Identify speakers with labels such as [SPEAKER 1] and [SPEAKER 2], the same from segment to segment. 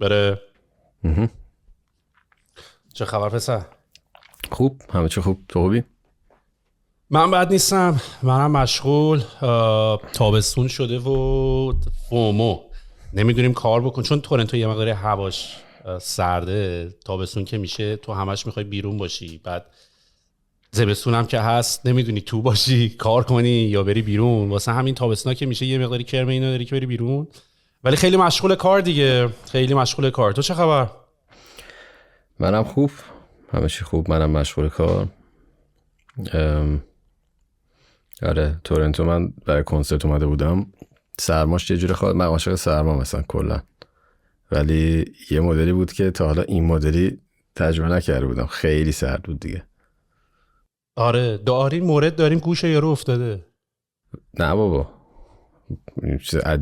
[SPEAKER 1] بره. چه خبر پسر؟
[SPEAKER 2] خوب، همه چی خوب. تو خوبی؟
[SPEAKER 1] من بد نیستم، منم مشغول. تابستون شده و فومو نمیدونیم کار بکن، چون تورنتو یه مقدار هواش سرده. تابستون که میشه تو همش میخوای بیرون باشی، بعد زمستون هم که هست نمیدونی تو باشی کار کنی یا بری بیرون. واسه همین تابستونا که میشه یه مقداری کرم اینا داری که بری بیرون، ولی خیلی مشغول کار دیگه، خیلی مشغول کار. تو چه خبر؟
[SPEAKER 2] منم خوب، همه چی خوب. منم مشغول کار. آره، تورنتو من برای کنسرت اومده بودم. سرماش یه جوری من عاشق سرما مثلا کلا، ولی یه مدلی بود که تا حالا این مدلی تجربه نکرده بودم. خیلی سرد بود دیگه.
[SPEAKER 1] آره دارین مورد داریم گوشه یارو افتاده.
[SPEAKER 2] نه بابا،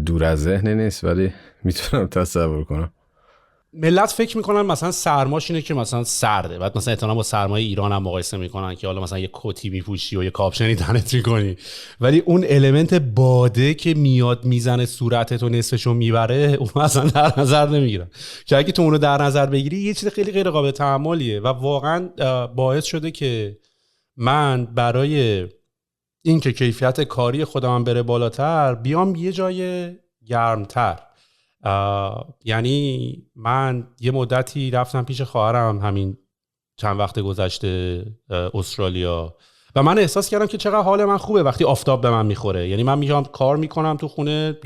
[SPEAKER 2] دور از ذهن نیست، ولی میتونم تصور کنم.
[SPEAKER 1] ملت فکر میکنن مثلا سرماش اینه که مثلا سرده، بعد مثلا احتمالاً با سرمای ایران هم مقایسه میکنن که حالا مثلا یه کتی میپوشی و یه کاپشنی تنت میکنی، ولی اون المنت باده که میاد میزنه صورتت و نصفشو میبره اون اصلا در نظر نمیگیرن. که اگه تو اونو در نظر بگیری یه چیز خیلی غیر قابل تحملیه و واقعا باعث شده که من برای اینکه کیفیت کاری خودم بره بالاتر بیام یه جای گرمتر. یعنی من یه مدتی رفتم پیش خواهرم همین چند وقت گذشته استرالیا و من احساس کردم که چقدر حال من خوبه وقتی آفتاب به من میخوره. یعنی من میام کار میکنم تو خونه،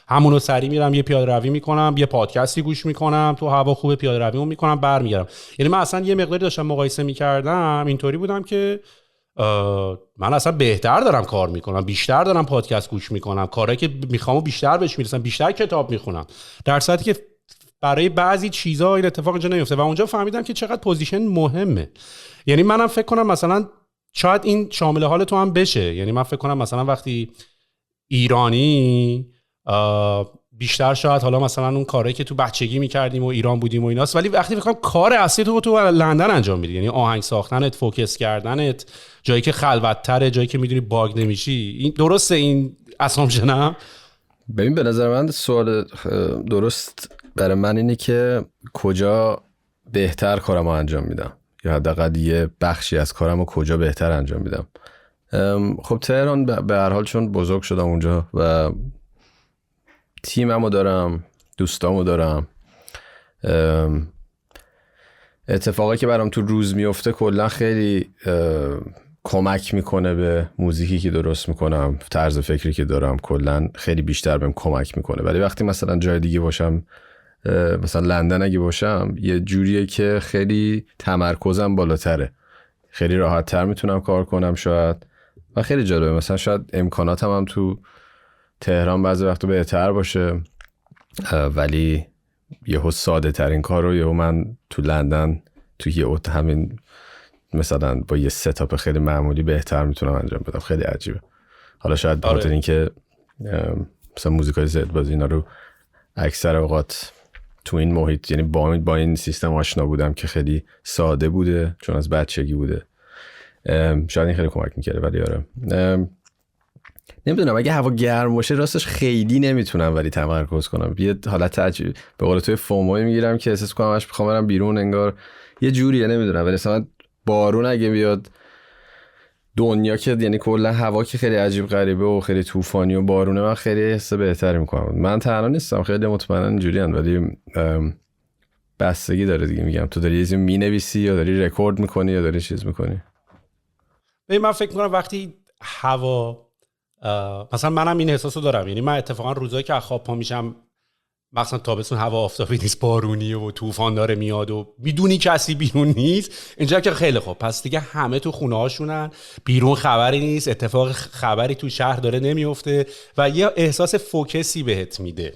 [SPEAKER 1] همونو سری میرم یه پیاده روی میکنم، یه پادکستی گوش میکنم، تو هوا خوبه پیاده رویمو میکنم برمیگردم. یعنی من اصلا یه مقداری داشتم مقایسه میکردم، اینطوری بودم که من اصلا بهتر دارم کار میکنم، بیشتر دارم پادکست گوش میکنم، کارهایی که میخوام بیشتر بهش میرسم، بیشتر کتاب میخونم، در صورتی که برای بعضی چیزا این اتفاق اینجا نمیفته. و اونجا فهمیدم که چقدر پوزیشن مهمه. یعنی منم فکر کنم مثلا شاید این شامل حال تو هم بشه. یعنی من فکر کنم مثلا وقتی ایرانی بیشتر شاید حالا مثلا اون کارهایی که تو بچگی میکردیم و ایران بودیم و ایناست، ولی وقتی فکر کنم کار اصلی تو لندن انجام میدی، یعنی آهنگ ساختنت، فوکس کردنت، جایی که خلوت‌تره، جایی که میدونی باگ نمیشی. این درسته؟ این اسامشنم؟
[SPEAKER 2] ببین به نظر من سوال درست برای من اینه که کجا بهتر کارمو انجام میدم، یا حداقل یه بخشی از کارمو کجا بهتر انجام میدم. خب تهران به هر حال چون بزرگ شدم اونجا و تیممو دارم، دوستامو دارم، اتفاقی که برام تو روز میفته کلا خیلی کمک میکنه به موزیکی که درست میکنم، طرز فکری که دارم کلا خیلی بیشتر بهم کمک میکنه. ولی وقتی مثلا جای دیگه باشم، مثلا لندن اگه باشم، یه جوریه که خیلی تمرکزم بالاتره، خیلی راحت تر میتونم کار کنم شاید، و خیلی جالبه. مثلا شاید امکاناتم هم تو تهران بعضی وقتا بهتر باشه، ولی یهو ساده ترین کار رو یهو من تو لندن تو یه همین مثلا با یه ستاپ خیلی معمولی بهتر میتونم انجام بدم. خیلی عجیبه. حالا شاید به خاطر اینکه مثلا موزیکای زد بازی اینا رو اکثر اوقات تو این محیط، یعنی با این سیستم آشنا بودم که خیلی ساده بوده چون از بچگی بوده، شاید این خیلی کمک میکرده. ولی آره نمیدونم، اگه هوا گرم باشه راستش خیلی نمیتونم ولی تمرکز کنم. یه حالت عجیب به قول توی فوموی میگیرم که احساس کنم اش بخوام برم بیرون، انگار یه جوریه نمیدونم. ولی مثلا بارون اگه بیاد، دنیا که یعنی کلا هوا که خیلی عجیب غریبه و خیلی طوفانی و بارونه، من خیلی حس بهتری میکنم. من تنها نیستم، خیلی مطمئنا اینجوریان، ولی بستگی داره دیگه. میگم تو داری یه چیزی مینویسی یا داری رکورد میکنی یا داری چیز میکنی.
[SPEAKER 1] من فکر میکنم وقتی هوا مثلا منم این احساسو دارم. یعنی من اتفاقا روزایی که از خواب پا میشم، مثلا تابستون هوا آفتابی نیست، بارونیه و طوفان داره میاد و میدونی کسی بیرون نیست، اینجا که خیلی خوب، پس دیگه همه تو خونه هاشونن، بیرون خبری نیست، اتفاق خبری تو شهر داره نمیفته و یه احساس فوکسی بهت میده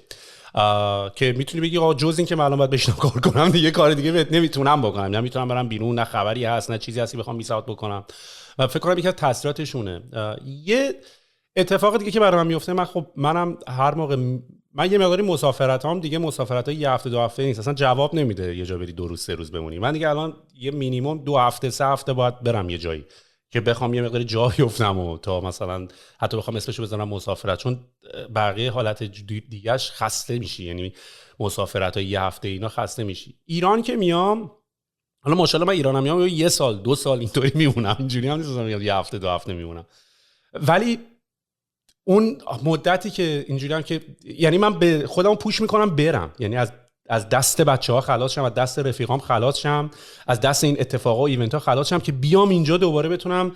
[SPEAKER 1] که میتونی بگی آقا جز این که من الان باید بشینم کار کنم دیگه کار دیگه بهت نمیتونم بکنم، نمیتونم برم بیرون، نه خبری هست نه چیزی هست که بخوام میساعت بکنم. و فکر کنم یکی از تاثیراتشونه. یه اتفاق دیگه که برای من میفته، منم هر موقع من یه مقداری مسافرتام دیگه مسافرتای یه هفته دو هفته نیست، اصلا جواب نمیده یه جا بری 2 روز 3 روز بمونی. من دیگه الان یه مینیمم 2 هفته 3 هفته باید برم یه جایی که بخوام یه مقدار جا بیفتم و تا مثلا حتی بخوام اسمشو بزنم مسافرت، چون بقیه حالت دیگهش خسته میشی، یعنی مسافرت های یه هفته اینا خسته میشی. ایران که میام، حالا ماشاءالله من ایرانم میام 1 سال 2 سال اینطوری میمونم، اینجوری هم نیستم میام 1 هفته 2 هفته میمونم، ولی اون مدتی که اینجوری هم که یعنی من به خودم پوش میکنم برم، یعنی از دست بچه‌ها خلاص شم، از دست رفیقام خلاص شم، از دست این اتفاقا و ایونت‌ها خلاص شم که بیام اینجا دوباره بتونم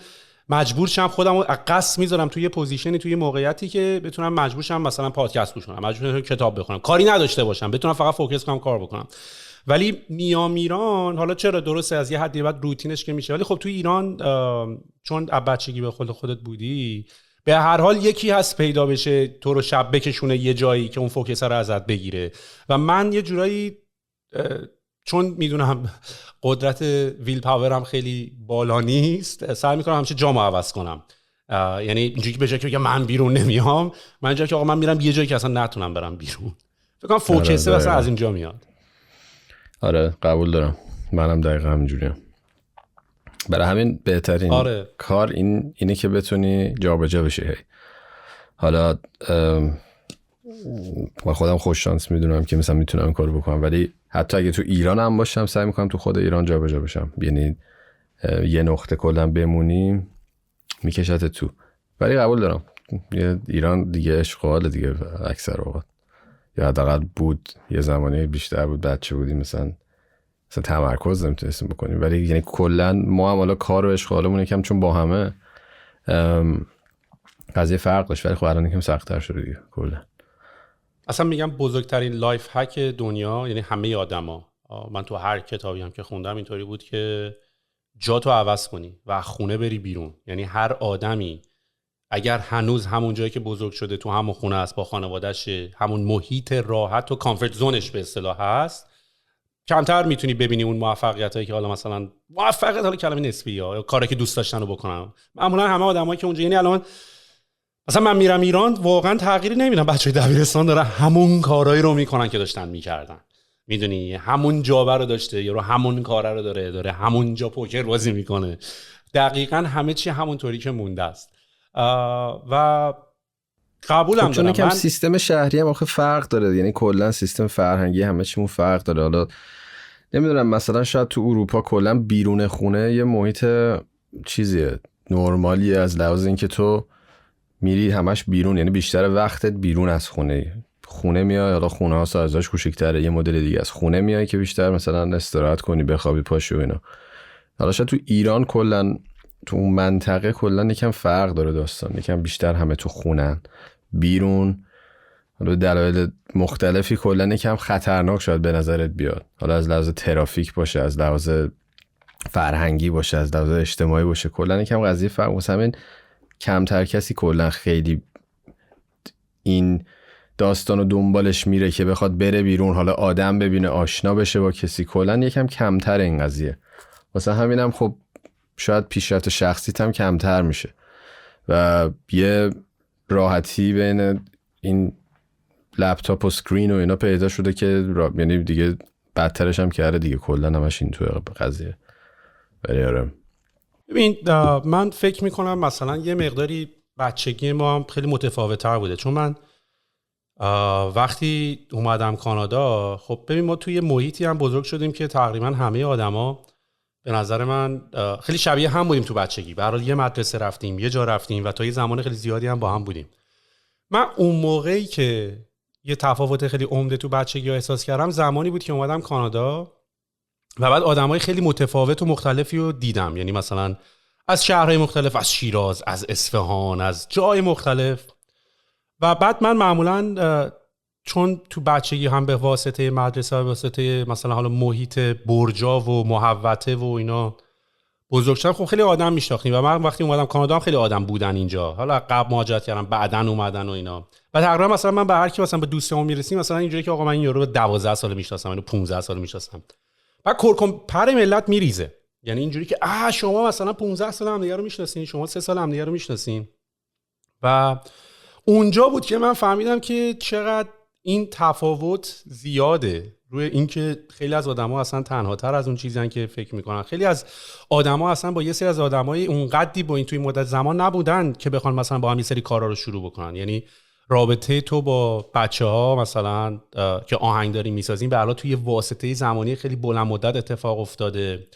[SPEAKER 1] مجبور شم خودم رو قصد میذارم توی یه پوزیشنی، توی موقعیتی که بتونم مجبور شم مثلا پادکست گوش کنم، مجبور شم کتاب بخونم، کاری نداشته باشم، بتونم فقط فوکس کنم کار بکنم. ولی میام ایران، حالا چرا درسته از یه حدی بعد روتینش که میشه، ولی خب توی ایران چون از بچگی به خودت بودی، به هر حال یکی هست پیدا بشه تو رو شب بکشونه یه جایی که اون فوکس رو ازت بگیره. و من یه جورایی چون میدونم قدرت ویل پاورم خیلی بالا نیست، سعی میکنم همیشه جامو عوض کنم، یعنی اینجوری که به جای که من بیرون نمیام، من جایی که آقا من میرم یه جایی که اصلا نتونم برم بیرون، فکر کنم فوکسه واسه از اینجا میاد.
[SPEAKER 2] آره قبول دارم، منم دقیقاً همینجوریم. برای همین بهترین کار اینه که بتونی جابجا بشی. حالا من خودم خوش شانس میدونم که مثلا میتونم این کارو بکنم، ولی حتی اگه تو ایران هم باشم سعی میکنم تو خود ایران جابجا بشم، یعنی یه نقطه کلا بمونیم میکشت تو. ولی قبول دارم ایران دیگه اشغال دیگه اکثر اوقات، یا حداقل بود یه زمانی بیشتر بود، بچه بودیم مثلا تمرکز نمیتونستیم بکنیم، ولی یعنی کلا ما هم حالا کار و اشغالمون یکم چون با همه قضیه فرق داشت، ولی خب الان یکم سخت‌تر شده دیگه کلا.
[SPEAKER 1] اصلا میگم بزرگترین لایف هک دنیا، یعنی همه آدما، من تو هر کتابی هم که خوندم اینطوری بود که جا تو عوض کنی و خونه بری بیرون. یعنی هر آدمی اگر هنوز همون جایی که بزرگ شده تو همون خونه است با خانواده‌اش، همون محیط راحت و کامفورت زونش به اصطلاح هست، کمتر میتونی ببینی اون موفقیتایی که حالا مثلا موفقیت حالا کلمه نسبیه یا کاری که دوست داشتن رو بکنم. معمولا همه آدمایی که اونجا، یعنی الان مثلا من میرم ایران واقعا تغییری نمیبینم، بچه‌های دبیرستان داره همون کارایی رو میکنن که داشتن میکردن، میدونی همون جابه رو داشته یا رو همون کارا رو داره همونجا پوکر بازی میکنه، دقیقاً همه چی همونطوری که مونده است. و قبولم دارم،
[SPEAKER 2] چون که سیستم شهری هم آخه فرق داره، یعنی کلا سیستم فرهنگی همه چیمون فرق داره. حالا نمیدونم مثلا شاید تو اروپا کلا بیرون خونه یه محیط چیزیه نرمالیه، از لحاظ اینکه تو میری همش بیرون، یعنی بیشتر وقتت بیرون از خونه میای. حالا خونه ها سایزش کوچیک‌تره، یه مدل دیگه از خونه میای که بیشتر مثلا استراحت کنی، بخوابی، پاشی و اینا. حالا شاید تو ایران کلا تو اون منطقه کلا یکم فرق داره داستان، یکم بیشتر همه تو خونن، بیرون حالا دلایل مختلفی کلا یکم خطرناک شاید به نظرت بیاد، حالا از لحاظ ترافیک باشه، از لحاظ فرهنگی باشه، از لحاظ اجتماعی باشه، کلا یکم قضیه فرق. مثلا کمتر کسی کلا خیلی این داستانو دنبالش میره که بخواد بره بیرون، حالا آدم ببینه، آشنا بشه با کسی، کلا یکم کمتر این قضیه. واسه همینم خب شاید پیشرفت شخصیت هم کمتر میشه و یه راحتی بین این لپتاپ و سکرین و اینا پیدا شده که یعنی دیگه بدترش هم کرده دیگه، کلا همش این توی قضیه. آره
[SPEAKER 1] ببین من فکر میکنم مثلا یه مقداری بچگی ما هم خیلی متفاوت‌تر بوده، چون من وقتی اومدم کانادا، خب ببین ما توی محیطی هم بزرگ شدیم که تقریبا همه آدما به نظر من خیلی شبیه هم بودیم تو بچگی، به هر حال یه مدرسه رفتیم، یه جا رفتیم و تا یه زمان خیلی زیادی هم با هم بودیم. من اون موقعی که یه تفاوت خیلی عمده تو بچگی احساس کردم زمانی بود که اومدم کانادا و بعد آدمای خیلی متفاوت و مختلفی رو دیدم، یعنی مثلا از شهرهای مختلف، از شیراز، از اصفهان، از جای مختلف. و بعد من معمولاً چون تو بچگی هم به واسطه مدرسه، به واسطه مثلا حالا محیط برجا و محوطه و اینا بزرگ شدم، خب خیلی آدم میشناختیم و من وقتی اومدم کانادا هم خیلی آدم بودن اینجا، حالا قبل مهاجرت کردم بعدن اومدن و اینا. و تقریبا مثلا من به هر کی مثلا به دوستام میرسیم مثلا اینجوری که آقا من این یارو 12 سال میشناسم، اینو 15 سال میشناسم، بعد کرکم پر ملت میریزه، یعنی اینجوری که شما مثلا 15 سال هم دیگه رو میشناسین، شما 3 سال هم دیگه رو میشناسین. و اونجا بود که من فهمیدم که چقدر این تفاوت زیاده روی اینکه خیلی از آدما اصلا تنهاتر از اون چیزن که فکر میکنن. خیلی از آدما اصلا با یه سری از آدمای اونقدی با این توی مدت زمان نبودن که بخوان مثلا با هم یه سری کارا رو شروع بکنن. یعنی رابطه تو با بچه‌ها مثلا که آهنگ داریم میسازیم به علاوه توی واسطه زمانی خیلی بلند مدت اتفاق افتاده.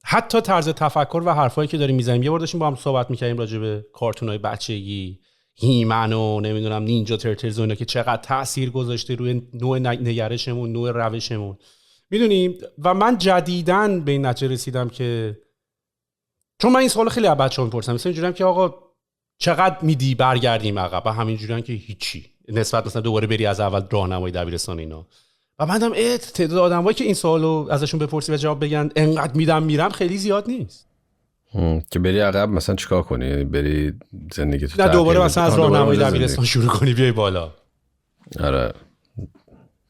[SPEAKER 1] حتی طرز تفکر و حرفایی که داریم میزنیم، یه بار داشتیم با هم صحبت میکردیم راجع به کارتونای بچگی، هیمن و نمیدونم نینجا ترتلز و اینا که چقدر تأثیر گذاشته روی نوع نگرشمون، نوع روشمون، میدونیم. و من جدیداً به این نتیجه رسیدم که چون من این سوالو خیلی از بچه‌ها میپرسم، مثلا اینجوریام که آقا چقدر میدی برگردیم عقب، همینجوریام که هیچی نسبت مثلا دوباره بری از اول راهنمای دبیرستان اینا. و بعدم تعداد آدمایی که این سوالو ازشون بپرسی و جواب بگن انقدر میدم میرم خیلی زیاد نیست.
[SPEAKER 2] که بری عقب مثلا چیکار کنی؟ یعنی بری زندگی تو
[SPEAKER 1] نه دوباره مثلا از راهنمای دبیرستان شروع کنی بیای بالا.
[SPEAKER 2] آره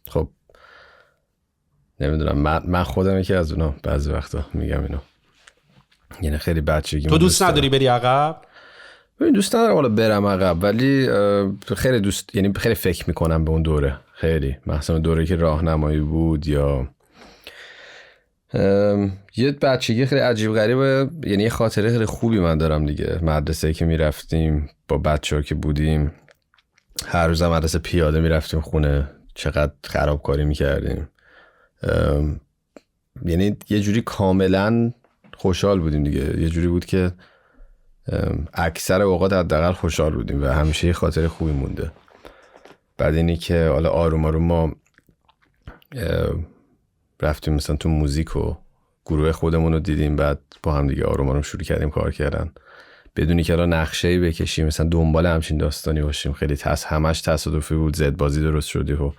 [SPEAKER 2] خب نمیدونم، من خودم یکی از اونا بعضی وقتا میگم اینو. یعنی خیلی بچگی
[SPEAKER 1] تو دوست نداری بری عقب؟
[SPEAKER 2] ببین دوست ندارم حالا برم عقب، ولی خیلی یعنی خیلی فکر میکنم به اون دوره، خیلی مثلا دوره که راهنمایی بود یا یه بچگی خیلی عجیب غریبه. یعنی یه خاطره خیلی خوبی من دارم دیگه. مدرسه که میرفتیم با بچه‌ها که بودیم، هر روز مدرسه پیاده میرفتیم خونه، چقدر خرابکاری میکردیم. یعنی یه جوری کاملا خوشحال بودیم دیگه. یه جوری بود که اکثر اوقات حداقل خوشحال بودیم و همیشه یه خاطره خوبی مونده. بعد اینی که حالا آروم آروم ما رفتیم مثلا تو موزیک و گروه خودمون رو دیدیم، بعد با هم دیگه آروم آروم شروع کردیم کار کردن بدونی که الان نقشه‌ای بکشیم، مثلا دنبال همچین داستانی باشیم. خیلی همش تصادفی بود، زد بازی درست شدی و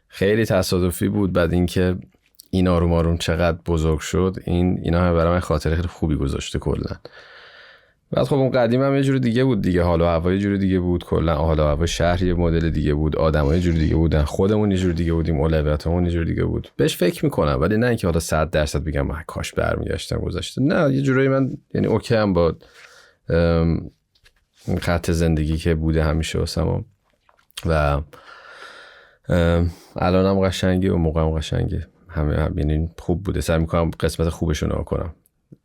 [SPEAKER 2] خیلی تصادفی بود. بعد اینکه این آروم آروم چقدر بزرگ شد، اینا برای من خاطره خیلی خوبی گذاشته کلا. بعد خب اون قدیم هم یه جور دیگه بود دیگه، حالا هوا یه جور دیگه بود، کلا حالا هوا شهر یه مدل دیگه بود، آدم‌ها یه جور دیگه بودن، خودمون یه جور دیگه بودیم، اولویتامون یه جور دیگه بود. بهش فکر میکنم، ولی نه اینکه حالا 100% بگم کاش برمیگشتم گذشته. نه، یه جورایی من یعنی اوکی ام با خط زندگی که بوده همیشه واسم و الانم قشنگه و موقعم قشنگه، همه یعنی خوب بوده. سعی میکنم قسمت خوبش رو کنم،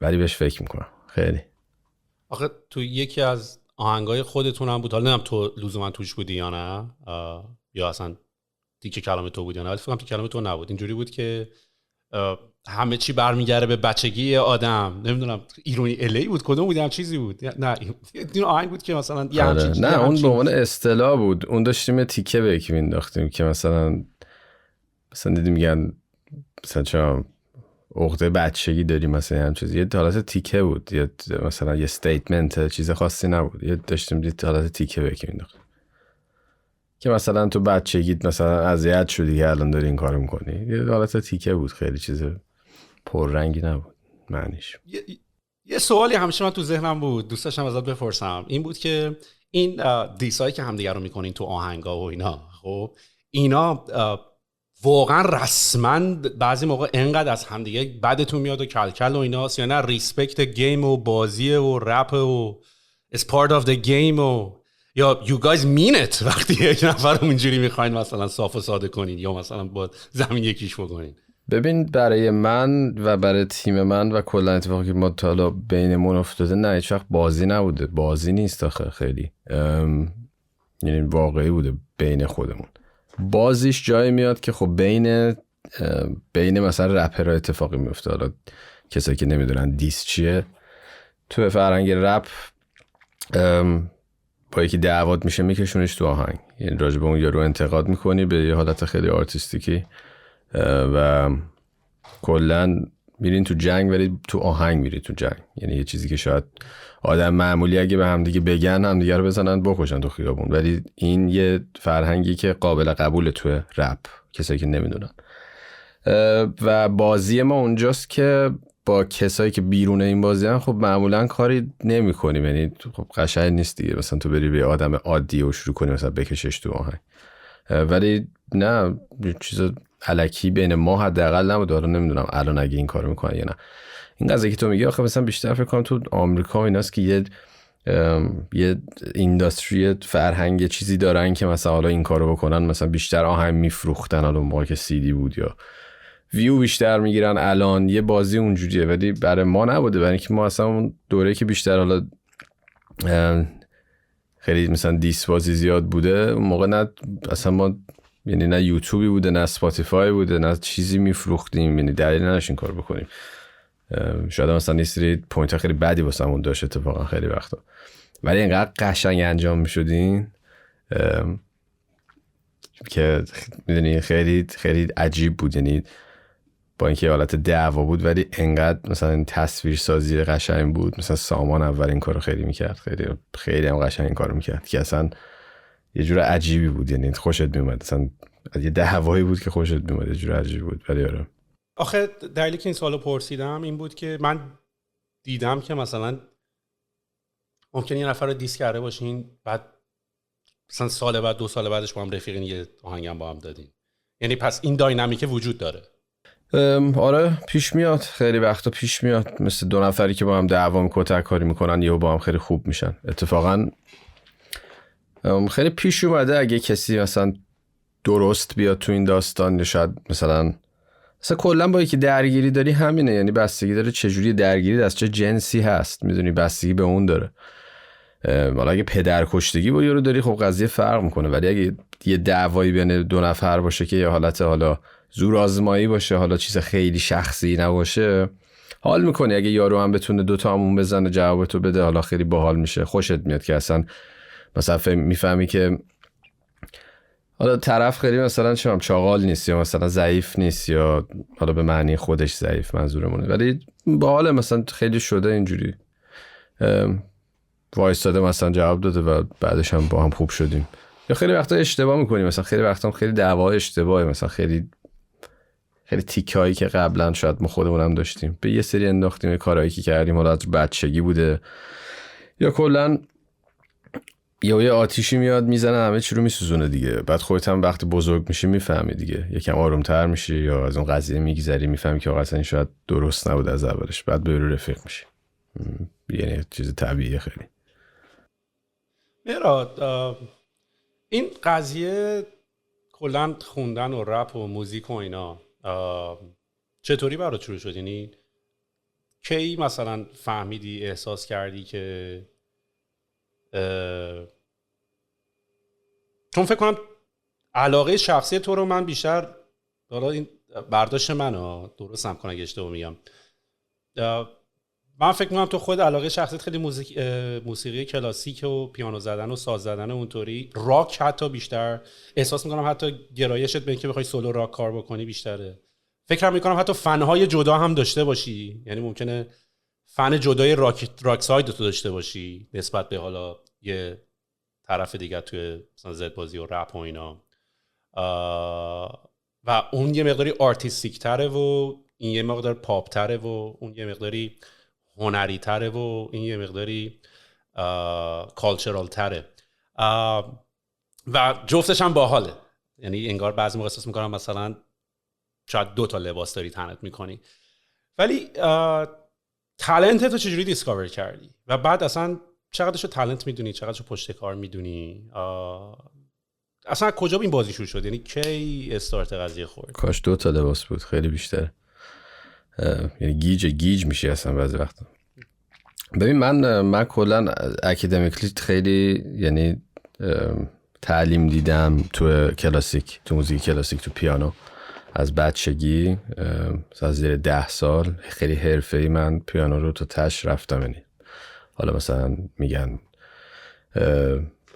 [SPEAKER 2] ولی بهش فکر میکنم خیلی.
[SPEAKER 1] آخه تو یکی از آهنگای خودتون هم بود، حالا نمیدونم تو لزوما توش بودی یا نه، یا اصلا تیکه کلام تو بود یا نه، ولی فکر کنم تیکه کلام تو نبود. اینجوری بود که همه چی برمیگره به بچگی آدم، نمیدونم ایرونی الی بود کدوم بود، هم چیزی بود. نه این آهنگ بود که مثلا یه همچین
[SPEAKER 2] نه اون به عنوان اصطلاح بود. اون داشتیم تیکه به یکی مینداختیم که مثلا دیدیم میگن مثلا چرا عقده بچگی داریم، مثلا هم چیزی، یه حالت تیکه بود، یه مثلا یه استیتمنت، چیز خاصی نبود. یه داشتیم دید حالت تیکه به یکی مینداختیم که مثلا تو بچگیت مثلا اذیت شدی که الان داری این کارو میکنی. یه حالت تیکه بود، خیلی چیز پررنگی نبود معنیش.
[SPEAKER 1] یه سوالی همیشه من تو ذهنم بود، دوست داشتم ازت بپرسم، این بود که این دیسایی که همدیگه رو میکنین تو آهنگا و اینا، خب اینا واقعا رسما بعضی موقع انقدر از همدیگه بدتون میاد و کلکل و ایناست، یا نه ریسپکت گیم و بازیه و رپ و it's part of the game و یا you guys mean it وقتی یک نفر رو اونجوری میخواین مثلا صاف و ساده کنین یا مثلا با زمین یکیش بکنین؟
[SPEAKER 2] ببین برای من و برای تیم من و کلا اتفاقی که ما تا حالا بینمون افتاده، نه هیچ وقت بازی نبوده، بازی نیست آخه، خیلی یعنی واقعی بوده بین خودمون. بازیش جایی میاد که خب بین مثلا رپرها اتفاقی میفته. حالا کسایی که نمیدونن دیس چیه، تو فرهنگ رپ با یکی دعوات میشه میکشونش تو آهنگ، یعنی راجع به اون یارو انتقاد میکنی به یه حالت خیلی آرتیستیکی و کلا میرین تو جنگ، ولی تو آهنگ میری تو جنگ. یعنی یه چیزی که شاید آدم معمولی اگه به همدیگه بگن همدیگه رو بزنن بکشن تو خیابون، ولی این یه فرهنگی که قابل قبول تو رپ، کسایی که نمیدونن. و بازی ما اونجاست که با کسایی که بیرون این بازی هم خب معمولا کاری نمی کنیم، یعنی خب قشنگ نیست دیگه مثلا تو بری به آدم عادی و شروع کنی مثلا بکشش تو آهنگ. ولی نه چیز الکی بین ما حداقل نبود. حالا نمیدونم الان اگه این کارو میکنن یا نه. این قضیه که تو میگی آخه مثلا بیشتر فکر کنم تو آمریکا و ایناست که یه یه اینداستری فرهنگ چیزی دارن که مثلا حالا این کارو بکنن، مثلا بیشتر آهنگ میفروختن، حالا اون موقع که CD بود یا ویو بیشتر میگیرن. الان یه بازی اونجوریه، ولی برای ما نبوده، برای اینکه ما اصلا اون دوره که بیشتر حالا خیلی مثلا دیس بازی زیاد بوده اون موقع، نه اصلا ما یعنی نه یوتیوبی بوده نه اسپاتیفای بوده نه چیزی میفروختیم، یعنی دلیل نداشت این کار بکنیم. شاید مثلا یه سری پوینت خیلی بدی واسمون داشت اتفاقا خیلی وقتا، ولی اینقدر قشنگ انجام میشدین که میدونی خیلی خیلی عجیب بود. یعنی با اینکه حالت دعوا بود ولی انقدر مثلا تصویر سازی قشنگ بود. مثلا سامان اول این کارو خیلی میکرد، خیلی خیلی هم قشنگ این کارو میکرد که اصلا یه جور عجیبی بود. یعنی خوشت میومد، اصلا یه دعوایی بود که خوشت میومد، یه جور عجیبی بود. ولی آره
[SPEAKER 1] آخه دلیلی که این سوالو پرسیدم این بود که من دیدم که مثلا ممکنه یه نفر رو دیس کرده باشین، بعد مثلا سال بعد 2 سال بعدش با هم رفیقین یه آهنگم با هم دادین. یعنی پس این داینامیک وجود داره.
[SPEAKER 2] آره پیش میاد، خیلی وقتا پیش میاد، مثل 2 نفری که با هم دعوا میکنن کاری میکنن یهو با هم خیلی خوب میشن. اتفاقا خیلی پیش اومده اگه کسی مثلا درست بیاد تو این داستان، یا شاید مثلا کلا با یکی درگیری داری همینه، یعنی بستگی داره چجوری درگیری از چه جنسی هست، میدونی بستگی به اون داره. حالا اگه پدرکشتگی با یارو داری خب قضیه فرق میکنه، ولی اگه یه دعوایی بین 2 نفر باشه که یه حالت حالا زور آزمایی باشه، حالا چیز خیلی شخصی نباشه، حال میکنه. اگه یارو هم بتونه 2 تا همون بزنه جوابتو بده، حالا خیلی باحال میشه، خوشت میاد که اصلا مثلا میفهمی که حالا طرف خیلی مثلا چاقال نیست یا مثلا ضعیف نیست، یا حالا به معنی خودش ضعیف منظورمونه، ولی باحال مثلا خیلی شده اینجوری وایستاده مثلا جواب داده و بعدش هم با هم خوب شدیم. یا خیلی وقتا اشتباه میکنیم، مثلا خیلی وقتا خیلی دعوا اشتباهه، مثلا خیلی تیکایی که قبلا شاید ما خودمون هم داشتیم به یه سری انداختیم، کارهایی که کردیم حالا بچگی بوده یا کلا یه آتیشی میاد میزنه همه چی رو میسوزونه دیگه. بعد خودت هم وقتی بزرگ میشی میفهمی دیگه، یکم آرومتر میشی یا از اون قضیه میگذری، میفهمی که اصلا این شاید درست نبود از اولش، بعد به رو رفیق میشی. یعنی چیز طبیعیه خیلی.
[SPEAKER 1] میراد این قضیه کلا خوندن و رپ و موزیک و اینا چطوری برات شروع شد؟ یعنی کی مثلا فهمیدی، احساس کردی که چون فکر کنم علاقه شخصی تو رو من بیشتر، حالا این برداشت منه درست هم کنم اگه اشتباه میگم، من فکر میکنم تو خود علاقه شخصیت خیلی موسیقی کلاسیک و پیانو زدن و ساز زدن و اونطوری، راک حتی بیشتر احساس میکنم، حتی گرایشت به اینکه بخوای سولو راک کار بکنی بیشتره. فکرم میکنم حتی فنهای جدا هم داشته باشی، یعنی ممکنه فن جدای راک ساید تو داشته باشی نسبت به حالا یه طرف دیگه توی مثلا زد بازی و رپ و اینا، و اون یه مقداری آرتیستیک تره و این یه مقدار پاپ تره و اون یه مقداری هنری تره و این یه مقداری کالچرال تره و جفتش هم باحاله. یعنی انگار بعضی موقع احساس میکنم مثلا شاید 2 تا لباس داری تنت میکنی. ولی تالنت تو چجوری دیسکاور کردی و بعد اصلا چقدرشو تالنت میدونی، چقدرشو پشت کار میدونی، اصلا کجا این بازی شروع شد؟ یعنی کی استارت قضیه خورد؟
[SPEAKER 2] کاش 2 تا لباس بود، خیلی بیشتر. یعنی گیج میشی اصلا بعضی وقتا. ببین من کلا اکادمیکلی خیلی یعنی تعلیم دیدم تو کلاسیک، تو موزیک کلاسیک، تو پیانو از بچگی، از زیر 10 سال خیلی حرفه‌ای من پیانو رو تا تش رفتم. یعنی حالا مثلا میگن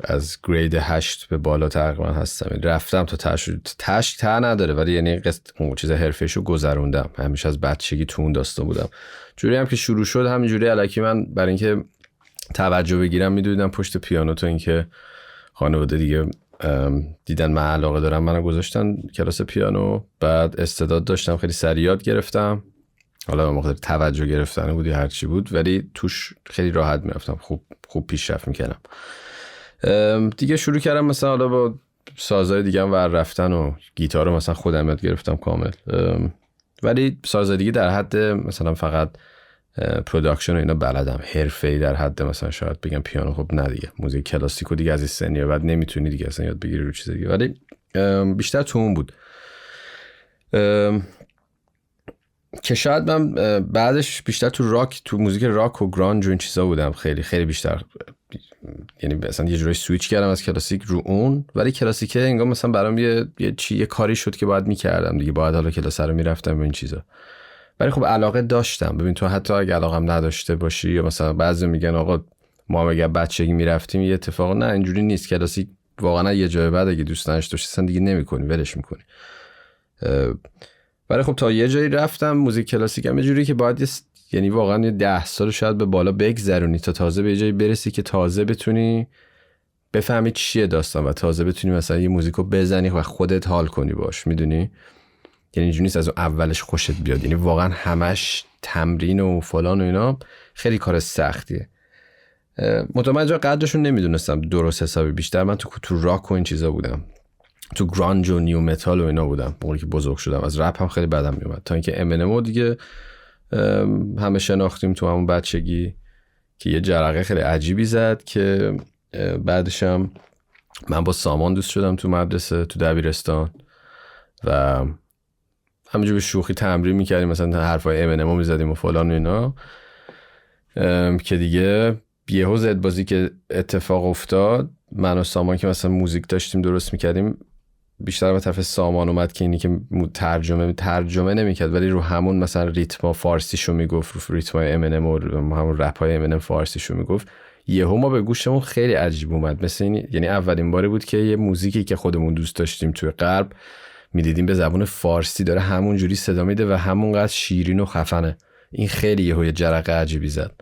[SPEAKER 2] از گرید 8 به بالا تقریبا هستم، رفتم تا تش تا نداره، ولی یعنی اون چیز حرفه‌ایشو گذروندم. همیشه از بچگی تو اون داستان بودم. جوری هم که شروع شد همینجوری الکی من برای اینکه توجه بگیرم میدویدم پشت پیانو، تا اینکه خانواده دیگه دیدن من علاقه دارم منو گذاشتن کلاس پیانو. بعد استعداد داشتم، خیلی سریع یاد گرفتم. حالا موقع توجه گرفتن بودی هر چی بود، ولی توش خیلی راحت میرفتم، خوب پیشرفت میکردم. دیگه شروع کردم مثلا حالا با سازهای دیگه هم ور رفتن و گیتار رو مثلا خودم یاد گرفتم کامل، ولی سازهای دیگه در حد مثلا فقط پروداکشن و اینا بلدم، حرفه‌ای در حد مثلا شاید بگم پیانو. خب نه دیگه، موزیک کلاسیکو دیگه از این سنیه بعد نمیتونی دیگه اصلا یاد بگیری رو چیز دیگه، ولی بیشتر تو اون بود که شاید من بعدش بیشتر تو راک، تو موزیک راک و گرانج و این چیزا بودم خیلی خیلی بیشتر. یعنی مثلا یه جورایی سویچ کردم از کلاسیک رو اون، ولی کلاسیکه انگار مثلا برام یه کاری شد که باید میکردم دیگه، باید حالا کلاس رو میرفتم و این چیزا. ولی خب علاقه داشتم. ببین تو حتی اگه علاقه نداشته باشی، یا مثلا بعضی میگن آقا ما اگه بچگی میرفتیم یه اتفاق، نه اینجوری نیست. کلاسیک واقعا یه جای بعد اگه دوست نداشته باشی اصلا دیگه نمیکنی، ولش میکنی. ولی خب تا یه جایی رفتم موزیک کلاسیک هم یه جوری که باید یعنی واقعا یه 10 سال شاید به بالا بگذرونی تا تازه به یه جایی برسی که تازه بتونی بفهمی چیه داستان و تازه بتونی مثلا یه موزیکو بزنی و خودت حال کنی باش، میدونی؟ یعنی اینجوری نیست از اون اولش خوشت بیاد، یعنی واقعا همش تمرین و فلان و اینا، خیلی کار سختیه. متوجه قدرشون نمیدونستم درست حسابی. بیشتر من تو راک و این چیزا بودم، تو گرانج و نیو متال و اینا بودم موقعی که بزرگ شدم. از رپ هم خیلی بدم میومد، تا اینکه امینم دیگه همه شناختیم تو همون بچگی که یه جرقه خیلی عجیبی زد که بعدش هم من با سامان دوست شدم تو مدرسه، تو دبیرستان، و همینجور به شوخی تمرین میکردیم، مثلا حرفای امینم میزدیم و فلان و اینا، که دیگه یهو زد بازی که اتفاق افتاد، من و سامان که مثلا موزیک داشتیم درست میکردیم، بیشتر به طرف سامان اومد که اینی که ترجمه نمیکرد ولی رو همون مثلا ریتم فارسیشو میگفت، رو ریتم امینم و همون رپ های امینم فارسیشو میگفت. یهو ما به گوشمون خیلی عجیب اومد، مثل این، یعنی اولین باری بود که یه موزیکی که خودمون دوست داشتیم توی غرب میدیدیم به زبان فارسی داره همون جوری صدا میده و همونقدر شیرین و خفنه. این خیلی یه جرقه عجیبی زد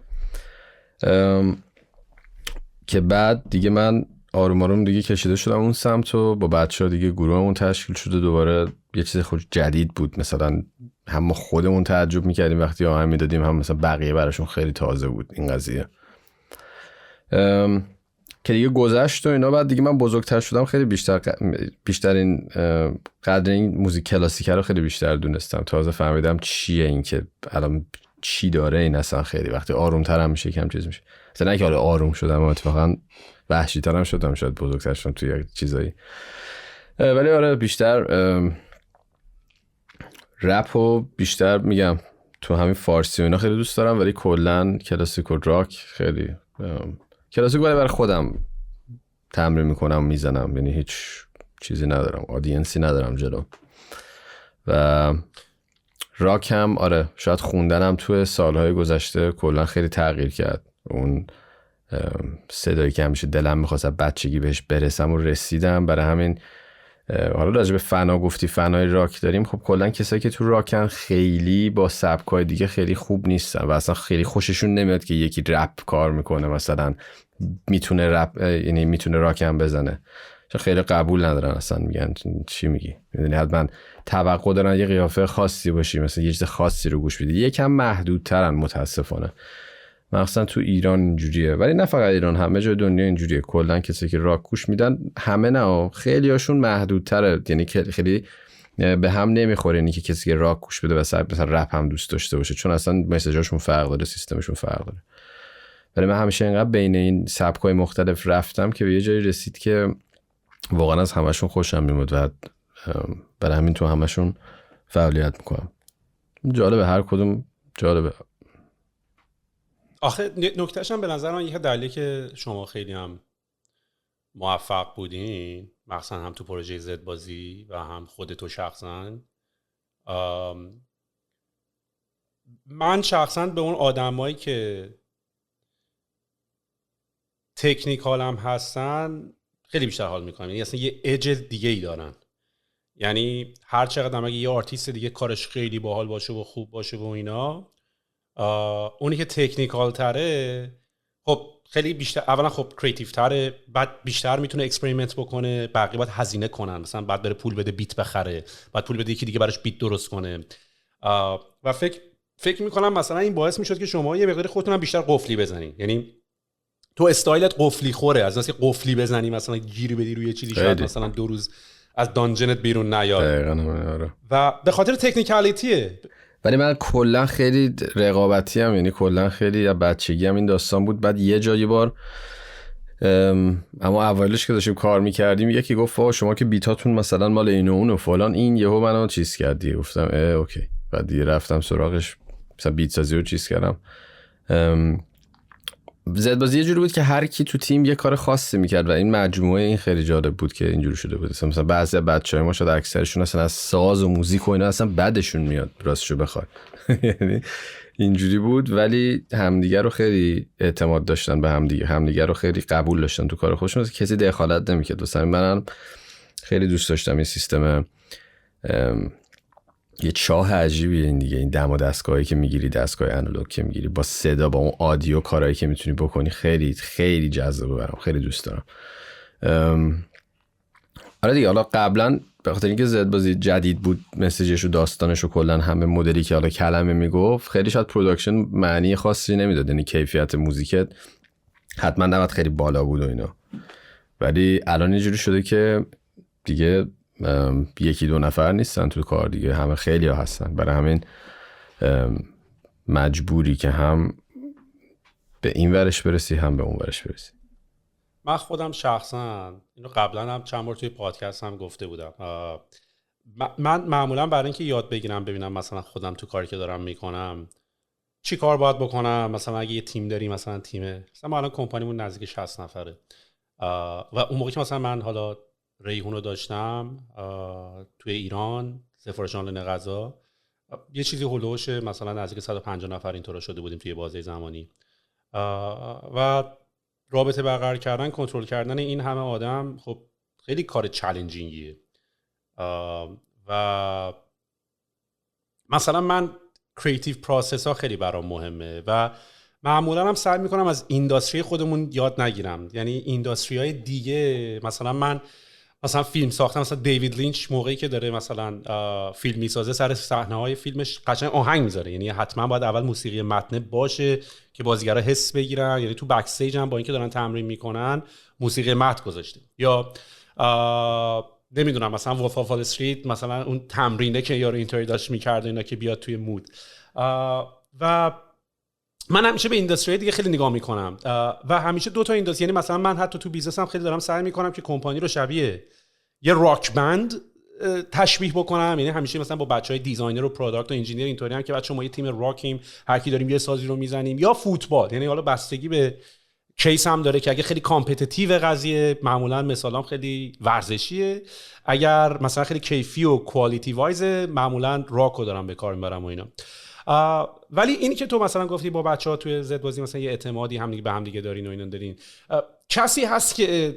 [SPEAKER 2] که بعد دیگه من آروم آروم دیگه کشیده شدم اون سمت و با بچه‌ها دیگه گروهمون تشکیل شده، دوباره یه چیز خود جدید بود. مثلا هم ما خودمون تعجب میکردیم وقتی آهنگ میدادیم، هم مثلا بقیه براشون خیلی تازه بود این قضیه. که دیگه گذشت و اینا. بعد دیگه من بزرگتر شدم، خیلی بیشتر این قدر این موزیک کلاسیک رو خیلی بیشتر دونستم. تازه فهمیدم چیه این، که الان چی داره این اصلا. خیلی وقتی آرومتر هم میشه کم چیز میشه، مثلا نه که حالا آروم شدم، اتفاقا وحشی‌تر هم شدم شاید بزرگتر شدم توی چیزایی. ولی آره بیشتر رپ و بیشتر میگم تو همین فارسی و اینا خیلی دوست دارم، ولی کلا کلاسیک و راک خیلی کلاسیک ولی برای خودم تمرین میکنم میزنم، یعنی هیچ چیزی ندارم، آدینسی ندارم جلو. و راک هم آره شاید خوندنم توی سالهای گذشته کلا خیلی تغییر کرد. اون صدایی که همیشه دلم میخواست بچگی بهش برسم و رسیدم. برای همین حالا راجع به فنا گفتی، فنای راک داریم، خب کلا کسایی که تو راکن خیلی با سبکای دیگه خیلی خوب نیستن و اصلا خیلی خوششون نمیاد که یکی رپ کار میکنه مثلا میتونه رپ، یعنی میتونه راک هم بزنه، چون خیلی قبول ندارن اصلا. میگن چی میگی؟ یعنی حتما توقع دارن یه قیافه خاصی باشی، مثلا یه چیز خاصی رو گوش بدی. یکم محدودترن متاسفانه، مثلا تو ایران اینجوریه، ولی نه فقط ایران، همه جای دنیا اینجوریه. کلا کسی که راک گوش میدن، همه نه، خیلی هاشون محدودتره، یعنی خیلی به هم نمیخوره. اینی که کسی که راک گوش بده مثلا رپ هم دوست داشته باشه، چون اصلا مسیجاشون فرق داره، سیستمشون فرق داره. ولی من همیشه اینقدر بین این سبکای مختلف رفتم که به یه جایی رسید که واقعا از همشون خوشم میومد و برای همین تو همشون فعالیت میکنم. جالبه، هر کدوم جالبه.
[SPEAKER 1] آخه نکتهش هم به نظر من یه دلیلی که شما خیلی هم موفق بودین، مثلا هم تو پروژه زد بازی و هم خودتو شخصا، من شخصا به اون آدمایی که تکنیکال هم هستن خیلی بیشتر حال میکنم. یعنی اصلا یه اج دیگه ای دارن، یعنی هر چقدر اگه یه آرتیست دیگه کارش خیلی باحال باشه و خوب باشه و اینا، اونی که تکنیکال تره خب خیلی بیشتر، اولا خب کریتیو تره، بعد بیشتر میتونه اکسپریمنت بکنه، بقیه باید هزینه کنن، مثلا بعد بره پول بده بیت بخره، بعد پول بده یکی دیگه براش بیت درست کنه. و فکر میکنم مثلا این باعث میشد که شما یه مقدار خودتون هم بیشتر قفلی بزنین. یعنی تو استایلت قفلی خوره، از اینکه قفلی بزنی مثلا گیری بدی روی چیزی شاید مثلا 2 روز از دانجنت بیرون نیاد.
[SPEAKER 2] دقیقاً.
[SPEAKER 1] و به خاطر تکنیکالیتیه.
[SPEAKER 2] ولی من کلا خیلی رقابتی ام، یعنی کلا خیلی از بچگی هم این داستان بود. بعد یه جایی بار اما اولش که داشتیم کار میکردیم یکی گفت شما که بیتاتون مثلا مال اینو اون و فلان، این یهو منو چیز کردی. گفتم اوکی. بعد دیگه رفتم سراغش، مثلا بیت سازی رو چیز کردم. زد بازی یه جوری بود که هر کی تو تیم یه کار خاصی میکرد و این مجموعه این خیلی جالب بود که اینجوری شده بود. مثلا بعضی از بچه‌ها ما شاید اکثرشون اصلا از ساز و موزیک و اینا اصلا بدشون میاد راستشو بخوای. یعنی اینجوری بود، ولی همدیگه رو خیلی اعتماد داشتن به همدیگه رو خیلی قبول داشتن تو کار خودشون، کسی دخالت نمیکرد. مثلا منم خیلی دوست داشتم این سیستم یه چاه عجیبیه این دیگه، این دم و دستگاهی که میگیری، دستگاه انالوگ که میگیری با صدا، با اون آدیو کارهایی که میتونی بکنی، خیلی خیلی جذابه برام، خیلی دوست دارم. آره دیگه، حالا قبلا به خاطر اینکه زد بازی جدید بود، مسیجش و داستانش و کلا همه مدلی که حالا کلمه میگفت، خیلی شاید پروداکشن معنی خاصی نمیداد، یعنی کیفیت موزیکت حتما نباید خیلی بالا بود و اینا. ولی الان اینجوری شده که دیگه یکی دو نفر نیستن تو کار دیگه، همه خیلی ها هستن. برای همین مجبوری که هم به این ورش برسی هم به اون ورش برسی.
[SPEAKER 1] من خودم شخصا اینو قبلا هم چند بار توی پادکست هم گفته بودم، من معمولا برای اینکه یاد بگیرم ببینم مثلا خودم تو کاری که دارم میکنم چی کار باید بکنم، مثلا اگه یه تیم داری، مثلا مثلا ما الان کمپانیمون نزدیک 60 نفره و اون موقع که مثلا من حالا ریحون رو داشتم توی ایران، سفارش آنلاین غذا، یه چیزی هولوش مثلا نزدیک 150 نفر اینطور شده بودیم توی بازه زمانی و رابطه برقرار کردن، کنترل کردن این همه آدم خب خیلی کار چالنجینگیه. و مثلا من کریتیو پروسس ها خیلی برام مهمه و معمولا هم سعی میکنم از اینداستری خودمون یاد نگیرم، یعنی اینداستری های دیگه. مثلا من فیلم ساختم، مثلا دیوید لینچ موقعی که داره مثلا فیلم میسازه، سر صحنه های فیلمش قشنگ آهنگ میذاره، یعنی حتما باید اول موسیقی متن باشه که بازیگرا حس بگیرن، یعنی تو بک استیج هم با اینکه دارن تمرین میکنن موسیقی متن گذاشته. یا نمیدونم مثلا وولف آف وال استریت، مثلا اون تمرینه که یارو اینطوری داشت میکرد اینا که بیاد توی مود. و من همیشه به اینداستری دیگه خیلی نگاه میکنم و همیشه دو تا اینداستری، یعنی مثلا من حتی تو بیزنسم خیلی دارم سعی میکنم که کمپانی رو شبیه یه راک بند تشبیه بکنم. یعنی همیشه مثلا با بچهای دیزاینر و پروداکت و انجینیر اینطوری هم که بچه‌ها ما یه تیم راکیم، هر کی داریم یه سازی رو میزنیم. یا فوتبال، یعنی حالا بستگی به کیس هم داره که اگه خیلی کامپتیتیو قضیه، معمولا مثلا خیلی ورزشیه. اگر مثلا خیلی کیفی و کوالیتی وایز، معمولا راکو دارم به کار میبرم و اینا. ولی اینی که تو مثلا گفتی با بچه‌ها توی زد بازی مثلا یه اعتمادی همدیگه به همدیگه دارین و اینا دارین، کسی هست که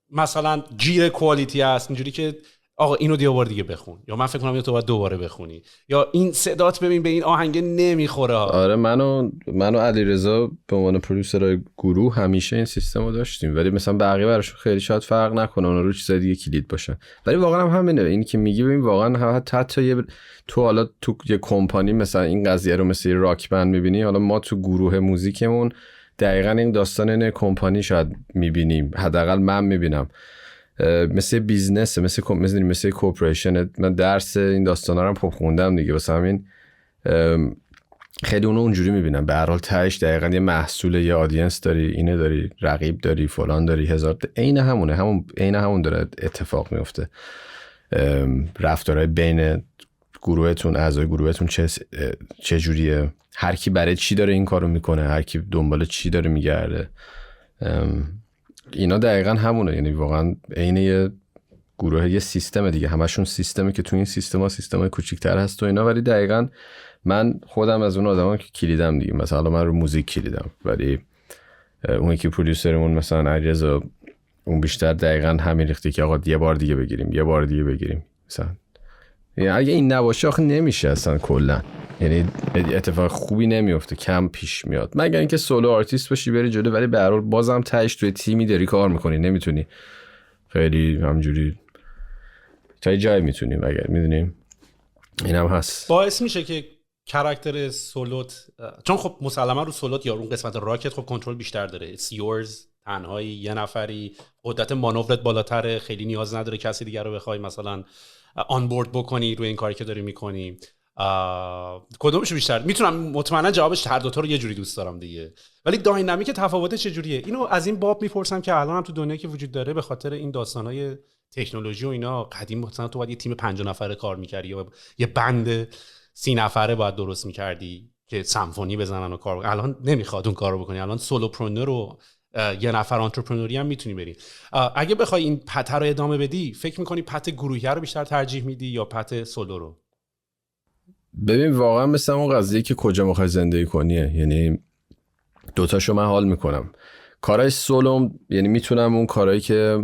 [SPEAKER 1] مثلا گیر کوالیتی هست اینجوری که آقا اینو دوباره دیگه بخون، یا من فکر کنم اینو تو باید دوباره بخونی، یا این صدات ببین به این آهنگ نمیخوره؟
[SPEAKER 2] آره، من و علیرضا به عنوان پرودوسرای گروه همیشه این سیستمو داشتیم، ولی مثلا بقیه براشون خیلی شاید فرق نکنه، اون رو چیزای دیگه کلید باشن. ولی واقعا هم همینه، این که میگی ببین واقعا حتی تو حالا تو یه کمپانی مثلا این قضیه رو مثل راک بند میبینی، حالا ما تو گروه موزیکمون دقیقاً این داستان این کمپانی شاید میبینیم، حداقل من میبینم مثل بیزنس، مثل کورپوریشن. من درس این داستانا رو هم خوندم دیگه، واسه همین خیلی اونو اونجوری میبینم. به هر حال تهش دقیقاً یه محصول، یه آدینس داری، اینه داری، رقیب داری، فلان داری، هزار عین همون داره اتفاق میفته. رفتارهای بین گروهتون، اعضای گروهتون چه جوریه، هر کی برای چی داره این کارو میکنه، هر کی دنبال چی داره میگرده، اینا دقیقاً همونه. یعنی واقعا عین یه گروه، یه سیستم دیگه، همشون سیستمه که تو این سیستم‌های کوچیک‌تر هست و اینا. ولی دقیقاً من خودم از اون آدمام که کلیدم دیگه، مثلا من رو موزیک کلیدم، ولی اون یکی پرودوسرمون مثلا علیرضا، اون بیشتر دقیقاً همین ریختی که آقا یه بار دیگه بگیریم مثلا. یعنی اگه این نباشه آخه نمیشه اصلا کلا، یعنی اتفاق خوبی نمیفته، کم پیش میاد، مگر اینکه سولو آرتیست باشی بری جلو. ولی به هر حال بازم تهش توی تیمی داری کار میکنی، نمیتونی خیلی همجوری تا جای میتونی، مگر میدونیم اینم هست.
[SPEAKER 1] باعث میشه که کاراکتر سولوت، چون خب مسلما رو سولوت یا اون قسمت راکت خب کنترل بیشتر داره، It's yours، تنهایی، یه نفری، قدرت مانورت بالاتره، خیلی نیاز نداره کسی دیگر رو بخوای مثلا آن بورد بکنی روی این کاری که داری میکنی. کدومشو بیشتر میتونم مطمئنا جوابش هر دوتا رو یه جوری دوست دارم دیگه، ولی داینامیک تفاوت چجوریه اینو از این باب میپرسم که الان هم تو دنیایی که وجود داره به خاطر این داستانای تکنولوژی و اینا، قدیم مثلا تو باید یه تیم 5 نفره کار می‌کردی یا یه بند 30 نفره باید درست می‌کردی که سمفونی بزنن و کار بکنن. الان نمیخواد اون کارو بکنی، الان سولوپرونر و یه نفر آنترپرنوری هم میتونی بری. اگه بخوای این پت رو ادامه بدی، فکر می‌کنی پت گروهی رو بیشتر ترجیح میدی یا پت سولو رو؟
[SPEAKER 2] ببین واقعا مثل اون قضیه که کجا میخوای زندگی کنیه، یعنی دوتاشو من حال میکنم. کارهای سولوم یعنی میتونم اون کارهایی که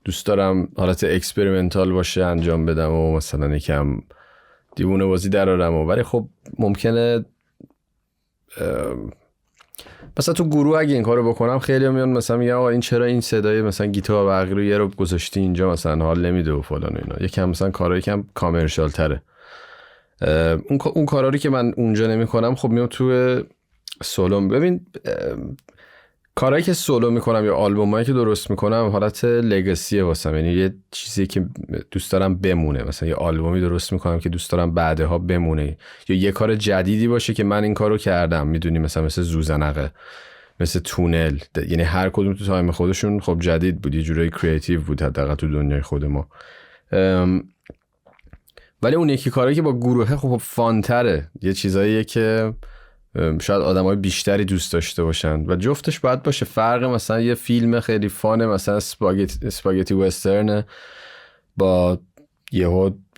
[SPEAKER 2] دوست دارم حالت اکسپریمنتال باشه انجام بدم و مثلا یکم دیوونه بازی درارم ولی خب ممکنه مثلا تو گروه اگه این کارو بکنم خیلی میان مثلا میگن آقا این چرا این صدای مثلا گیتار و بقیه رو یه رو گذاشتی اینجا مثلا حال نمیده و فلان و اینا. یکم مثلا کارهای یکم کامرشال تره. اون کارا رو که من اونجا نمی‌کنم خب میام تو سولو. ببین کارهایی که سولو میکنم یا آلبومایی که درست میکنم حالت لگاسیه واسم، یعنی یه چیزی که دوست دارم بمونه. مثلا یه آلبومی درست میکنم که دوست دارم بعدها بمونه، یا یه کار جدیدی باشه که من این کارو کردم، میدونی مثل زوزنقه، مثل تونل، یعنی هر کدوم تو تایم خودشون خب جدید بود، یه جورایی کریتیو بود حداقل تو دنیای خود ما. ولی اون یکی کاری که با گروهه خب فانتره، یه چیزاییه که شاید آدمای بیشتری دوست داشته باشن و جفتش باید باشه. فرق مثلا یه فیلم خیلی فانه مثلا اسپاگتی وسترن با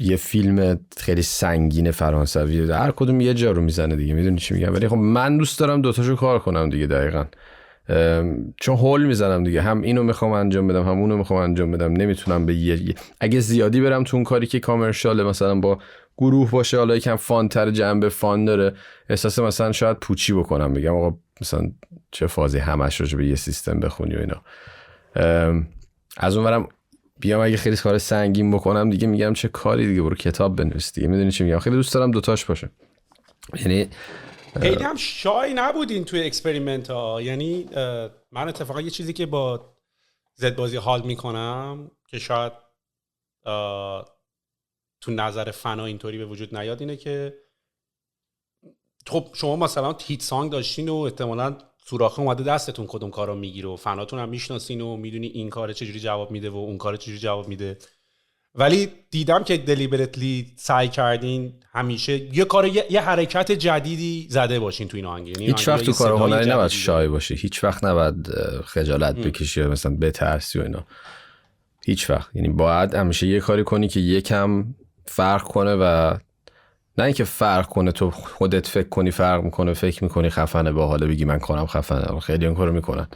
[SPEAKER 2] یه فیلم خیلی سنگین فرانسوی، هر کدوم یه جا رو میزنه دیگه، میدونی چی میگم. ولی خب من دوست دارم دوتاشو کار کنم دیگه، دقیقاً چون هول میزنم دیگه، هم اینو میخوام انجام بدم هم اونو میخوام انجام بدم. نمیتونم به اگه زیادی برم تو اون کاری که کامرشاله مثلا با گروه باشه، حالا یکم فان تر، جنبه فان داره، احساس مثلا شاید پوچی بکنم، بگم آقا مثلا چه فازی همش راجع به یه سیستم بخونی و اینا. از اونورم بیام اگه خیلی کار سنگین بکنم دیگه میگم چه کاری دیگه، برو کتاب بنویس دیگه، میدونی چی میگم. خیلی دوست دارم دوتاش باشه. یعنی
[SPEAKER 1] خیلی هم شای نبودین توی اکسپریمنت ها. یعنی من اتفاقا یه چیزی که با زد بازی حال میکنم که شاید تو نظر فنا اینطوری به وجود نیاد اینه که خب شما مثلا هیت سانگ داشتین و احتمالاً سوراخ اومده دستتون کدوم کارو میگیره و فناتون هم میشناسین و میدونی این کار چجوری جواب میده و اون کار چجوری جواب میده. ولی دیدم که دلیبرتلی سعی کردین همیشه یه کار یه حرکت جدیدی زده باشین تو این آهنگ. یعنی
[SPEAKER 2] هیچ وقت تو کار هنری نباید شای باشی، هیچ وقت نباید خجالت بکشی مثلا بترسی و اینا، هیچ وقت. یعنی باید همیشه یه کاری کنی که یکم فرق کنه و نه اینکه فرق کنه تو خودت فکر کنی فرق میکنه، فکر میکنی خفنه، با حالا بگی من کارم خفنه، خیلی اون کارو میکنن،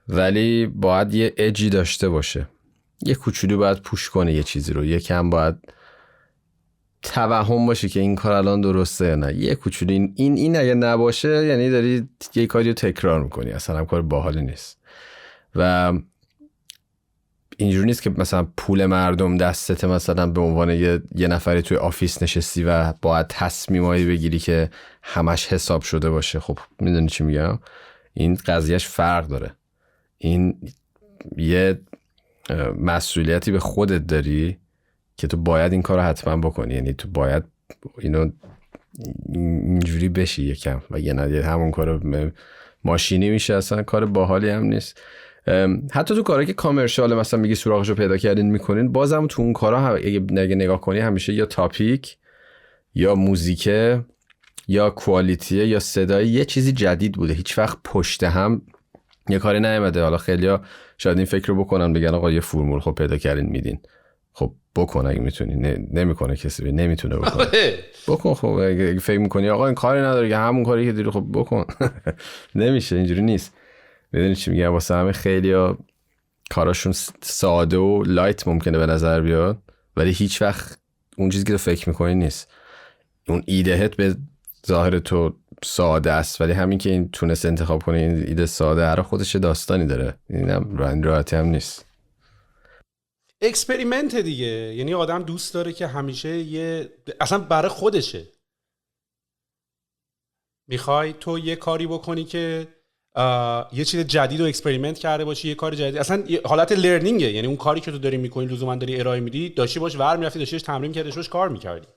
[SPEAKER 2] ولی باید یه اجی داشته باشه، یه کوچولو باید پوش کنه یه چیزی رو، یکم باید توهم باشه که این کار الان درسته یا نه. یه کوچولو این اگه نباشه یعنی داری یه کاری رو تکرار میکنی، اصلا هم کار باحالی نیست. و اینجوری نیست که مثلا پول مردم دستت، مثلا به عنوان یه نفری توی آفیس نشستی و باید تصمیمایی بگیری که همش حساب شده باشه. خب میدونی چی میگم؟ این قضیهش فرق داره. این یه مسئولیتی به خودت داری که تو باید این کار رو حتما بکنی، یعنی تو باید اینو اینجوری بشی یکم و یه نه همون کار ماشینی میشه، اصلا کار باحالی هم نیست. حتی تو کارهایی که کامرشال مثلا میگی سوراخشو پیدا کردین میکنین، بازم تو اون کارها اگه نگاه کنی همیشه یا تاپیک یا موزیکه یا کوالیتیه یا صدای یه چیزی جدید بوده، هیچ وقت پشت هم یه کاری نیومده. حالا خیلیا شاید این فکر رو بکنن، بگن آقا یه فرمول خب پیدا کردین میدین، خب بکن اگه میتونی. نمیکنه کسی، نمیتونه بکنه. بکن. خب اگه فکر میکنی آقا این کاری نداره که همون کاری که داری، خب بکن. نمیشه، اینجوری نیست. میدونی چی میگم؟ واسه همه خیلیا کاراشون ساده و لایت ممکنه به نظر بیاد، ولی هیچ وقت اون چیزی که تو فکر میکنی نیست. اون ایدهت به ظاهر تو ساده است، ولی همین که این تونست انتخاب کنه این ایده ساده هر خودش داستانی داره. اینم راحتی هم نیست.
[SPEAKER 1] اکسپریمنت دیگه، یعنی آدم دوست داره که همیشه اصلا برای خودشه. میخوای تو یه کاری بکنی که یه چیز جدید رو اکسپریمنت کرده باشی، یه کار جدید، اصلا حالت لرنینگه. یعنی اون کاری که تو داری میکنی لزوما داری ارائه میدی، داشتی باش ور میرفتی، داشتی تمرین کردی، باش کار میکردی،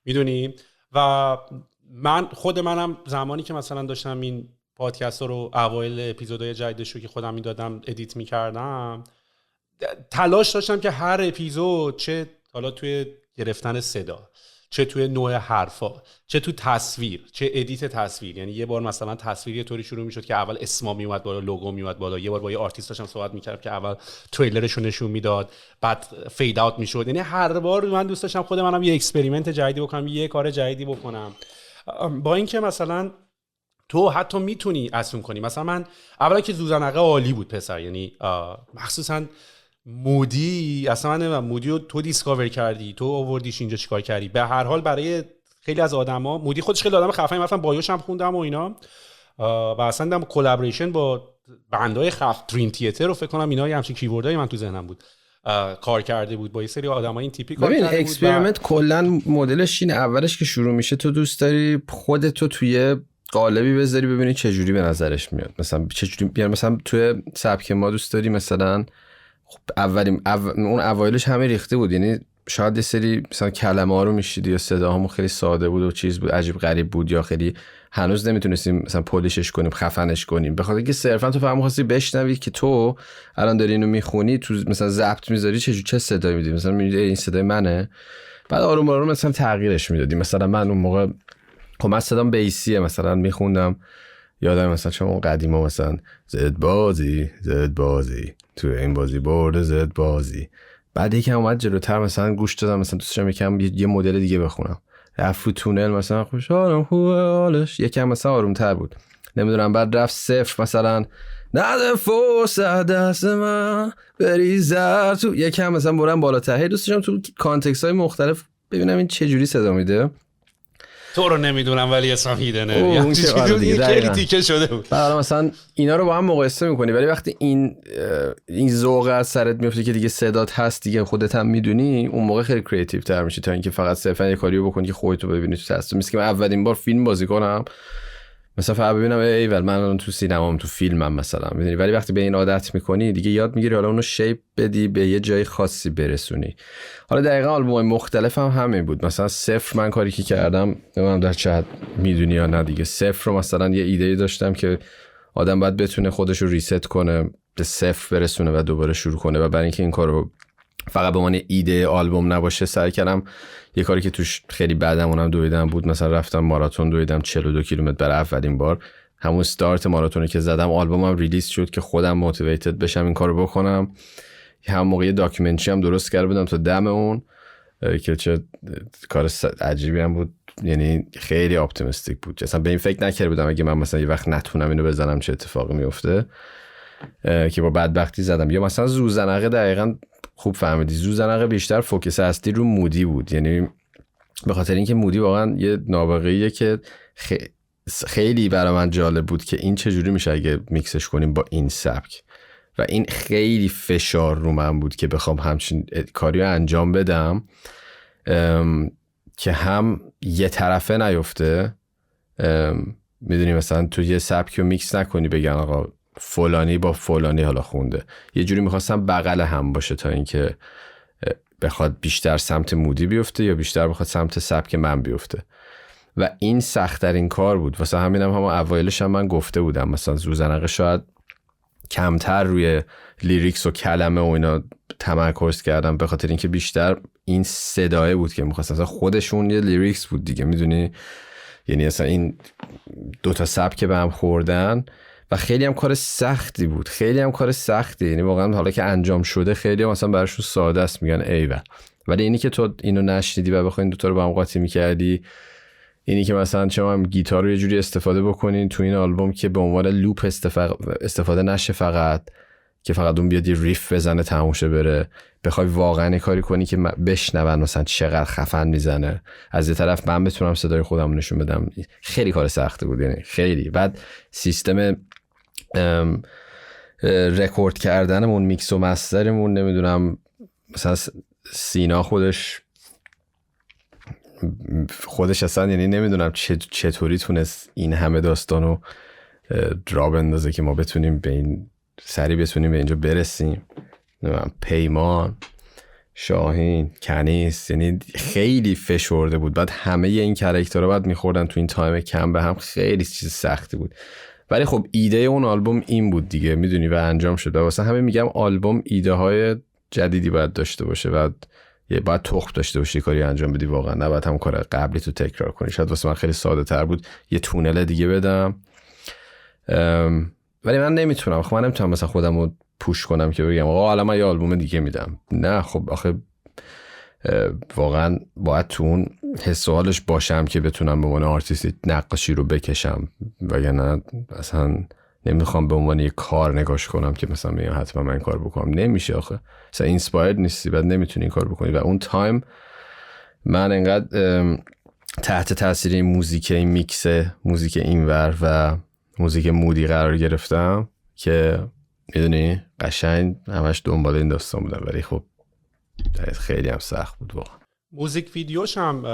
[SPEAKER 1] میدونی. و خود منم زمانی که مثلا داشتم این پادکست رو اوایل اپیزودهای جدیدش رو که خودم میدادم ادیت میکردم، تلاش داشتم که هر اپیزود، چه حالا توی گرفتن صدا، چه توی نوع حرفا، چه تو تصویر، چه ادیت تصویر، یعنی یه بار مثلا تصویر یه طوری شروع میشد که اول اسما میومد بالا، لوگو میومد بالا، یه بار با یه آرتیست داشتم صحبت میکردم که اول تریلرش رو نشون میداد، بعد فید اوت میشد. یعنی هر بار من دوست داشتم خود منم یه اکسپریمنت جدیدی بکنم، یه کار جدیدی بکنم. با اینکه مثلا تو حتی میتونی اسوم کنی، مثلا من اولا که زوزنقه عالی بود پسر، یعنی مخصوصا مودی، اصلا من مودی رو تو دیسکاور کردی، تو آوردیش اینجا چیکار کردی. به هر حال برای خیلی از آدما مودی خودش خیلی آدم خفنی، مثلا بایوش هم خوندم و اینا، و اصلا دم کلابریشن با بندای دریم تیاتر رو فکر کنم اینا همچین کیوردای من تو ذهنم بود کار کرده بود، با یه سری آدمای این تیپی کار کرده بود.
[SPEAKER 2] ببین اکسپریمنت کلا مدلش اینه، اولش که شروع میشه تو دوست داری خودتو توی قالبی بذاری ببینی چه جوری به نظرش میاد، مثلا چه جوری، یعنی مثلا توی سبک ما دوست داری مثلا اون اوایلش همه ریخته بود، یعنی شاید یه سری مثلا کلمه ها رو میشیدی یا صداهامون خیلی ساده بود و چیز بود، عجیب غریب بود، یا خیلی هنوز نمیتونستیم مثلا پولیشش کنیم، خفنش کنیم، به خاطر اینکه صرفا تو فهم خواستی بشنوی که تو الان داری اینو میخونی، تو مثلا ضبط میذاری چه صدایی میدی، مثلا میگی این صدای منه، بعد آروم آروم مثلا تغییرش میدادی. مثلا من اون موقع خب من صدام بیسیه، مثلا میخوندم، یادم مثلا چون اون قدیما مثلا زد بازی تو این بازی برد زد بازی، بعد یکم اومد جلوتر مثلا گوش دادم، مثلا دوستم یکم یه مدل دیگه بخونم، رفت تونل مثلا خوشحالم حالش یکم مثلا آرومتر بود، نمیدونم، بعد رفت صفر مثلا نده فرصت دست من بریزر تو، یکم مثلا برم بالاتر، دوست داشتم تو کانتکست های مختلف ببینم این چه جوری صدا میده.
[SPEAKER 1] تو رو نمیدونم ولی اسم هیدنه، یعنی خیلی تیکه شده بود.
[SPEAKER 2] بعد مثلا اینا رو با هم مقایسه میکنی، ولی وقتی این ذوق از سرت میفته که دیگه صدات هست دیگه، خودت هم میدونی، اون موقع خیلی کریتیو تر میشی تا اینکه فقط صرفا یه کاریو بکنی که خودت رو ببینی تو تصویر. مثل که من اولین بار فیلم بازی کنم مثلا فقط ببینم ایول من الان تو سینمام تو فیلمم مثلا، میدونی، ولی وقتی به این عادت میکنی دیگه یاد میگیری حالا اونو شیپ بدی به یه جای خاصی برسونی. حالا دقیقاً آلبومای مختلف هم همین بود. مثلا صفر من کاری که کردم نمیدونم در چه حد میدونی یا نه دیگه، صفر رو مثلا یه ایده داشتم که آدم باید بتونه خودش رو ریست کنه، به صفر برسونه و دوباره شروع کنه، و برای اینکه این کارو فقط به عنوان ایده آلبوم نباشه سعی کردم یه کاری که توش خیلی بعدمونم دویدم بود، مثلا رفتم ماراتون دویدم 42 کیلومتر برای اولین بار، همون استارت ماراتونی که زدم آلبومم ریلیز شد که خودم موتیویتد بشم این کارو بکنم. هم موقع داکیومنتری هم درست کرده بودم تا دم اون که چه کار عجیبی هم بود، یعنی خیلی اپتیمیستیک بود، اصلا به این فکر نکرده بودم اگه من مثلا یه وقت نتونم اینو بزنم چه اتفاقی میفته، که با بدبختی زدم. یا مثلا زوزنقه دقیقاً خوب فهمیدی، زوزنقه بیشتر فوکس اصلی رو مودی بود، یعنی به خاطر اینکه مودی واقعا یه نابغه‌ایه که خیلی برای من جالب بود که این چجوری میشه اگه میکسش کنیم با این سبک، و این خیلی فشار رو من بود که بخوام همچین کاری رو انجام بدم که هم یه طرفه نیفته، میدونی مثلا تو یه سبک رو میکس نکنی بگن آقا فلانی با فلانی حالا خونده، یه جوری میخواستم بغل هم باشه تا اینکه بخواد بیشتر سمت مودی بیفته یا بیشتر بخواد سمت سبک من بیفته، و این سخت‌ترین کار بود. واسه همینم هم اوایلش هم من گفته بودم مثلا زوزنقه شاید کمتر روی لیریکس و کلمه و اینا تمرکز کردم، به خاطر اینکه بیشتر این صدای بود که می‌خواستم، مثلا خودشون یه لیریکس بود دیگه، میدونی، یعنی اصلا این دوتا سبک به هم خوردن و خیلی هم کار سختی بود، خیلی هم کار سختی، یعنی واقعا حالا که انجام شده خیلی هم مثلا براشون ساده است میگن ایول، ولی اینی که تو اینو نشنیدی و بخوای این دوتا رو با هم قاطی می‌کردی، اینی که مثلا شما هم گیتار رو یه جوری استفاده بکنین تو این آلبوم که به عنوان لوپ استفاده نشه، فقط که فقط اون بیاد یه ریف بزنه تموم شه بره، بخوای واقعا کاری کنی که بشنون مثلا چقدر خفن میزنه، از یه طرف من بتونم صدای خودم نشون بدم، خیلی کار سختی بود، یعنی خیلی. بعد سیستم رکورد کردنمون، میکس و مسترمون، نمیدونم مثلا سینا خودش اصلا یعنی نمیدونم چطوری تونست این همه داستانو درا بندازه که ما بتونیم به این سری بتونیم به اینجا برسیم. پیمان شاهین، کنیس، یعنی خیلی فشرده بود. بعد همه این کاراکترها بعد میخوردن تو این تایم کم به هم، خیلی چیز سختی بود. ولی خب ایده اون آلبوم این بود دیگه، میدونی، و انجام شد. و واسه همه میگم آلبوم ایده های جدیدی باید داشته باشه و باید تخم داشته باشی کاری انجام بدی، واقعا نباید هم کار قبلی تو تکرار کنی. شاید واسه من خیلی ساده تر بود یه تونل دیگه بدم، ولی من نمیتونم مثلا خودم رو پوش کنم که بگم آقا حالا من یه آلبوم دیگه میدم. نه خب آخه واقعا باید تو اون حس و حالش باشم که بتونم به عنوان آرتیست نقاشی رو بکشم، وگرنه اصلا نمیخوام به عنوان یه کار نگاش کنم که مثلا میگم حتما من این کار بکنم. نمیشه آخه، مثلا اینسپایرد نیستی، بعد نمیتونی این کار بکنی. و اون تایم من انقدر تحت تاثیر این موزیک، این میکس موزیک اینور و موزیک مودی قرار گرفتم که میدونی قشنگ همش دنبال این داستان بودم. ولی خب خیلی هم سخت بود واقعا.
[SPEAKER 1] موزیک ویدیوش هم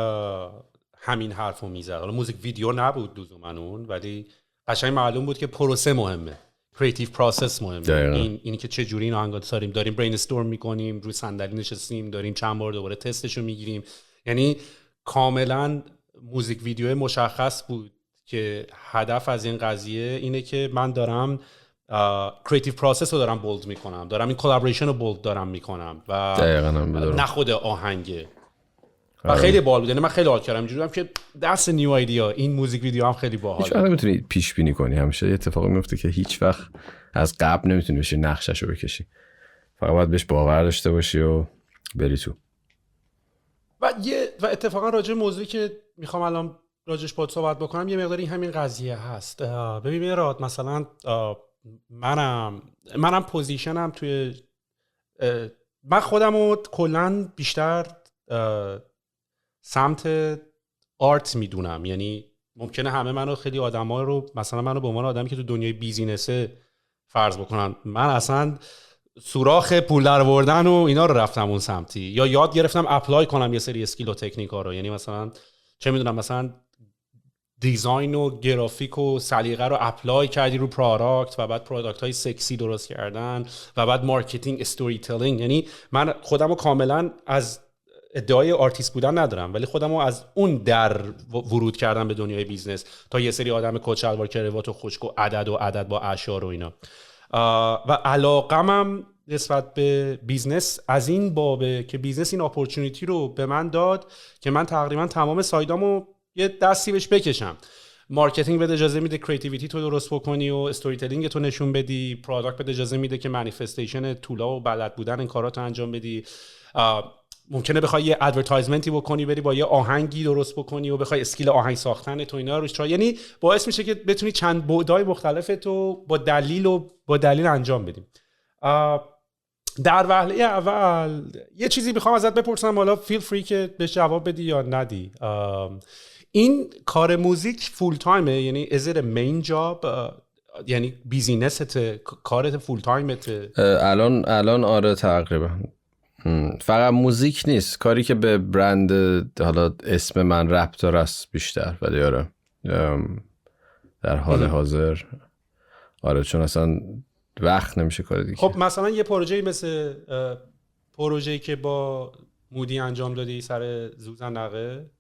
[SPEAKER 1] همین حرفو میزد. حالا موزیک ویدیو نبود لزوما اون، ولی قشنگ معلوم بود که پروسه مهمه، کریتیو پروسس مهمه. اینی که چه جوری این آهنگا داریم برین استورم میکنیم، روی صندلی نشستیم، داریم چند بار دوباره تستشو میگیریم. یعنی کاملا موزیک ویدیو مشخص بود که هدف از این قضیه اینه که من دارم کریتیو پروسس رو دارم بولد میکنم، دارم این کلابریشن رو بولد دارم میکنم و نه خود آهنگه. و خیلی باحال بود. یعنی من خیلی حال کردم، اینجوری بودم که دست نیو ایدیا. این موزیک ویدیو هم خیلی باحال.
[SPEAKER 2] هیچ وقت نمیتونی پیش بینی کنی، همیشه اتفاقی میفته که هیچ وقت از قبل نمیتونی بشی نقشه‌شو بکشی، فقط باید بهش باور داشته باشی و بری تو.
[SPEAKER 1] و اتفاقا راجع موضوعی که میخوام الان راجعش باهات صحبت بکنم یه مقداری همین قضیه هست. ببین میراد، مثلا منم پوزیشنم توی من خودمو کلا بیشتر سمت آرت میدونم. یعنی ممکنه همه منو خیلی آدما رو مثلا منو به عنوان آدمی که تو دنیای بیزینسه فرض بکنن. من اصلا سوراخ پول درآوردن و اینا رو رفتم اون سمتی، یا یاد گرفتم اپلای کنم یه سری اسکیل و تکنیکا رو. یعنی مثلا چه میدونم، مثلا دیزاین و گرافیک و سلیقه رو اپلای کردی رو پروداکت و بعد پروداکت های سکسی درست کردن و بعد مارکتینگ، استوری تلینگ. یعنی من خودمو کاملا از ادعای آرتیست بودن ندارم، ولی خودمو از اون در ورود کردم به دنیای بیزنس تا یه سری آدم کت شلوار کراوات و خشک و عدد با اشعار و اینا. و علاقمم نسبت به بیزنس از این بابه که بیزنس این اپورتونیتی رو به من داد که من تقریبا تمام سایدامو یه دستی بهش بکشم. مارکتینگ بده اجازه میده کریتیویتی تو درست بکنی و استوری تلینگ تو نشون بدی. پروداکت بده اجازه میده که منیفستیشن تولا و بلد بودن این کاراتو انجام بدی. ممکنه بخوای یه ادورتایزمنتی بکنی، بری با یه آهنگی درست بکنی و بخوای اسکیل آهنگ ساختن تو اینا روش یعنی باعث میشه که بتونی چند بعدهای مختلف تو با دلیل انجام بدیم. در وهله اول یه چیزی میخوام ازت بپرسم، حالا فیل فری که بهش جواب بدی یا ندی. این کار موزیک فول تایمه؟ یعنی is it a main job؟ یعنی بیزینست، کارت فول تایمت؟
[SPEAKER 2] الان آره تقریبا. فقط موزیک نیست، کاری که به برند حالا اسم من رپتور است بیشتر، ولی آره در حال حاضر آره، چون اصلا وقت نمیشه کار دیگه.
[SPEAKER 1] خب مثلا یه پروژه‌ای مثل پروژه‌ای که با مودی انجام دادی سر زوزنقه،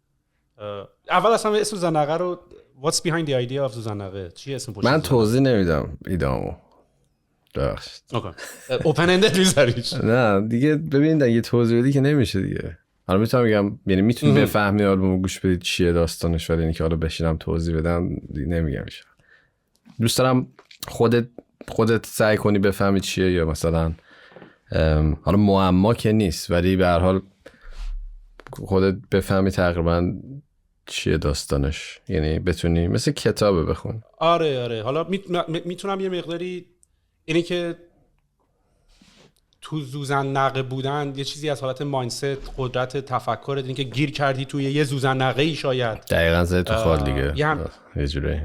[SPEAKER 1] اول اصلا اسم زوزنقه رو what's behind the idea of زوزنقه چیه؟ اسم پروژه من
[SPEAKER 2] توضیح نمیدم ایدامو داشت.
[SPEAKER 1] اوپن اندد میذاریش.
[SPEAKER 2] نه دیگه ببین یه توضیح بدی که نمیشه دیگه. حالا میتونم بگم، یعنی میتونی بفهمی آلبومو گوش بدید چیه داستانش، ولی اینکه حالا بشینم توضیح بدم نمیگم. دوست دارم خودت سعی کنی بفهمی چیه، یا مثلا حالا معما که نیست، ولی به هر حال خودت بفهمی تقریبا چیه داستانش، یعنی بتونی مثل کتابه بخون.
[SPEAKER 1] آره حالا میتونم یه مقداری اینی که تو زوزنقه بودن یه چیزی از حالت مایندست، قدرت تفکر، اینی که گیر کردی توی یه زوزنقه‌ای شاید
[SPEAKER 2] دقیقاً زده تو خال دیگه یه جوری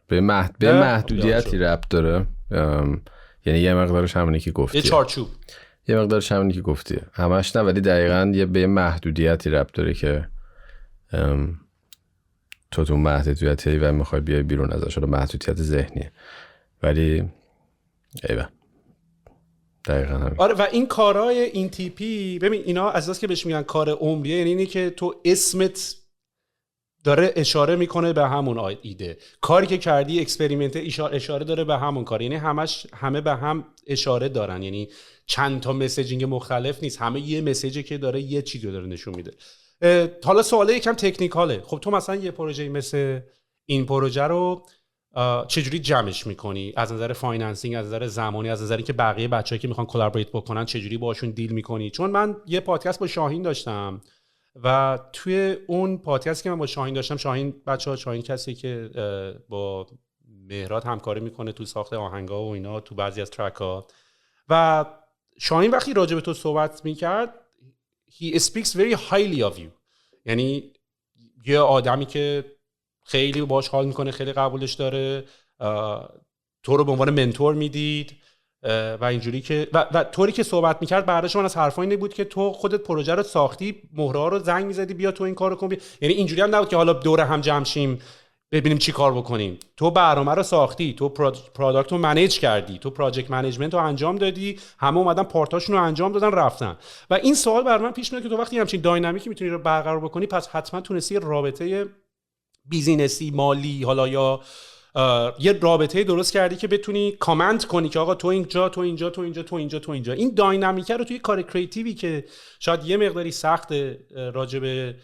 [SPEAKER 2] به محدودیتی ربط داره. یعنی یه مقدارش همونی که گفتی،
[SPEAKER 1] یه چارچوب،
[SPEAKER 2] یه مقدارش همونی که گفتی، همش نه، ولی دقیقاً یه به محدودیتی ربط داره که تو محدودیتی و میخوای بیای بیرون ازش. حالا محدودیت ذهنیه، ولی ایوه دقیقاً همین.
[SPEAKER 1] آره و این کارهای این تیپی ببین اینا از اساس که بهش میگن کار عمریه، یعنی اینی که تو اسمت داره اشاره میکنه به همون ایده، کاری که کردی اکسپریمنت اشاره داره به همون کار، یعنی همه به هم اشاره دارن، یعنی چند تا مسیجینگ مختلف نیست، همه یه مسیجی که داره یه چیزی داره نشون میده. حالا سواله یکم تکنیکاله. خب تو مثلا یه پروژه مثل این پروژه رو چجوری جمعش میکنی؟ از نظر فایننسینگ، از نظر زمانی، از نظر اینکه بقیه بچه‌ای که میخوان کلابریت بکنن چجوری باشون دیل میکنی؟ چون من یه پادکست با شاهین داشتم و توی اون پادکست که من با شاهین داشتم، شاهین کسی که با مهراد همکاری میکنه تو ساخت آهنگا و اینا، تو بعضی از ترک‌ها، و شاهین وقتی راجع به تو صحبت میکرد he speaks very highly of you، یعنی یه آدمی که خیلی باهاش حال میکنه، خیلی قبولش داره، تو رو به عنوان منتور میدید و اینجوری که و طوری که صحبت میکرد برداشت من از حرفا اینه بود که تو خودت پروژه رو ساختی، مهره‌ها رو زنگ میزدی بیا تو این کارو کن، یعنی اینجوری هم نبود که حالا دور هم جمع شیم ببینیم چی کار بکنیم. تو برنامه رو ساختی، تو پروداکت رو منیج کردی، تو پراجکت منیجمنت رو انجام دادی، همه اومدن پارتاشون رو انجام دادن رفتن. و این سوال بر من پیش میاد که تو وقتی همچین داینامیکی میتونی رو برقرار بکنی، پس حتما تونستی رابطه بیزینسی، مالی، حالا یا یه رابطه درست کردی که بتونی کامنت کنی که آقا تو اینجا، تو اینجا، تو اینجا، تو اینجا، تو اینجا. این داینامیکه رو توی کار کریتیوی که شاید یه مقداری سخته راجب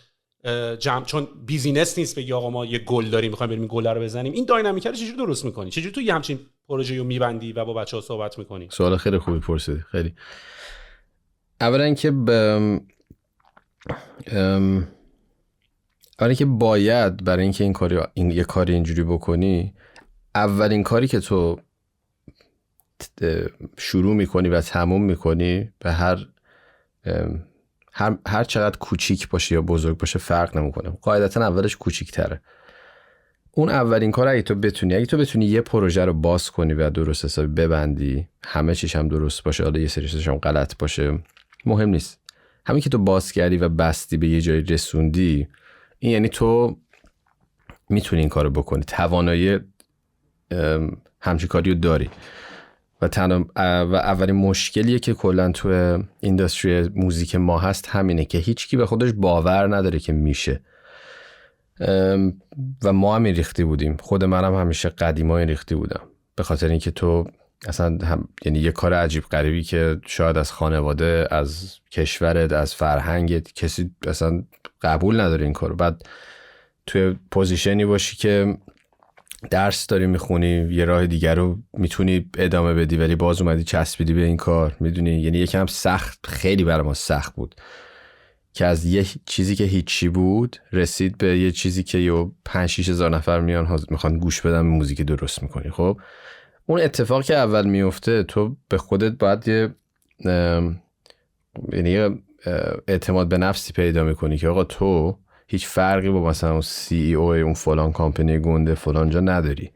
[SPEAKER 1] جمع، چون بیزینس نیست بگی آقا ما یه گل داریم می‌خوایم بریم گل رو بزنیم، این داینامیکه رو چجوری درست می‌کنی؟ چجوری تو یه همچین پروژه‌ای رو می‌بندی و با بچه‌ها صحبت می‌کنی؟
[SPEAKER 2] سوال خیلی خوبی پرسیدی. خیلی اولا که باید برای اینکه یه کاری اینجوری بکنی، اولین کاری که تو شروع میکنی و تموم میکنی به هر چقدر کوچیک باشه یا بزرگ باشه فرق نمیکنه، قاعدتا اولش کوچیک تره. اون اولین کار اگه تو بتونی یه پروژه رو باز کنی و درست حسابی ببندی، همه چیش هم درست باشه، حالا یه سری چیزاش هم غلط باشه مهم نیست، همین که تو باز کردی و بستی به یه جایی رسوندی، این یعنی تو میتونی این کارو بکنی، توانایی همچین کاری رو داری. و اولین مشکلیه که کلا تو اینداستری موزیک ما هست همینه که هیچکی به خودش باور نداره که میشه. و ما هم ریختی بودیم، خود منم همیشه قدیما ریختی بودم، به خاطر اینکه تو اصلا یعنی یه کار عجیب غریبی که شاید از خانواده، از کشورت، از فرهنگت کسی اصلا قبول نداره این کارو. بعد توی پوزیشنی باشی که درس داری میخونی، یه راه دیگر رو میتونی ادامه بدی، ولی باز اومدی چسبیدی به این کار، میدونی، یعنی یکم سخت، خیلی برای ما سخت بود که از یه چیزی که هیچی بود رسید به یه چیزی که یه 5-6 هزار نفر میخوان گوش بدن موزیک درست میکنی. خب اون اتفاق که اول میفته، تو به خودت باید یعنی اعتماد به نفسی پیدا میکنی که آقا تو هیچ فرقی با مثلا اون CEO اون فلان کامپنی گنده فلان جا نداری،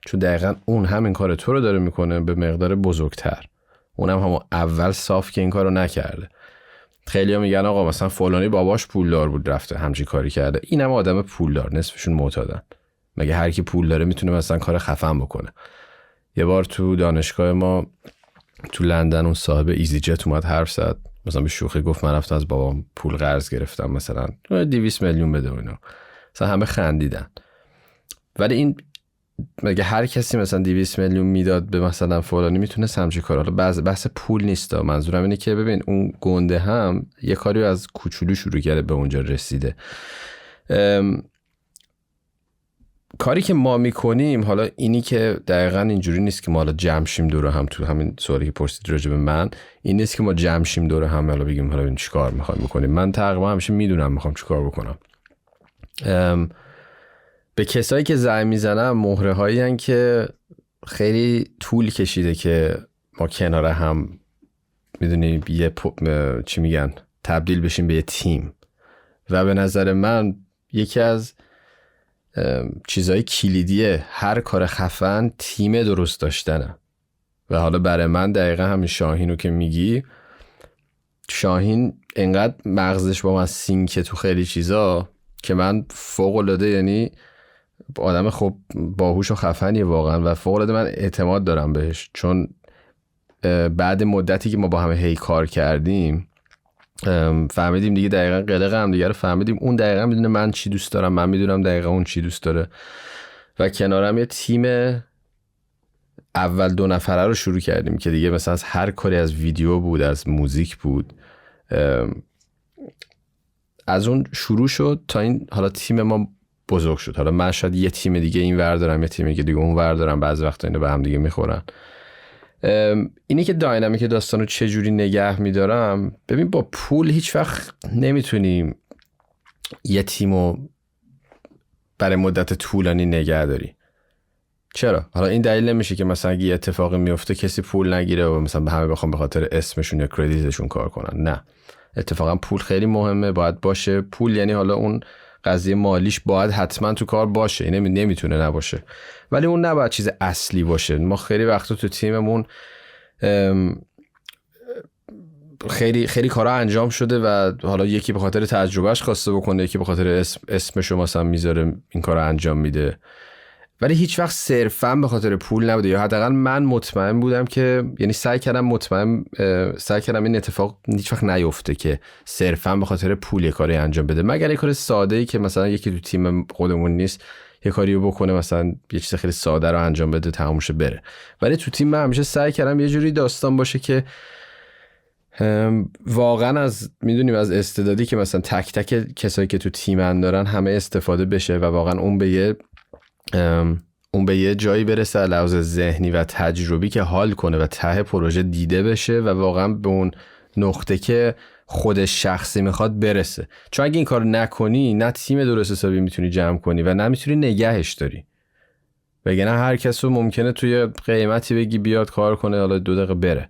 [SPEAKER 2] چون دقیقاً اون همین کار تو رو داره میکنه به مقدار بزرگتر، اونم همون اول صاف که این کارو نکرده. خیلی ها میگن آقا مثلا فلانی باباش پولدار بود رفته همچین کاری کرده، این هم آدم پولدار، نصفشون معتادن. مگه هر کی پول داره میتونه مثلا کار خفن بکنه؟ یه بار تو دانشگاه ما تو لندن اون صاحب ایزی جت اومد حرف زد، مثلا به شوخی گفت من رفتم از بابام پول قرض گرفتم مثلا 200 میلیون بده و اینا، مثلا همه خندیدن. ولی این مگه هر کسی مثلا 200 میلیون میداد به مثلا فلانی میتونه همچین کار؟ حالا بحث پول نیست، منظورم اینه که ببین اون گنده هم یه کاری از کوچولو شروع کرده به اونجا رسیده. کاری که ما میکنیم حالا اینی که دقیقاً اینجوری نیست که ما حالا جمع شیم دور هم، تو همین سوالی که پرسید راجع به من، این نیست که ما جمع شیم دور هم حالا بگیم حالا چی کار میخوایم بکنیم. من تقریبا همیشه میدونم میخوام چی کار بکنم. به کسایی که زنگ میزنم مهره هایی هن که خیلی طول کشیده که ما کنار هم میدونی چی میگن تبدیل بشیم به یه تیم، و به نظر من یکی از چیزای کلیدیه هر کار خفن تیم درست داشتنه. و حالا برای من دقیقا همین شاهینو که میگی، شاهین انقدر مغزش با من سینکه تو خیلی چیزا که من فوق العاده، یعنی آدم خب باهوش و خفنیه واقعا و فوق العاده من اعتماد دارم بهش، چون بعد مدتی که ما با همه هی کار کردیم فهمیدیم دیگه دقیقاً قلق هم دیگه رو فهمیدیم. اون دقیقاً میدونه من چی دوست دارم، من میدونم دقیقاً اون چی دوست داره و کنارم یه تیم اول 2 نفره رو شروع کردیم که دیگه مثلا از هر کاری، از ویدیو بود، از موزیک بود، از اون شروع شد تا این حالا تیم ما بزرگ شد. حالا من شاید یه تیم دیگه این ور دارم، یه تیم دیگه اون ور دارم، بعضی وقتا اینا به هم دیگه میخورن. اینی که داینامیک داستانو چه جوری نگه میدارم، ببین با پول هیچ وقت نمیتونی یه تیمو برای مدت طولانی نگه داری. چرا؟ حالا این دلیل نمیشه که مثلا اگه یه اتفاقی میفته کسی پول نگیره و مثلا به همه بخوام به خاطر اسمشون یا کردیتشون کار کنن. نه، اتفاقا پول خیلی مهمه، باید باشه. پول یعنی حالا اون قضیه مالیش باید حتما تو کار باشه، این نمیتونه نباشه، ولی اون نباید چیز اصلی باشه. ما خیلی وقتا تو تیممون خیلی خیلی کارا انجام شده و حالا یکی به خاطر تجربهش خواسته بکنه، یکی به خاطر اسمشو مثلا میذاره این کارا انجام میده، ولی هیچ وقت صرفا به خاطر پول نبوده. یا حداقل من مطمئن بودم که، یعنی سعی کردم این اتفاق هیچ وقت نیفته که صرفا به خاطر پول یه کاری انجام بده، مگر یه کار ساده ای که مثلا یکی تو تیم خودمون نیست یه کاریو بکنه، مثلا یه چیز خیلی ساده رو انجام بده تموم شه بره. ولی تو تیم من همیشه سعی کردم یه جوری داستان باشه که واقعا از استعدادی که مثلا تک تک کسایی که تو تیمن دارن همه استفاده بشه و واقعا اون به یه جایی برسه لحاظ ذهنی و تجربی که حال کنه و ته پروژه دیده بشه و واقعا به اون نقطه که خودش شخصی میخواد برسه. چون اگه این کار نکنی، نه تیم درست حسابی میتونی جمع کنی و نه میتونی نگهش داری. وگرنه هر کس رو ممکنه توی قیمتی بگی بیاد کار کنه، حالا 2 دقیقه بره.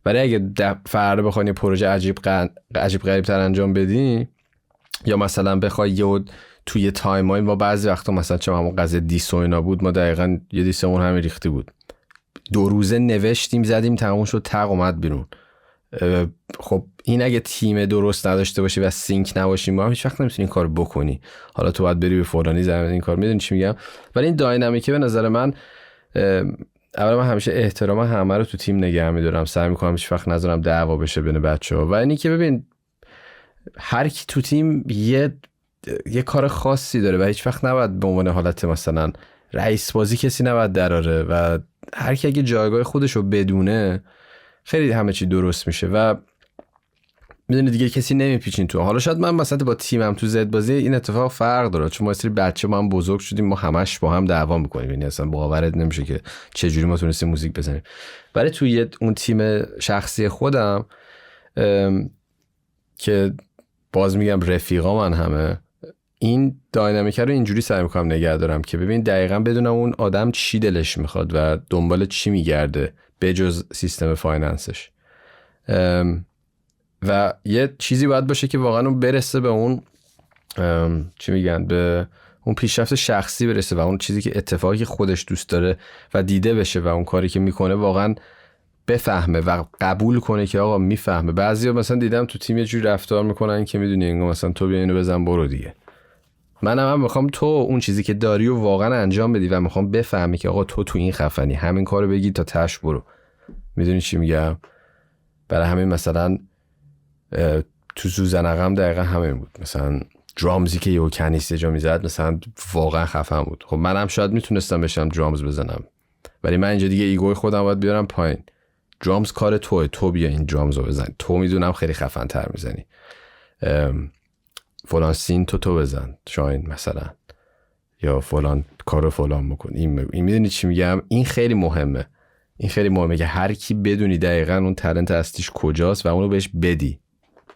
[SPEAKER 2] ولی اگه فردا بخوای یه پروژه عجیب غریب تر انجام بدی، یا مثلا بخوای توی تایملاین، ما بعضی وقتا مثلا چه همون قضیه دیس و اینا بود، ما دقیقاً یه دیسمون همین ریختی بود، 2 روزه نوشتیم زدیم تموم شد، تق اومد بیرون. خب این اگه تیم درست نداشته باشی و سینک نباشی، ما هیچ وقت نمیتونی این کارو بکنی. حالا تو باید بری به فلانی زمین این کار، میدونی چی میگم؟ ولی این داینامیکه به نظر من، اولا من همیشه احترام همه رو تو تیم نگه میدارم، سعی میکنم هیچ وقت نذارم دعوا بشه بین بچه‌ها. و اینی که ببین هر کی تو تیم یه کار خاصی داره و هیچ وقت نباید به عنوان حالت مثلا رئیس بازی کسی نباید دراره و هر کی اگه جایگاه خودش رو بدونه خیلی همه چی درست میشه و میدونی دیگه کسی نمیپیچین تو. حالا شاید من مثلا با تیمم تو زد بازی این اتفاق فرق داره، چون ما سری بچه ما هم بزرگ شدیم، ما همش با هم دعوا میکنیم، یعنی اصلا باورت نمیشه که چه جوری ما تونستیم موزیک بزنیم. ولی توی اون تیم شخصی خودم که باز میگم رفیقا من همه، این داینامیک رو اینجوری سعی میکنم نگه دارم که ببین دقیقاً بدونم اون آدم چی دلش میخواد و دنبال چی میگرده بجز سیستم فایننسش، و یه چیزی باید باشه که واقعا اون برسه به اون چی میگن، به اون پیشرفت شخصی برسه و اون چیزی که اتفاقی که خودش دوست داره و دیده بشه و اون کاری که میکنه واقعا بفهمه و قبول کنه که آقا میفهمه. بعضیا مثلا دیدم تو تیم یه جوری رفتار میکنن که میدونی انگار مثلا تو بیا اینو بزن برو دیگه. منم میخوام تو اون چیزی که داری و واقعا انجام بدی و میخوام بفهمی که آقا تو این خفنی، همین کارو بگی تا تاش برو. میدونی چی میگم؟ برای همین مثلا تو زوزنقم دقیقا همین بود، مثلا درامزی که یه کنیسه جا میزد مثلا واقعا خفن بود. خب منم شاید میتونستم بشم درامز بزنم، ولی من اینجا دیگه ایگوی خودم باید بیارم پایین. درامز کار توه، تو بیا این درامز رو بزن، تو میدونم خیلی خفن تر میزنی، فلان سین تو بزن شاین مثلا، یا فلان کارو فلان بکن. این میدونی چی میگم؟ این خیلی مهمه، این خیلی مهمه که هر کی بدونی دقیقاً اون تالنت اصلیش کجاست و اونو بهش بدی.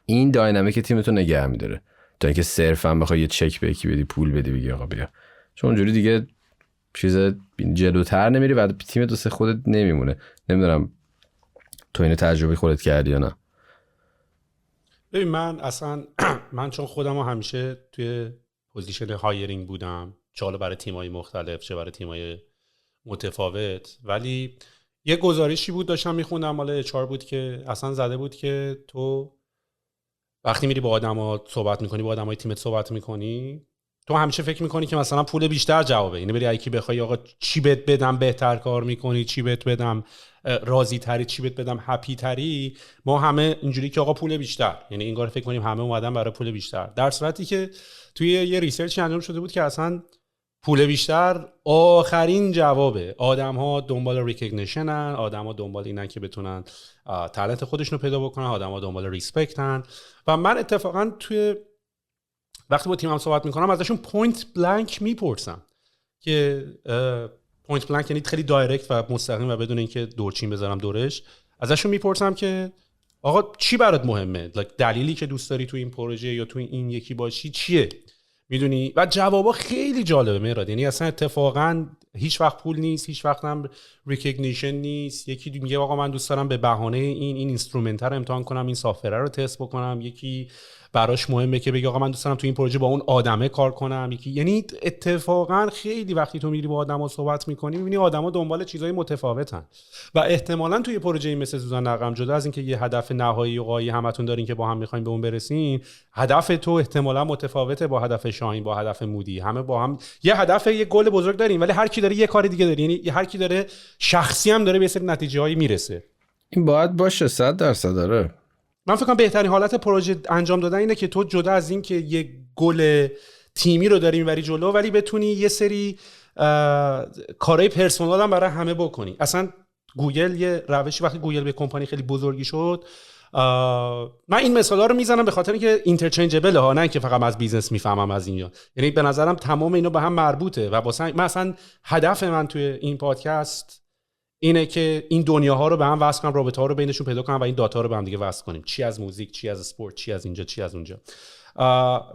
[SPEAKER 2] این داینامیک تیمتو نگه میداره تا اینکه صرفا بخوای یه چک به یکی بدی، پول بدی بگی آقا بیا، چون اونجوری دیگه چیز جلوتر نمیری و تیم دوست خودت نمیمونه. نمیدونم تو اینو تجربه خودت کردی یا نه؟
[SPEAKER 1] ببین من چون خودم همیشه توی پوزیشن هایرینگ بودم، چه برای تیم‌های مختلف چه برای تیم‌های متفاوت، ولی یه گزارشی بود داشتم میخوندم مال اچ بود که اصلا زده بود که تو وقتی میری با آدما صحبت میکنی، با آدمای تیمت صحبت میکنی، تو همیشه فکر میکنی که مثلا پول بیشتر جوابه، یعنی بری یکی بخوای آقا چی بهت بدم بهتر کار میکنی، چی بهت بدم راضی تری، چی بهت بدم هپی تری. ما همه اینجوری که آقا پول بیشتر، یعنی انگار فکر کنیم همه اومدن برای پول بیشتر، در صورتی که توی یه ریسرچ انجام شده بود که اصلا پول بیشتر آخرین جوابه. آدم‌ها دنبال ریکگنیشنن، آدم‌ها دنبال اینن که بتونن تالنت خودشونو پیدا بکنن، آدم‌ها دنبال ریسپکتن. و من اتفاقا توی وقتی با تیمم صحبت میکنم ازشون پوینت بلانک میپرسم که پوینت بلانک یعنی خیلی دایرکت و مستقیم و بدون اینکه دورچین بذارم دورش، ازشون میپرسم که آقا چی برات مهمه، دلیلی که دوست داری تو این پروژه یا تو این یکی باشی چیه، میدونی؟ و جوابا خیلی جالبه مهراد، یعنی اصلا اتفاقا هیچ وقت پول نیست، هیچ وقت هم ریکگنیشن نیست. یکی میگه آقا من دوست دارم به بهانه این اینسترومنت رو امتحان کنم، این سافر رو تست بکنم. یکی براش مهمه که بگه آقا من دوست دارم تو این پروژه با اون آدمه کار کنم. یکی یعنی اتفاقا خیلی وقتی تو میری با آدما صحبت میکنی میبینی آدما دنبال چیزای متفاوتن و احتمالاً توی پروژه‌ای مثل سوزان نقم جدا از اینکه یه هدف نهایی و قایی همتون دارین که با هم میخواین به اون برسین، هدف تو احتمالاً متفاوته با هدف شاهین، با هدف مودی. همه با هم یه هدف، یه گل بزرگ دارین، ولی هر کی داره یه کار دیگه داره، یعنی هر کی داره شخصی هم داره به سری نتیجه‌ای میرسه.
[SPEAKER 2] این باید باشه 100% داره. من
[SPEAKER 1] فکر کنم بهترین حالت پروژه انجام دادن اینه که تو جدا از این که یه گل تیمی رو داری میبری جلو، ولی بتونی یه سری کارهای پرسونال هم برای همه بکنی. اصلا گوگل یه روشی، وقتی گوگل به کمپانی خیلی بزرگی شد، من این مثالا رو میزنم به خاطر اینکه اینترچنجبل ها، نه که فقط از بیزنس میفهمم از اینجا، یعنی به نظرم تمام اینا به هم مربوطه. و واسه من اصلا هدف من توی این پادکست اینه که این دنیاها رو به هم وصل کنم، رابطه‌ها رو بینشون پیدا کنم و این داتا رو به هم دیگه وصل کنیم، چی از موزیک، چی از اسپورت، چی از اینجا، چی از اونجا.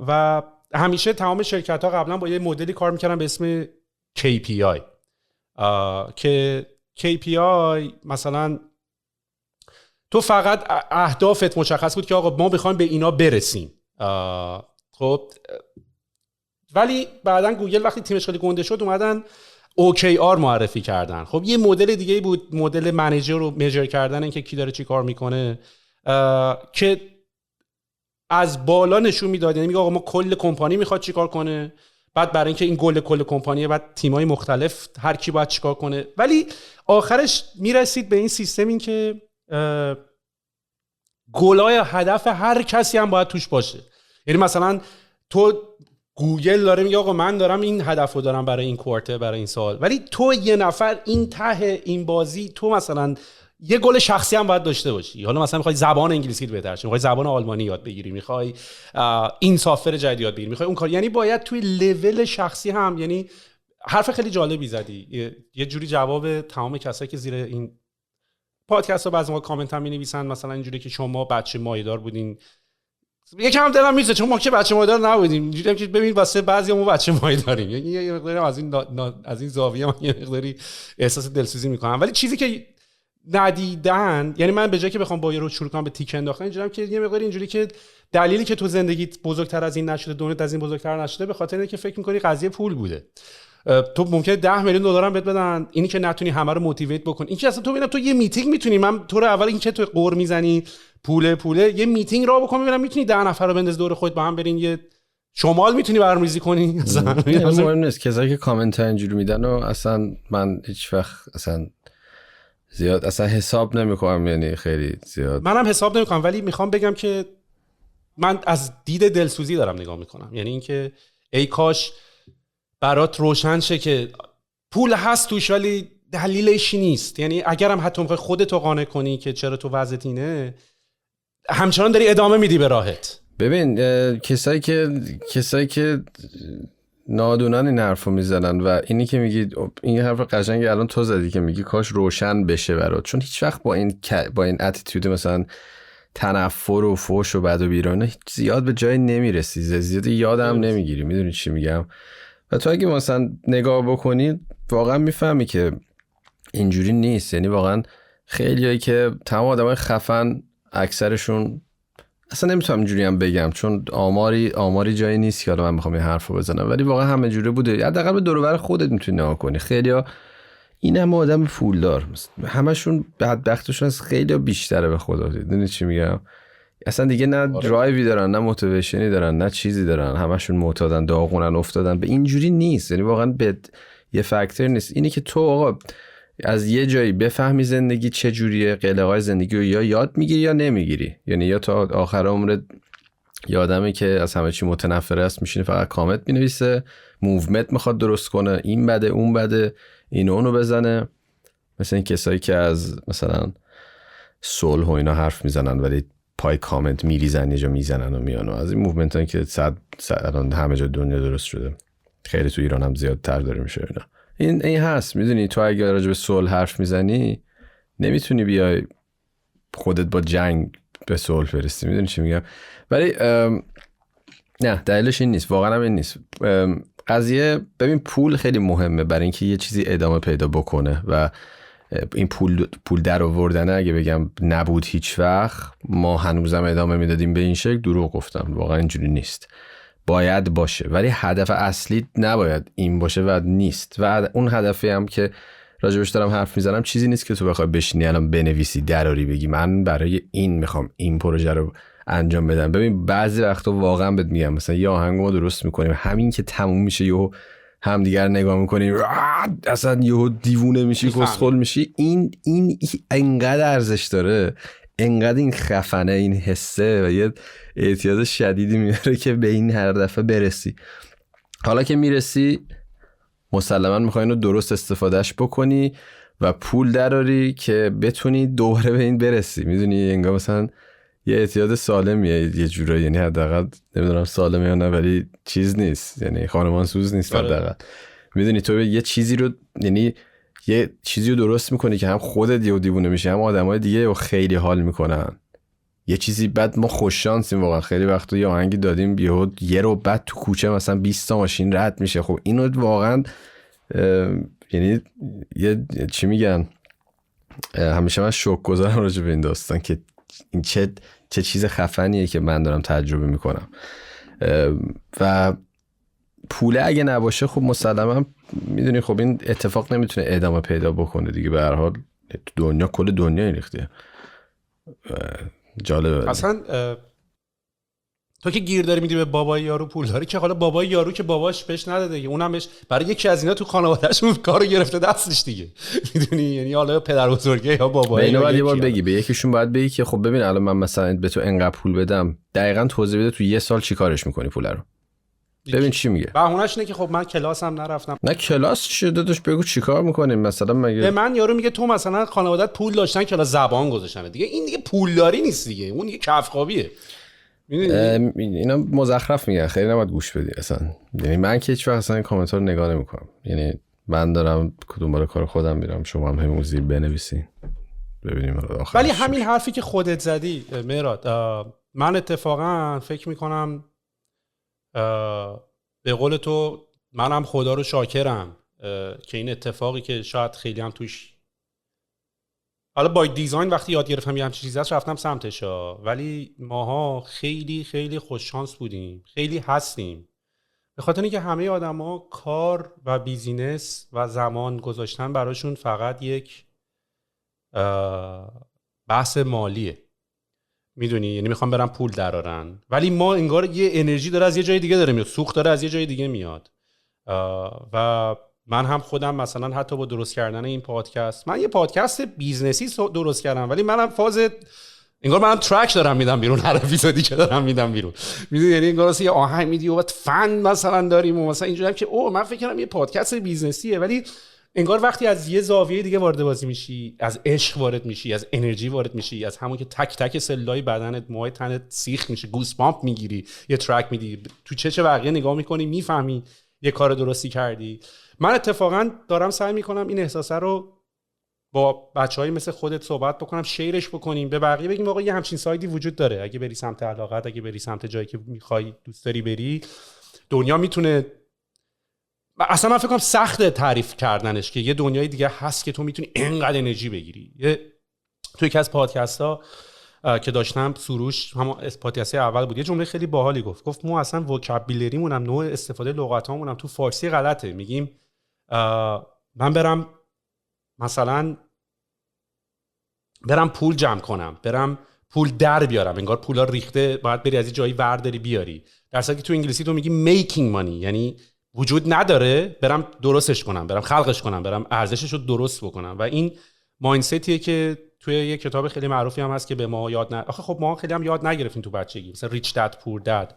[SPEAKER 1] و همیشه تمام شرکت‌ها قبلا با یه مدلی کار می‌کردن به اسم KPI که KPI مثلا تو فقط اهدافت مشخص بود که آقا ما می‌خوایم به اینا برسیم. خب ولی بعدن گوگل وقتی تیمش خیلی گنده شد اومدن OKR معرفی کردن. خب یه مدل دیگه بود، مدل منیجر رو میجر کردن، این که کی داره چی کار میکنه، که از بالا نشون میداد، یعنی میگه آقا ما کل کمپانی میخواد چی کار کنه، بعد برای اینکه این گل کل کمپانیه بعد تیمای مختلف هر کی باید چی کار کنه، ولی آخرش میرسید به این سیستم این که گلای هدف هر کسی هم باید توش باشه. یعنی مثلا تو گوگل داره میگه آقا من دارم این هدفو دارم برای این کوارتر، برای این سال، ولی تو یه نفر این ته این بازی تو مثلا یه گل شخصی هم باید داشته باشی. حالا مثلا میخوای زبان انگلیسی رو بهتر شه، میخوای زبان آلمانی یاد بگیری، میخوای این سافر جدید یاد بگیری، میخوای اون کار، یعنی باید توی لول شخصی هم. یعنی حرف خیلی جالبی زدی، یه جوری جواب تمام کسایی که زیر این پادکست رو بعضی موقع کامنت هم می‌نویسن، مثلا اینجوری که شما بچه مایه‌دار بودین، یکم دلم میزه چون ما که بچه مایه‌دار نبودیم، اینجوریه که ببین واسه بعضیامون بچه مایه‌داریم، یعنی یه مقداری از این زاویه من یه مقداری احساس دلسوزی میکنم. ولی چیزی که ندیدن، یعنی من به جای که بخوام با یه رو شروع کنم به تیک انداختن، اینجوریه که یه مقداری اینجوری که دلیلی که تو زندگیت بزرگتر از این نشده، دنیات از این بزرگتر نشده، به خاطر اینکه فکر می‌کنی قضیه پول بوده. تو ممکنه 10 میلیون دلار هم بهت بدن، اینی که نتونی همه رو موتیویت بکنی، این که اصلا تو ببینم تو یه میتینگ میتونی، من تو رو اول این که تو قور میزنی پوله یه میتینگ راه بکنی، ببینم میتونی 10 نفر رو بنداز دور خودت با هم برین یه شمال میتونی برنامه‌ریزی کنی. اصلا
[SPEAKER 2] مهم نیست کسایی که کامنت اینجوری میدن و اصلا من هیچ وقت اصلا زیاد اصلا حساب نمیکنم، یعنی خیلی زیاد
[SPEAKER 1] منم حساب نمیکنم، ولی میخوام بگم که من از دید دلسوزی دارم نگاه میکنم، یعنی اینکه ای کاش برات روشن شه که پول هست توش ولی دلیلش نیست. یعنی اگرم حتی میخوای خودتو قانع کنی که چرا تو وضعیت اینه، همچنان داری ادامه میدی به راهت.
[SPEAKER 2] ببین کسایی که نادونن این حرفو میزنن و اینی که میگی این حرف قشنگی الان تو زدی که میگی کاش روشن بشه برات، چون هیچ وقت با این اتیتود مثلا تنفر و فوش و بد و بیرانه زیاد به جای نمیرسی، زیاد یادم نمیگیری، میدونی چی میگم؟ و تو اگه مثلا نگاه بکنی واقعا میفهمی که اینجوری نیست. یعنی واقعا خیلیایی که تمام آدمای خفن اکثرشون، اصلا نمیتونم اینجوری هم بگم چون آماری جایی نیست که من بخوام این حرفو بزنم، ولی واقعا همه جوره بوده. حداقل به دور و بر خودت میتونی نگاه کنی. خیلیا این هم آدم پولدار همشون بدبختشون از خیلیا بیشتره، به خدا دیدونی چی میگم؟ اصلا دیگه نه درایوی دارن، نه موتیویشنی دارن، نه چیزی دارن، همشون معتادن، داغونن، افتادن. به اینجوری نیست، یعنی واقعا به یه فاکتور نیست. اینی که تو آقا از یه جایی بفهمی زندگی چه جوریه، قلقای زندگی رو یا یاد میگیری یا نمیگیری. یعنی یا تا آخر عمرت یه آدمی که از همه چی متنفر است میشینه فقط کامنت مینویسه، موومنت میخواد درست کنه، این بده اون بده، اینو اونو بزنه. مثل این کسایی که از مثلا صلح و اینا حرف میزنن ولی پای کامنت میریزن، یه جا میزنن و میان. و از این موومنت هایی که الان همه جا دنیا درست شده، خیلی تو ایران هم زیادتر داره میشه اینا. این هست. میدونی تو اگه راجع به صلح حرف میزنی نمیتونی بیای خودت با جنگ به صلح برسی. میدونی چی میگم؟ ولی نه، دلیلش این نیست، واقعا هم این نیست. قضیه ببین پول خیلی مهمه برای اینکه یه چیزی ادامه پیدا بکنه و این پول در آوردنه اگه بگم نبود هیچ وقت ما هنوزم ادامه میدادیم به این شکل، دروغ گفتم. واقعا اینجوری نیست، باید باشه، ولی هدف اصلی نباید این باشه و نیست. و اون هدفی هم که راجبش دارم حرف میزنم چیزی نیست که تو بخوای بشینی الان بنویسی دراری بگی من برای این میخوام این پروژه رو انجام بدم. ببین بعضی وقتا واقعا بهت میگم مثلا یه آهنگو ما درست میکنیم، همین که تموم میشه یهو همدیگر نگاه میکنیم اصلا یهو دیوونه میشی، کسخل میشی. این انقدر ارزش داره، انقدر این خفنه، این حسه و یه اعتیاد شدیدی میاره که به این هر دفعه برسی. حالا که میرسی مسلما میخوای اینو درست استفادهش بکنی و پول دراری که بتونی دوباره به این برسی. میدونی انگار مثلا یه اعتیاد سالمیه یه جورایی، یعنی حداقل نمیدونم سالمه یا نه ولی چیز نیست، یعنی خانمان سوز نیست حداقل. میدونی تو یه چیزی رو، یعنی یه چیزی رو درست میکنی که هم خودت یه دیوونه میشی هم آدمای دیگه خیلی حال میکنن. یه چیزی بعد ما خوش شانسیم واقعا، خیلی وقتا یه آهنگی دادیم یه رو بعد تو کوچه مثلا 20 تا ماشین رد میشه. خب اینو واقعا یعنی یه چی میگن، همیشه من شوک گذارم راجع به این داستان که این چه چیز خفنیه که من دارم تجربه میکنم. و پوله اگه نباشه خب مسلما میدونی خب این اتفاق نمیتونه ادامه پیدا بکنه دیگه. به هر حال دنیا کل دنیا ریخته. جالبه
[SPEAKER 1] اصلا تو که گیر داری میدی به بابای یارو پول داری که حالا بابای یارو که باباش بهش نداده دیگه، اونم بهش برای یکی از اینا تو خانواده‌اش اون کارو گرفته دستش دیگه. میدونی یعنی حالا پدر بزرگه یا بابای
[SPEAKER 2] اینو بعد یه بار بگی به یکیشون، باید بگی که خب ببین الان من مثلا به تو انقدر پول بدم، دقیقاً توضیح بده تو یه سال چی کارش میکنی پول رو. ببین چی میگه.
[SPEAKER 1] بهونه‌اش اینه که خب من کلاسم نرفتم.
[SPEAKER 2] نه کلاس چیه داداش، بگو چیکار میکنیم مثلا. مگه به
[SPEAKER 1] من یارو میگه تو مثلا خانواده‌ات پول داشتن کلاس زبان گذاشتن دیگه، این دیگه پولداری نیست دیگه، اون دیگه کفخوابیه.
[SPEAKER 2] اینا مزخرف میگن، خیلی نباید گوش بدی اصلا. یعنی من که هیچ وقت اصلا این کامنت ها رو نگاه نمیکنم. یعنی من دارم دنبال کار خودم میرم، شما هم همین بنویسین ببینیم آخر.
[SPEAKER 1] ولی همین حرفی که خودت زدی مهراد، من اتفاقا فکر میکنم به قول تو منم خدا رو شاکرم که این اتفاقی که شاید خیلی هم توش حالا با دیزاین وقتی یاد گرفتم یه همچین چیزی هست رفتم سمتش ولی ماها خیلی خیلی خوش شانس بودیم، خیلی هستیم، به خاطر اینکه همه آدما کار و بیزینس و زمان گذاشتن براشون فقط یک بحث مالیه. میدونی یعنی میخوام برم پول درارن، ولی ما انگار یه انرژی داره از یه جای دیگه داره میاد، سوخت داره از یه جای دیگه میاد. و من هم خودم مثلا حتی با درست کردن این پادکست، من یه پادکست بیزنسی درست کردم ولی منم فاز انگار منم ترک دارم میدم بیرون، هر اپیزودی که دارم میدم بیرون. میدونی یعنی انگار یه آهنگ میدی و بعد فن مثلا داریم و مثلا اینجوری که من فکر کنم یه پادکست بیزنسیه، ولی انگار وقتی از یه زاویه دیگه وارد بازی میشی، از عشق وارد میشی، از انرژی وارد میشی، از همون که تک تک سلولای بدنت، موهای تنت سیخ میشه، گوس پامپ میگیری، یه ترک میدی، تو چه بقیه نگاه میکنی، میفهمی یه کار درستی کردی. من اتفاقا دارم سعی میکنم این احساسه رو با بچهای مثل خودت صحبت بکنم، شیرش بکنیم، به بقیه بگیم آقا یه همچین سایدی وجود داره، اگه بری سمت علاقت، اگه بری سمت جایی که میخوای دوست داری بری، دنیا میتونه، اصلا من فکر کنم سخته تعریف کردنش که یه دنیای دیگه هست که تو میتونی اینقدر انرژی بگیری. تو یکی از پادکست ها که داشتم، سروش همون پادکست اول بود، یه جمله خیلی باحالی گفت ما اصلا وکابولریمون هم، نوع استفاده لغتامون هم تو فارسی غلطه. میگیم من برم مثلا برم پول جمع کنم، برم پول در بیارم، انگار پولا ریخته باید بری از این جایی ورداری بیاری، در حالی که تو انگلیسی تو میگی making money، یعنی وجود نداره برم درستش کنم، برم خلقش کنم، برم ارزشش رو درست بکنم. و این مایندستیه که توی یه کتاب خیلی معروفی هم هست که به ما یاد آخه خب ما خیلی هم یاد نگرفتیم تو بچگی، مثلا ریچ داد پور داد،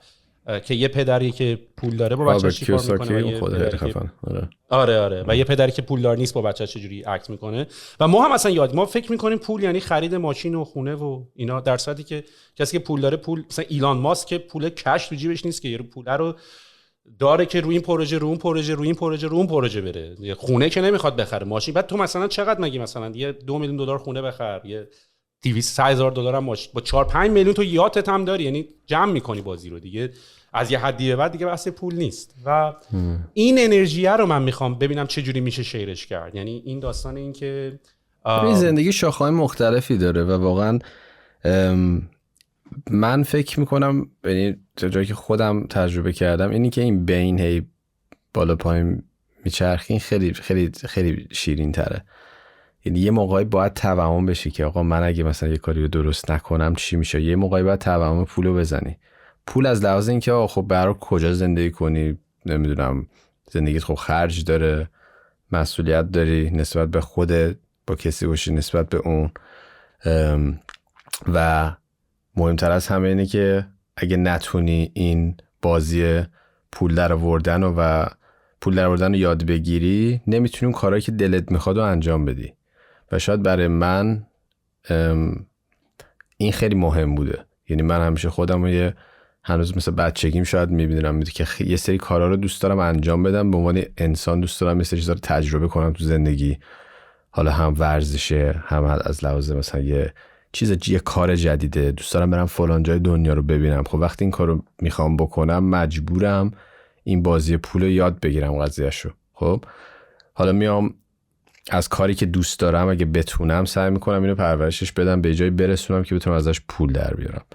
[SPEAKER 1] که یه پدری که پول داره با بچه‌ش چیکار میکنه، آره و یه پدری که پولدار نیست با بچه‌ش چجوری اکت میکنه. و ما هم اصلا ما فکر میکنیم پول یعنی خرید ماشین و خونه و اینا، در صورتی که کسی که پول داره، پول مثلا ایلان ماسک که پول کش تو جیبش نیست که یه پول رو داره که روی این پروژه رو اون پروژه رو این پروژه رو اون پروژه بره، خونه که نمیخواد بخره، ماشین. بعد تو مثلا چقدر مگی مثلا یه 2 میلیون دلار خونه بخر، یه 200,000 دلار هم ماشین، با 4-5 میلیون تو یاتت هم داری، یعنی جمع میکنی بازی رو دیگه. از یه حدی به بعد دیگه بحث پول نیست. و این انرژیه رو من میخوام ببینم چه جوری میشه شیرش کرد. یعنی این داستان این که
[SPEAKER 2] این زندگی شاخه‌های مختلفی داره و واقعا من فکر میکنم، یعنی جایی که خودم تجربه کردم اینی که این بین هی بالا پایین میچرخین خیلی خیلی خیلی شیرین تره. یعنی یه موقعی باید توهم بشی که آقا من اگه مثلا یه کاری رو درست نکنم چی میشه، یه موقعی باید توهم پولو بزنی. پول از لحاظ این که خب برای کجا زندگی کنی، نمیدونم، زندگیت خب خرج داره، مسئولیت داری نسبت به خودت، با کسی باشی نسبت به اون، و مهمتر از همه اینه که اگه نتونی این بازی پول در آوردن و پول در آوردن رو یاد بگیری، نمیتونی اون کارهایی که دلت میخواد رو انجام بدی. و شاید برای من این خیلی مهم بوده. یعنی من همیشه خودم رو هنوز مثل بچگیم شاید میبینم که یه سری کارها رو دوست دارم انجام بدم، به عنوان انسان دوست دارم یه سری چیزا رو تجربه کنم تو زندگی، حالا هم ورزشه، هم از لحاظ مثلا یه کار جدیده، دوست دارم برم فلان جای دنیا رو ببینم. خب وقتی این کار رو میخوام بکنم مجبورم این بازی پول رو یاد بگیرم قضیهشو. خب حالا میام از کاری که دوست دارم اگه بتونم سعی میکنم اینو پرورشش بدم، به جایی برسونم که بتونم ازش پول در بیارم.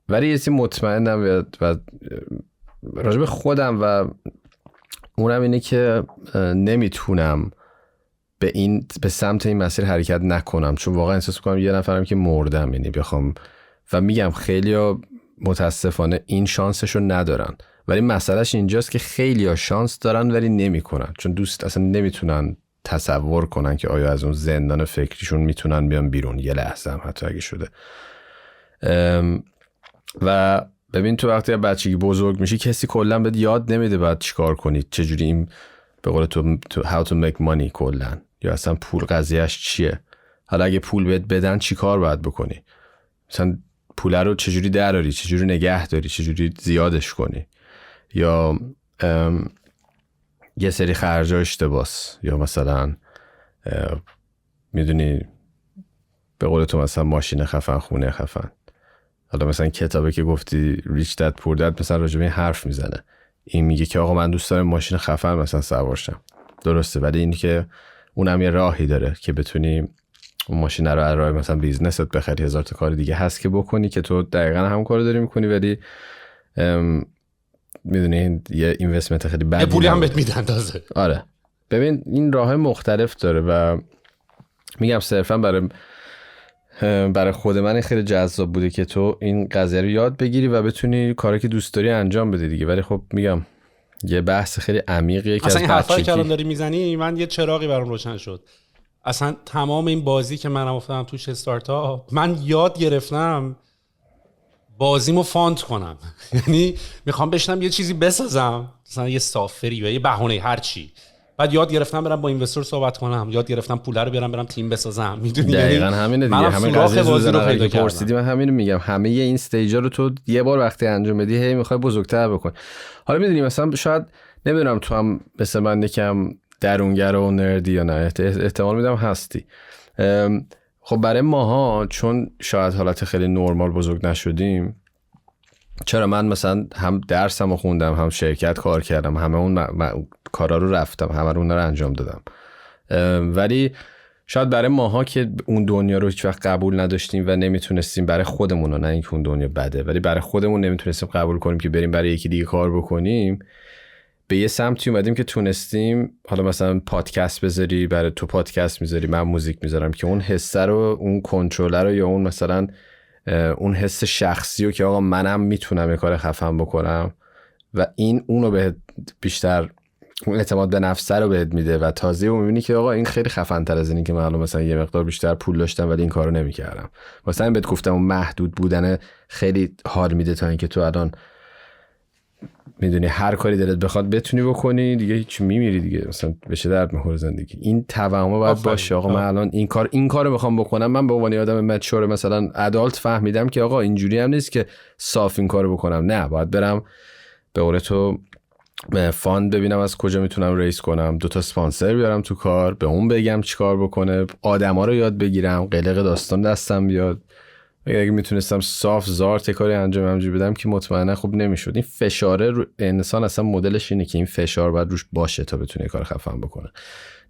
[SPEAKER 2] ولی یه چیزی مطمئنم و راجب خودم و اونم اینه که نمیتونم به سمت این مسیر حرکت نکنم، چون واقعا احساس میکنم یه نفرم که مردم. یعنی بخوام و میگم خیلیا متاسفانه این شانسشو ندارن، ولی مسئلهش اینجاست که خیلیا شانس دارن ولی نمیکنن، چون اصلا نمیتونن تصور کنن که آیا از اون زندان فکریشون میتونن بیان بیرون یه لحظه هم حتی اگه شده. و ببین تو وقتی بچگی بزرگ میشی کسی کلا بهت یاد نمیده باید چیکار کنی، چجوری این به قول تو how to make money کلا، یا اصلا پول قضیهش چیه. حالا اگه پول بهت بدن چی کار باید بکنی، مثلا پول رو چجوری دراری، چجوری نگه داری، چجوری زیادش کنی، یا یه سری خرجا اشتباس، یا مثلا میدونی به قول تو مثلا ماشین خفن، خونه خفن. حالا مثلا کتابی که گفتی ریچ داد پور داد مثلا راجع به این حرف میزنه، این میگه که آقا من دوست دارم ماشین خفن مثلا سوار شم، درسته، ولی این که اونم یه راهی داره که بتونی اون ماشین رو از راه مثلا بیزنست بخری، هزار تا کار دیگه هست که بکنی که تو دقیقاً هم کارو داری میکنی، ولی میدونی یه اینوستمنت خیلی بدی
[SPEAKER 1] پولی هم بهت میدن تازه.
[SPEAKER 2] آره ببین این راه مختلف داره و میگم صرفا برای خود من خیلی جذاب بوده که تو این قضیه رو یاد بگیری و بتونی کاری که دوست داری انجام بدی دیگه. ولی خب میگم یه بحث خیلی عمیقیه که
[SPEAKER 1] اصلا این حرفایی که الان داری میزنی من یه چراغی برام روشن شد. اصلا تمام این بازی که منم افتادم توش استارتاپ، من یاد گرفتم بازیمو فاند کنم. یعنی میخوام بشنم یه چیزی بسازم، مثلا یه سافری و یه بهونه هر چی. بعد یاد گرفتم برم با اینوستر صحبت کنم، یاد گرفتم پول رو برم تیم بسازم. میدونی
[SPEAKER 2] دقیقاً همینه دیگه. همین قضیه بازی رو پیدا کردم. من همینو میگم، همه این استیجا رو تو یه بار وقتی انجام بدی هی میخوای بزرگتر بکنی. حالا میدونی مثلا شاید نمیدونم تو هم مثل من یکم درونگر و نردی یا نه، احتمال میدم هستی. خب برای ماها چون شاید حالت خیلی نرمال بزرگ نشدیم، چرا من مثلا هم درسمو خوندم، هم شرکت کار کردم، همه اون کارا رو رفتم، همه رو انجام دادم، ولی شاید برای ماها که اون دنیا رو هیچ وقت قبول نداشتیم و نمیتونستیم برای خودمون، نه اینکه اون دنیا بده، ولی برای خودمون نمیتونستیم قبول کنیم که بریم برای یکی دیگه کار بکنیم، به یه سمتی اومدیم که تونستیم حالا مثلا پادکست بذاری، برای تو پادکست میذاری، من موزیک میذارم، که اون حسه رو، اون کنترل رو، یا اون مثلا اون حس شخصی رو که آقا منم میتونم یه کار خفن بکنم و این اونو به بیشتر اون اعتماد به نفس رو بهت میده و تازه میبینی که آقا این خیلی خفن تر از اینی که من مثلا یه مقدار بیشتر پول داشتم ولی این کارو نمیکردم. مثلا بهت گفتم اون محدود بودن خیلی حال میده تا اینکه تو الان میدونی هر کاری دلت بخواد بتونی بکنی دیگه، هیچ میمیری دیگه، مثلا بشه درد میخوره زندگی. این توهم باید باشه آقا من الان این کارو میخوام بکنم. من به عنوان آدم مچور مثلا ادالت فهمیدم که آقا اینجوری هم نیست که صاف این کارو بکنم، نه باید برم به قول تو فاند ببینم از کجا میتونم ریس کنم، 2 تا اسپانسر بیارم تو کار، به اون بگم چیکار بکنه، آدما رو یاد بگیرم، قلق داستان دستم بیاد. اگه میتونستم صاف زارت کاری انجام بدم که مطمئنا خوب نمیشد. این فشاره رو انسان اصلا مدلش اینه که این فشار باید روش باشه تا بتونه کار خفن بکنه،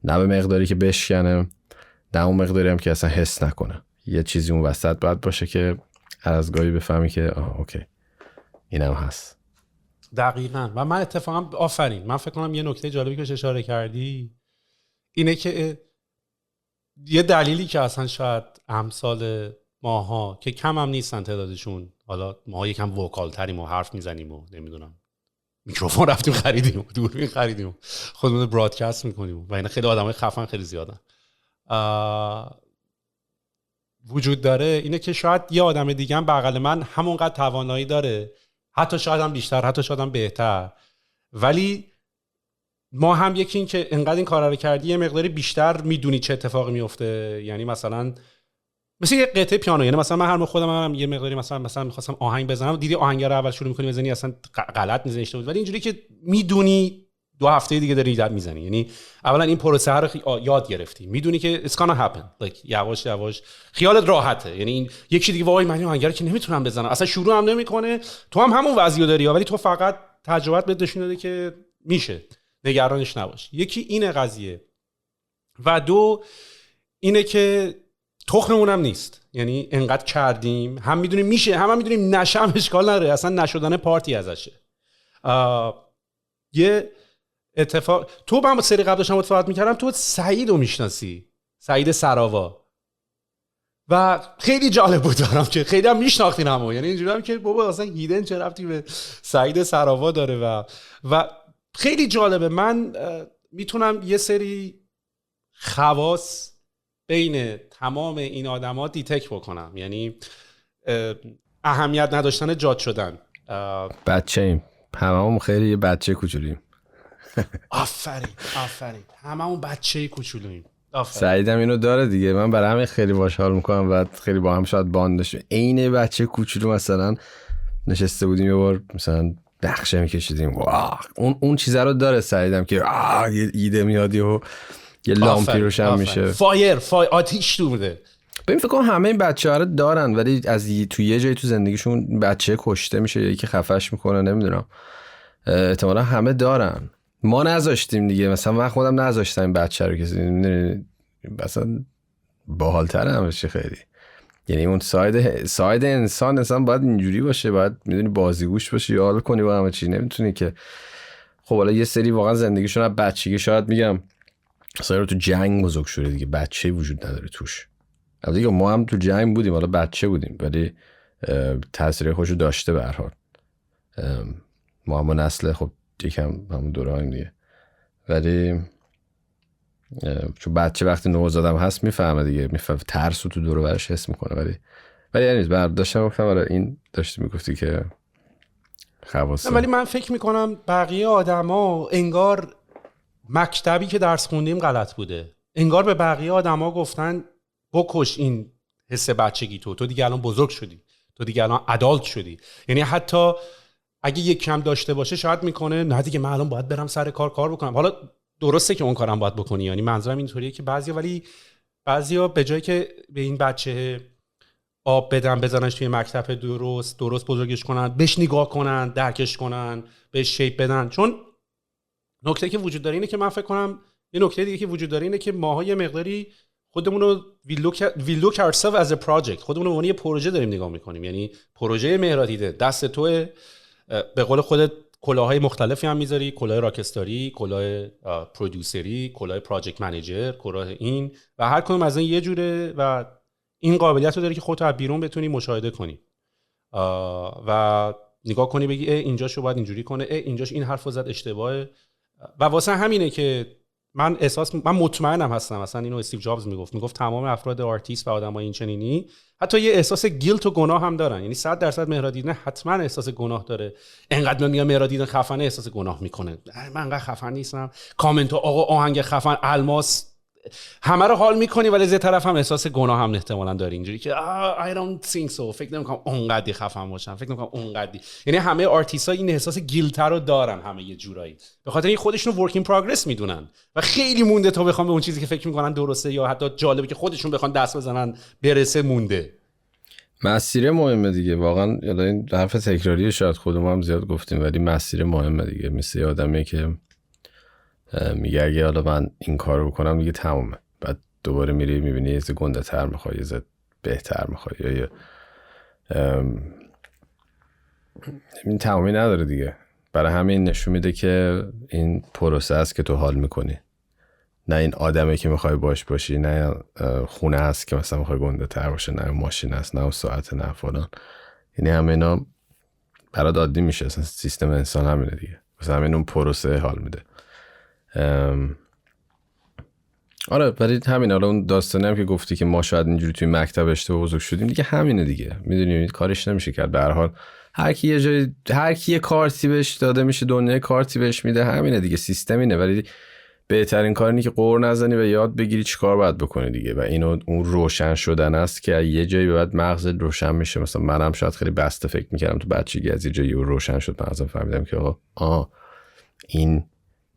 [SPEAKER 2] نه به مقداری که بشکنه، نه اون مقداری هم که اصلا حس نکنه. یه چیزی اون وسط باید باشه که از گاهی بفهمی که اوکی اینم هست.
[SPEAKER 1] دقیقاً. و من اتفاقا آفرین، من فکر کنم یه نکته جالبی که اشاره کردی اینه که یه دلیلی که اصلا شاید امثال ماها که کم هم نیستن تعدادشون، حالا ما یکم وکال تریم و حرف میزنیم و نمیدونم میکروفون رفتیم خریدیم و دوربین خریدیم و خودمون برادکست میکنیم و اینا، خیلی آدمای خفن خیلی زیادن وجود داره، اینه که شاید یه آدم دیگه هم بغل من همونقدر توانایی داره، حتی شاید هم بیشتر، حتی شاید هم بهتر، ولی ما هم یکی این که انقدر این کارا رو کردی یه مقداری بیشتر میدونی چه اتفاقی میفته. یعنی مثلا مثل یه قطعه پیانو، یعنی مثلا من هر موقع خودم هم یه مقداری مثلا می‌خواستم آهنگ بزنم، دیدی آهنگ رو اول شروع می‌کنی بزنی اصلا غلط می‌زنی اشتباه، ولی اینجوری که میدونی 2 هفته دیگه داری ایدت میزنی، یعنی اولا این پروسه رو یاد گرفتی، میدونی که it's gonna happen like یواش یواش خیالت راحته. یعنی این یکی دیگه وای من این آهنگ رو که نمیتونم بزنم، اصلا شروع هم نمی‌کنه، تو هم همون وضعیو داری ولی تو فقط تجربت بهت نشون داده که میشه، نگرانش نباش. یکی این قضیه و 2 اینه که تخممون هم نیست، یعنی انقدر کردیم هم میدونیم میشه، هم میدونیم نشه، هم اشکال نداره، اصلا نشدن پارتی ازشه. یه اتفاق تو با سری قبل داشتم اتفاقات میکردم، تو سعید رو میشناسی، سعید سراوا، و خیلی جالب بود دارم که خیلی هم میشناختین همو، یعنی اینجوری هم که بابا اصلا هیدن چه ربطی به سعید سراوا داره و خیلی جالبه. من میتونم یه سری خواص بین تمام این آدم‌ها دیتک بکنم، یعنی اهمیت نداشتن جاد شدن،
[SPEAKER 2] بچه‌ایم هممون خیلی یه بچه کوچولوییم.
[SPEAKER 1] آفرین هممون بچه کوچولوییم.
[SPEAKER 2] سعیدم اینو داره دیگه، من برای همین خیلی باش حال میکنم و خیلی با هم شاید باند داشتیم. عین بچه کوچولو مثلا نشسته بودیم یه بار مثلا نقشه میکشیدیم، اون چیزا رو داره سعیدم که یه ایده میاد و یه لامپی روشن میشه،
[SPEAKER 1] فایر آتیش تو میده.
[SPEAKER 2] ببین فکر کنم همه این بچه‌ها رو دارن ولی از تو یه جایی تو زندگیشون بچه کشته میشه یا یکی خفش میکنه، نمیدونم، احتمالا همه دارن. ما نذاشتیم دیگه، مثلا من خودم نذاشتم این بچه رو که مثلا باحال‌تره همشه خیلی. یعنی اون ساید انسان باید اینجوری باشه، باید میدونی بازیگوش باشی یا حال کنی با همه چی، نمیتونی که خب حالا یه سری واقعا زندگیشون از بچگی شاید میگم مثلا تو جنگ بزرگ شده دیگه، بچه وجود نداره توش. دیگه ما هم تو جنگ بودیم، حالا بچه بودیم ولی تاثیر خوشو داشته به هر حال. ما هم نسل خب یکم همون دوران دیگه، ولی چون بچه وقتی نوزادم هست میفهمه دیگه، میفهمه ترسو تو دور و برش حس میکنه، ولی یعنی برداشتم گفتم آره این داشتی میگفتی که خواصه.
[SPEAKER 1] ولی من فکر میکنم بقیه آدما انگار مکتبی که درس خوندیم غلط بوده، انگار به بقیه آدما گفتن بکش این حس بچگی تو دیگه الان بزرگ شدی، تو دیگه الان ادالت شدی. یعنی حتی اگه یک کم داشته باشه شاید میکنه نه دیگه من الان باید برم سر کار بکنم. حالا درسته که اون کارم باید بکنی، یعنی منظورم اینطوریه که بعضیا به جای که به این بچه آب بدن بزننش توی مکتب درست بزرگش کنن، بهش نگاه کنن، درکش کنن، بهش شیپ بدن. چون نکته که وجود داره اینه که من فکر کنم یه نکته دیگه که وجود داره اینه که ماها یه مقداری خودمون رو we look ourselves as a project، خودمون رو به عنوان یه پروژه داریم نگاه میکنیم. یعنی پروژه مهراتیده دست توه، به قول خودت کلاهای مختلفی هم میذاری، کلاه راکستاری، کلاه پرودوسری، کلاه پراجکت منیجر، کلاه این و هر کدوم از این یه جوره و این قابلیت رو داره که خودت از بیرون بتونی مشاهده کنی و نگاه کنی بگی اینجاشو باید اینجوری کنه، اینجاش این حرفو زد اشتباهه. و واسه همینه که من مطمئنم هستم، مثلا اینو استیو جابز میگفت تمام افراد آرتیست و آدمای این چنینی حتی یه احساس گیلت و گناه هم دارن. یعنی 100% مهراد دیدن حتما احساس گناه داره. انقدر میگم مهراد دیدن خفنه، احساس گناه میکنه، من انقدر خفن نیستم، کامنت آقا آهنگ خفن الماس، همه رو حال میکنی ولی از یه طرف هم احساس گناه هم احتمالاً داری، اینجوری که I don't think so، فکر نمیکنم اونقدی خفن باشم، فکر نمیکنم اونقدی. یعنی همه آرتیست‌ها این احساس گیلت رو دارن، همه یه جورایی، به خاطر این خودشون ورک این پروگرس میدونن و خیلی مونده تا بخوام به اون چیزی که فکر میکنن درسته یا حتی جالبه که خودشون بخوان دست بزنن برسه مونده.
[SPEAKER 2] مسیر مهمه دیگه واقعا. یالا این حرف تکراریه، شاید خودمون هم زیاد گفتیم، ولی مسیر مهمه دیگه. مثل آدمی که میگه اگه حالا من این کارو بکنم دیگه تمومه، بعد دوباره میری میبینی یه گنده تر میخوای، یه بهتر میخوای، یا این تمامی نداره دیگه. برای همین نشون میده که این پروسه است که تو حال میکنی، نه این آدمی که میخوای باش باشی، نه خونه هست که مثلا میخوای گنده تر باشه، نه ماشین هست، نه ساعت، نه فلان. یعنی همه اینا برات عادی میشه، اصلا سیستم انسان همینه دیگه. مثلا همین اون پروسه حال میده. آره ولی همین. حالا اون داستانی هم که گفتی که ما شاید اینجوری توی مکتب اشتباه بزرگ شدیم دیگه، همینه دیگه. میدونی کارش نمیشه کرد. به هر حال هر کی یه جای، هر کی یه کارتی بهش داده میشه، دنیا کارتی بهش میده، همینه دیگه، سیستم اینه. ولی بهترین کار اینه که قور نزنی و یاد بگیری چیکار باید بکنی دیگه. و اینو اون روشن شدن است که یه جایی بعد مغزت روشن میشه. مثلا منم شاید خیلی بسته فکر میکردم تو بچگی، از یه جایی روشن شد مغزم، فهمیدم که آقا این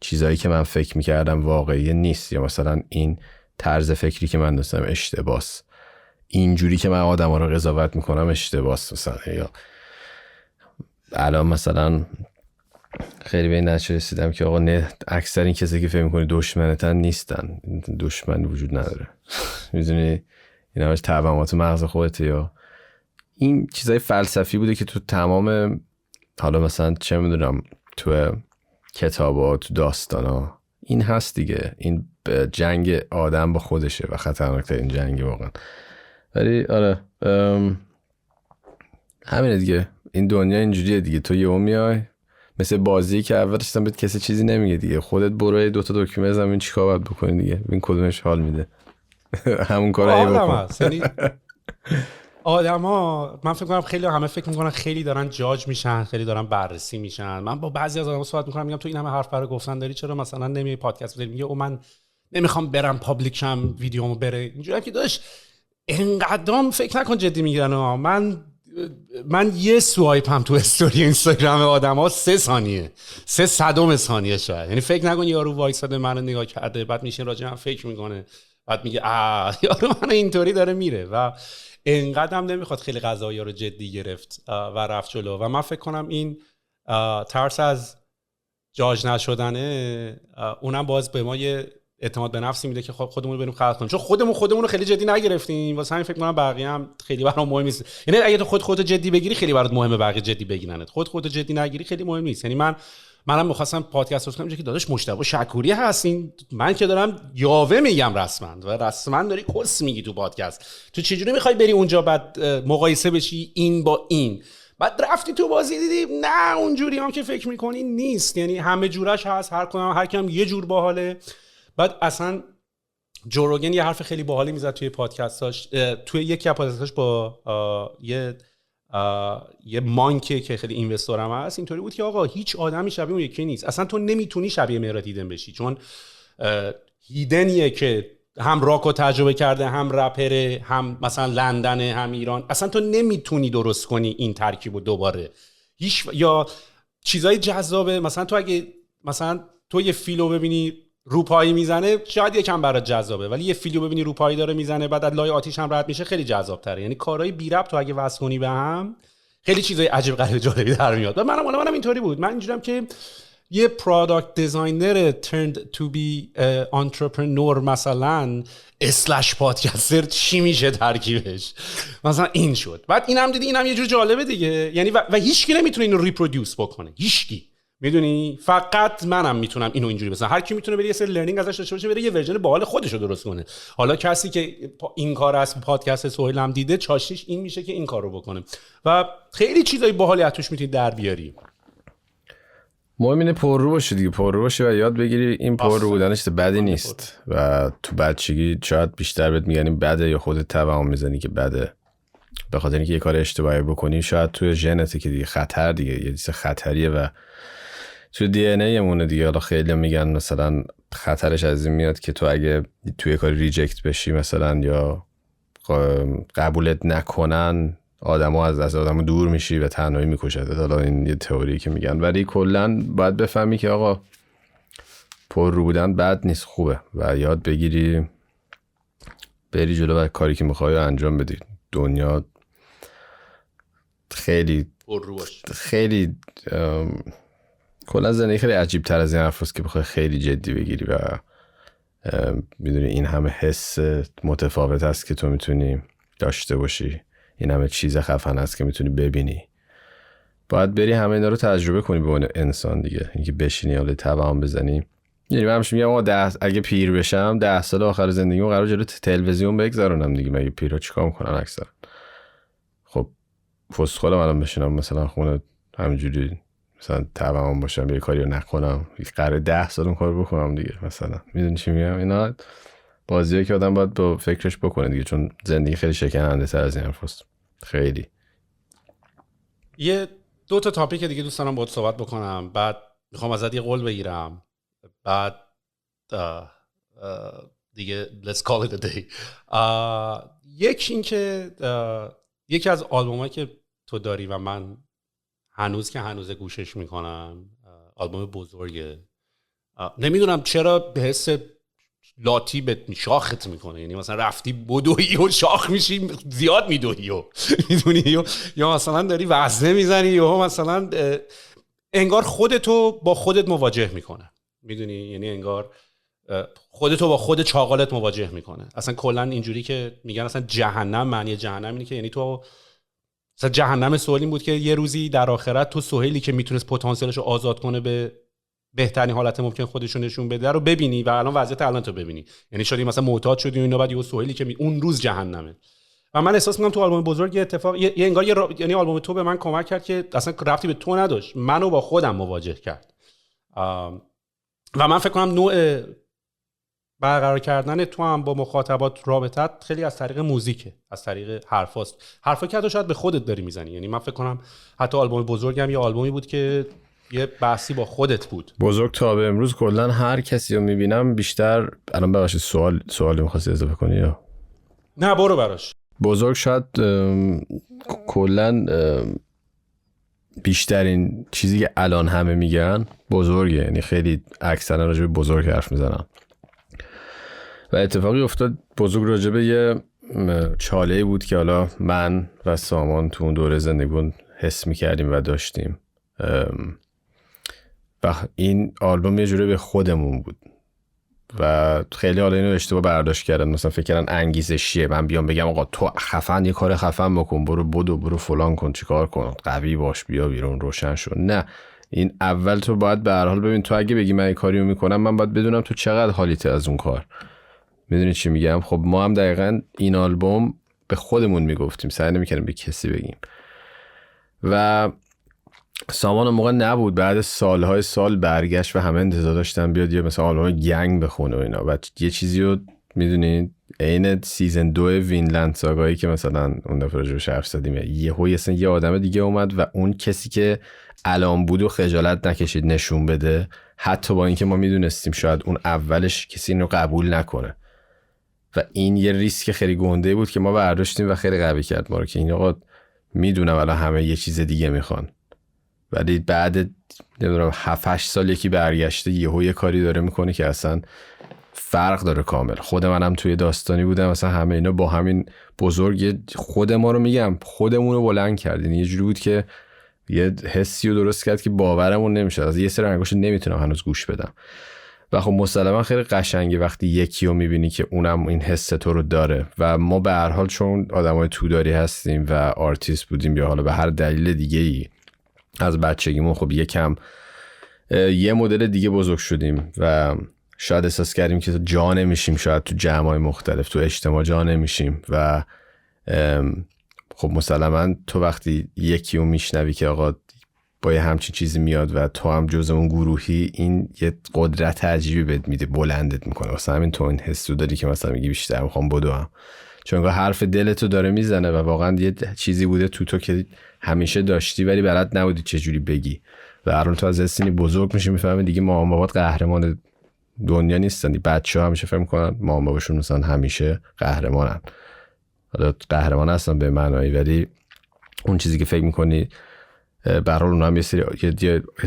[SPEAKER 2] چیزایی که من فکر میکردم واقعی نیست، یا مثلا این طرز فکری که من داشتم اشتباس، اینجوری که من آدم ها رو قضاوت میکنم اشتباس. مثلا یا الان مثلا خیلی به این نتیجه رسیدم که آقا نه، اکثر این کسی که فکر میکنی دشمنتن نیستن، دشمن وجود نداره. میدونی این همش توهمات مغز خودته. یا این چیزای فلسفی بوده که تو تمام، حالا مثلا چه میدونم، تو کتابات، تو داستانا این هست دیگه. این جنگ آدم با خودشه و خطرناکترین جنگ واقعا. ولی آره همینه دیگه. این دنیا اینجوریه دیگه. تو یهو میای مثل بازی که اولش بهت کسی چیزی نمیگه دیگه، خودت برو 2 تا دکمه بزن ببین چیکار باید بکنی دیگه، ببین کدومش حال میده. همون کارو بکن.
[SPEAKER 1] آدما من فکر کنم خیلی همه فکر میکنن خیلی دارن جاج میشن، خیلی دارن بررسی میشن. من با بعضی از آدما صحبت میکنم، میگم تو این همه حرف برای گفتن داری، چرا مثلا نمیای پادکست بذاری؟ میگه من نمیخوام برم پابلیک شم، ویدیومو بره اینجوری که داش اینقدرام فکر نکن جدی میگیرن. من یه سوایپ هم تو استوری اینستاگرام آدما 3 ثانیه، 3/100 ثانیه شاید. یعنی فکر نکن یارو وایساده منو نگاه کرده بعد میشین راجع من فکر میکنه بعد میگه یارو من اینطوری داره میره و اینقدر هم نمیخواد خیلی قضایا رو جدی گرفت و رفت جلو. و من فکر کنم این ترس از جاج نشدنه اونم باز به ما یه اعتماد به نفسی میده که خودمون رو بریم خلق کنیم، چون خودمون رو خیلی جدی نگرفتیم. واسه همین فکر کنم بقیه هم خیلی برام مهم نیست. یعنی اگه تو خودت جدی بگیری خیلی برات مهمه بقیه جدی بگیرنت، خودت جدی نگیری خیلی مهم نیست. یعنی منم می‌خواستم پادکست رو کنم که داداش مجتبی شکوری هستین، من که دارم یاوه میگم رسما داری کس میگی تو پادکست، تو چجوری میخوای بری اونجا بعد مقایسه بشی این با این، بعد رفتی تو بازی دیدی نه اونجوری هم که فکر میکنی نیست. یعنی همه جورش هست، هر کم یه جور باحاله. بعد اصلا جو روگن یه حرف خیلی باحالی میزد توی پادکستاش، توی یکی از پادکستاش با یه مانکه که خیلی اینوستورم هست، اینطوری بود که آقا هیچ آدمی شبیه اون یکی نیست. اصلا تو نمیتونی شبیه مهراد هیدن بشی، چون هیدنیه که هم راکو تجربه کرده، هم رپره، هم مثلا لندنه، هم ایران. اصلا تو نمیتونی درست کنی این ترکیبو دوباره. یا چیزای جذابه، مثلا تو اگه مثلا تو یه فیلو ببینی روپایی میزنه شاید یکم برات جذابه، ولی یه فیلو ببینی روپایی داره میزنه بعد از لای آتیش هم رد میشه خیلی جذاب تره. یعنی کارهای بی ربط تو اگه وصل کنی به هم خیلی چیزای عجیب غریب جالبی در میاد. و منم اینطوری بود. من اینجوریم که یه پروداکت دیزاینر turned to be entrepreneur مثلا اسلش پادکستر چی میشه ترکیبش؟ مثلا این شد. بعد اینم دیدی اینم یه جور جالبه دیگه. یعنی و هیچکی نمیتونه اینو ریپرودوس بکنه، هیچکی. میدونی فقط منم میتونم اینو اینجوری بزنم. هر کی میتونه بره یه سری لرنینگ ازش داشته باشه، بره یه ورژن باحال خودش رو درست کنه. حالا کسی که این کار از پادکست سهیل هم دیده، چاشنیش این میشه که این کارو بکنه و خیلی چیزای باحالی از توش میتونی در بیاری.
[SPEAKER 2] مهم اینه پررو باشی دیگه، پررو باشی و یاد بگیری این پررو بودنش بدی نیست و تو بچگی شاید بیشتر بهت میگن این بده یا خودت توهم میزنی که بده، به خاطر اینکه یه کار اشتباهی بکنی شاید توی ژنته که دیگه خطر دیگه یه چیز خطریه و توی دی ان ای مونه دیگه. حالا خیلی میگن مثلا خطرش از این میاد که تو اگه توی کاری ریجکت بشی مثلا یا قبولت نکنن، آدمو از آدمو دور میشی و تنهایی میکشد. حالا این یه تئوری که میگن، ولی کلا باید بفهمی که آقا پر رو بودن بد نیست، خوبه و یاد بگیری بری جلو و کاری که میخوای انجام بدی. دنیا خیلی خیلی کلا زندگی خیلی عجیب تر از این حرف است که بخوای خیلی جدی بگیری و میدونی این همه حس متفاوت هست که تو میتونی داشته باشی، این همه چیز خفن هست که میتونی ببینی. باید بری همه اینا رو تجربه کنی به اون انسان دیگه. اینکه بشینی حالا توهم بزنی، یعنی من همیشه میگم اگه پیر بشم 10 سال آخر زندگیمو قرار جلوی تلویزیون بگذرونم دیگه، مگه پیرا چیکار میکنن اکثر؟ خب فسخوله منم بشینم مثلا خونه همینجوری مثلا توهم باشم یه کاری رو نکنم، قراره 10 سال اون کارو بکنم دیگه مثلا. میدونی چی میگم؟ اینا بازیه که آدم باید با فکرش بکنه دیگه، چون زندگی خیلی شکننده تر از این حرفاست. خیلی
[SPEAKER 1] یه 2 تا تاپیک دیگه دوست دارم باهات صحبت بکنم، بعد میخوام ازت یه قول بگیرم، بعد دیگه let's call it a day. یک این که یکی از آلبومایی که تو داری و من هنوز گوشش میکنم، آلبوم بزرگه. نمیدونم چرا به حس لاتی به شاخت میکنه، یعنی مثلا رفتی بدویی و شاخ میشی زیاد میدویی و میدونی، یا مثلا داری وزنه میزنی یا مثلا انگار خودتو با خودت مواجه میکنه، میدونی، یعنی انگار خودتو با خود چاقالت مواجه میکنه. اصلا کلا اینجوری که میگن اصلا جهنم، معنی جهنم اینه که یعنی تو مثلا جهنم سهیل این بود که یه روزی در آخرت تو سهیلی که میتونست پتانسیلشو آزاد کنه به بهترین حالت ممکن خودشو نشون بده رو ببینی و الان وضعیت الان تو ببینی، یعنی شدی مثلا معتاد شدی و اینا، بعد یه سهیلی که اون روز جهنمه. و من احساس می‌کنم تو آلبوم بزرگ یه اتفاق یه انگار یعنی آلبوم تو به من کمک کرد که اصلا ربطی به تو نداشت، منو با خودم مواجه کرد. و من فکر کنم نوع برقرار کردن تو هم با مخاطبات رابطت خیلی از طریق موزیکه، از طریق حرفاست. حرفا که تو شاید به خودت داری میزنی، یعنی من فکر کنم حتی آلبوم بزرگم یه آلبومی بود که یه بحثی با خودت بود.
[SPEAKER 2] بزرگ تا به امروز کلا هر کسی رو میبینم بیشتر الان ببخشید سوالی می‌خواستی اضافه کنی یا
[SPEAKER 1] نه؟ برو براش.
[SPEAKER 2] بزرگ شاید کلا بیشترین چیزی که الان همه میگن بزرگه، یعنی خیلی اکثرا راجع به بزرگ حرف میزنن و اتفاقی افتاد بزرگ راجع به یه چاله‌ای بود که حالا من و سامان تو اون دوره زندگیمون حس میکردیم و داشتیم و این آلبوم یه جوری به خودمون بود و خیلی حالا اینو اشتباه برداشت کردن، مثلا فکر کردن انگیزشیه من بیام بگم آقا تو خفن یه کار خفن بکن، برو فلان کن، چیکار کن، قوی باش، بیا بیرون، روشن شو. نه، این اول تو باید به هر حال ببین، تو اگه بگی من این کاریو میکنم من باید بدونم تو چقدر حالیته از اون کار. میدونی چی میگم؟ خب ما هم دقیقاً این آلبوم به خودمون میگفتیم، سعی نمیکردیم به کسی بگیم و سامان اون موقع نبود، بعد سالهای سال برگشت و همه انتظار داشتن بیاد یه مثلا آلبوم گنگ بخونه و اینا و یه چیزی رو میدونید عین سیزن 2 وینلند ساگایی که مثلا اون دفعه راجعش حرف زدیم، یه آدم دیگه اومد و اون کسی که الان بود و خجالت نکشید نشون بده، حتی با اینکه ما میدونستیم شاید اون اولش کسی اینو قبول نکنه و این یه ریسک خیلی گنده بود که ما برداشتیم و خیلی قوی کرد ما رو که این آقا میدونم الان همه یه چیز دیگه میخوان، ولی بعد نمیدونم 7-8 سال یکی برگشته یه کاری داره میکنه که اصلا فرق داره کامل. خود منم توی داستانی بودم مثلا همه اینا با همین بزرگ خود ما رو میگم خودمون رو بلند کردین، یه جوری بود که یه حسی رو درست کرد که باورمون نمیشه، از یه سری انگاشو نمیتونم هنوز گوش بدم و خب مسلما خیلی قشنگه وقتی یکی رو میبینی که اونم این حس تو رو داره و ما به هر حال چون آدمای توداری هستیم و آرتیست بودیم یا حالا به هر دلیل دیگه ای از بچگیمون خب یکم یه مدل دیگه بزرگ شدیم و شاید احساس کردیم که جا نمیشیم، شاید تو جمع‌های مختلف تو اجتماع جا نمیشیم و خب مسلماً تو وقتی یکی رو میشنوی که آقا با یه همچین چیزی میاد و تو هم جز اون گروهی، این یه قدرت عجیبی بهت میده، بلندت میکنه. واسه همین تو این حسو داری که مثلا میگی بیشتر میخوام بدوم، چون حرف دلتو داره میزنه و واقعا یه چیزی بوده تو که همیشه داشتی ولی بلد نبودی چجوری بگی. و الان تو از سنی بزرگ میشی میفهمی دیگه مامان بابات قهرمان دنیا نیستن. بچه‌ها همیشه فکر میکنن مامان باباشون مثلا همیشه قهرمانن، حالا قهرمان هستن به معنایی، ولی اون چیزی که فکر میکنی به هر حال اونها هم یه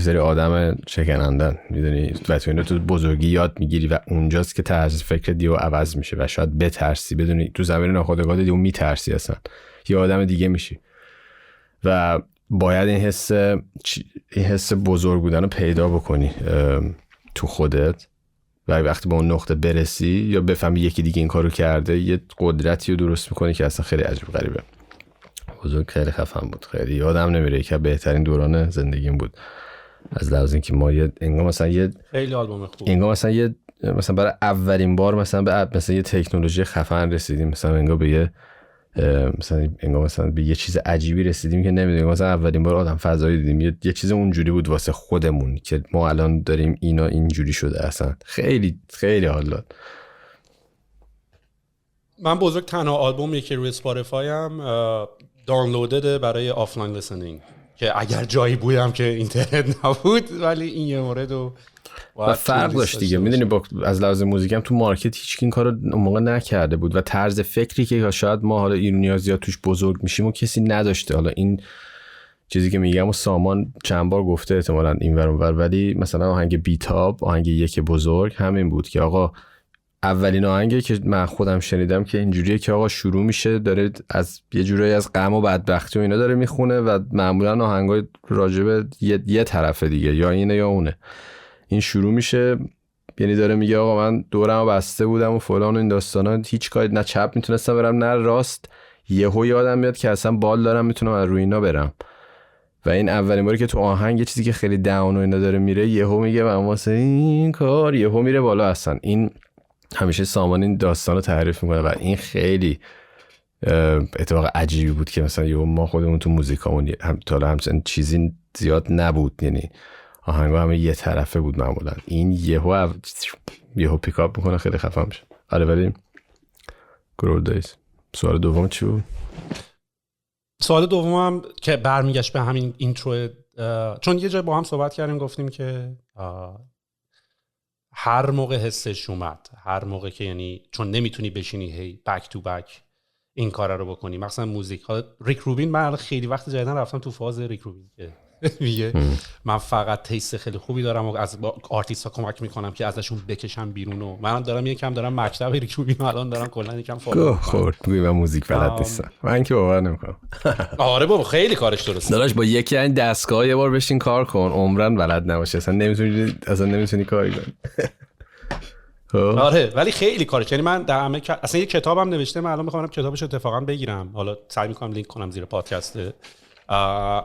[SPEAKER 2] سری آدم شکنندن، میدونی، و تو اینو تو بزرگی یاد میگیری و اونجاست که طرز فکر دیو عوض میشه و شاید بترسی، بدونی تو زمین ناخودآگاه دیو میترسی، اصلا یه آدم دیگه میشی و باید این حس بزرگ بودن رو پیدا بکنی تو خودت و وقتی به اون نقطه برسی یا بفهمی یکی دیگه این کارو کرده، یه قدرتی رو درست میکنی که اصلا خیلی عجیب غریبه. بزرگ خیلی خفن بود، خیلی یادم نمیره، یکی از بهترین دوران زندگیم بود از لحاظ اینکه ما انگار مثلا
[SPEAKER 1] خیلی آلبوم خوب،
[SPEAKER 2] انگار مثلا برای اولین بار مثلا یه تکنولوژی خفن رسیدیم، مثلا انگار به یه چیز عجیبی رسیدیم که نمیدونیم، مثلا اولین بار آدم فضایی دیدیم، یه چیز اونجوری بود واسه خودمون که ما الان داریم اینا اینجوری شده. اصلا خیلی خیلی حال داد.
[SPEAKER 1] من بزرگ تنها آلبومی که روی اسپاتیفای هم دانلودده برای آفلاین لیسنینگ که اگر جایی بودم که اینترنت نبود، ولی این یه مورد و
[SPEAKER 2] فرق داشت دیگه، میدونی از لحاظ موزیک هم تو مارکت هیچ کی این کارو اون موقع نکرده بود و طرز فکری که شاید ما حالا ایرانی‌ها زیاد توش بزرگ میشیم و کسی نداشته. حالا این چیزی که میگم و سامان چند بار گفته احتمالاً اینور اونور، ولی مثلا آهنگ بیتاب، آهنگ یک بزرگ همین بود که آقا اولین آهنگی که من خودم شنیدم که اینجوریه که آقا شروع میشه داره از یه جورایی از غم و بدبختی و اینا داره میخونه و معمولا آهنگای راجبه یه طرف دیگه، یا اینه یا اونه. این شروع میشه یعنی داره میگه آقا من دورمو بسته بودم و فلان و این داستانا، هیچ کاری نه چپ میتونستم برم نه راست، یهو یادم میاد که اصلا بال دارم میتونم از روی اینا برم. و این اولین باری که تو آهنگ یه چیزی که خیلی داون و اینا داره میره، یهو میگه من واسه این کار، یهو میره بالا. اصلا این همیشه سامان این داستانو تعریف میکنه و این خیلی اتفاق عجیبی بود که مثلا یهو ما خودمون تو موزیکامون تا همچین چیزی زیاد نبود، یعنی آهنگا همه یه طرفه بود معمولا، این یهو پیکاپ میکنه خیلی خفن میشه. آره ولی گرود دیز. سوال دوم چی بود؟
[SPEAKER 1] سوال دومم که برمیگشت به همین اینترو، چون یه جای با هم صحبت کردیم گفتیم که هر موقع حسش اومد، هر موقع که یعنی چون نمیتونی بشینی هی بک تو بک این کارا رو بکنی، مثلا موزیک. حالا ریک روبین، من خیلی وقت جدیدن رفتم تو فاز ریک روبین که میگه من فقط تیست خیلی خوبی دارم و از آرتیست ها کمک میکنم که ازشون بکشم بیرون و منم دارم یکم دارم مکتب ریک روبین الان دارم کلا یکم فالو
[SPEAKER 2] خورد میگم من موزیک بلد نیستم، من که باور نمیکنم.
[SPEAKER 1] آره بابا خیلی کارش درسته
[SPEAKER 2] داداش، با یکی این دستگاه یه بار بشین کار کن، عمرن بلد نباشه اصلا نمیتونی کاری کنی.
[SPEAKER 1] آره ولی خیلی کارش، یعنی من در اصلا یه کتابم نوشته، من الان میخوام کتابش اتفاقا بگیرم، حالا سعی میکنم لینک کنم زیر پادکست.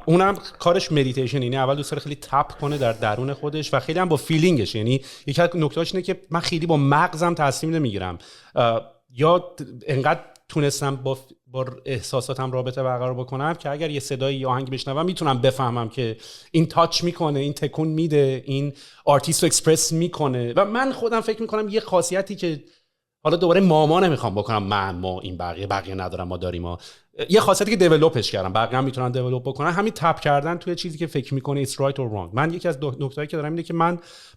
[SPEAKER 1] اونم کارش مدیتیشن، یعنی اول دوست داره خیلی تپ کنه در درون خودش و خیلی هم با فیلینگش، یعنی یکی از نکتهاش اینه که من خیلی با مغزم تصمیم نمیگیرم، یا انقدر تونستم با احساساتم رابطه برقرار بکنم که اگر یه صدایی یا آهنگ بشنوم میتونم بفهمم که این تاچ میکنه، این تکون میده، این آرتیست رو اکسپرس میکنه. و من خودم فکر میکنم یه خاصیتی که حالا دوباره ما نمیخوام بکنم، ما این بقیه ندارم، ما داریم، ما یه خاصیتی که دیولپش کردم، بقیه هم میتونن دیولپ بکنن، همین تپ کردن توی چیزی که فکر میکنه it's right or wrong. من یکی از نکتهایی که دارم اینه که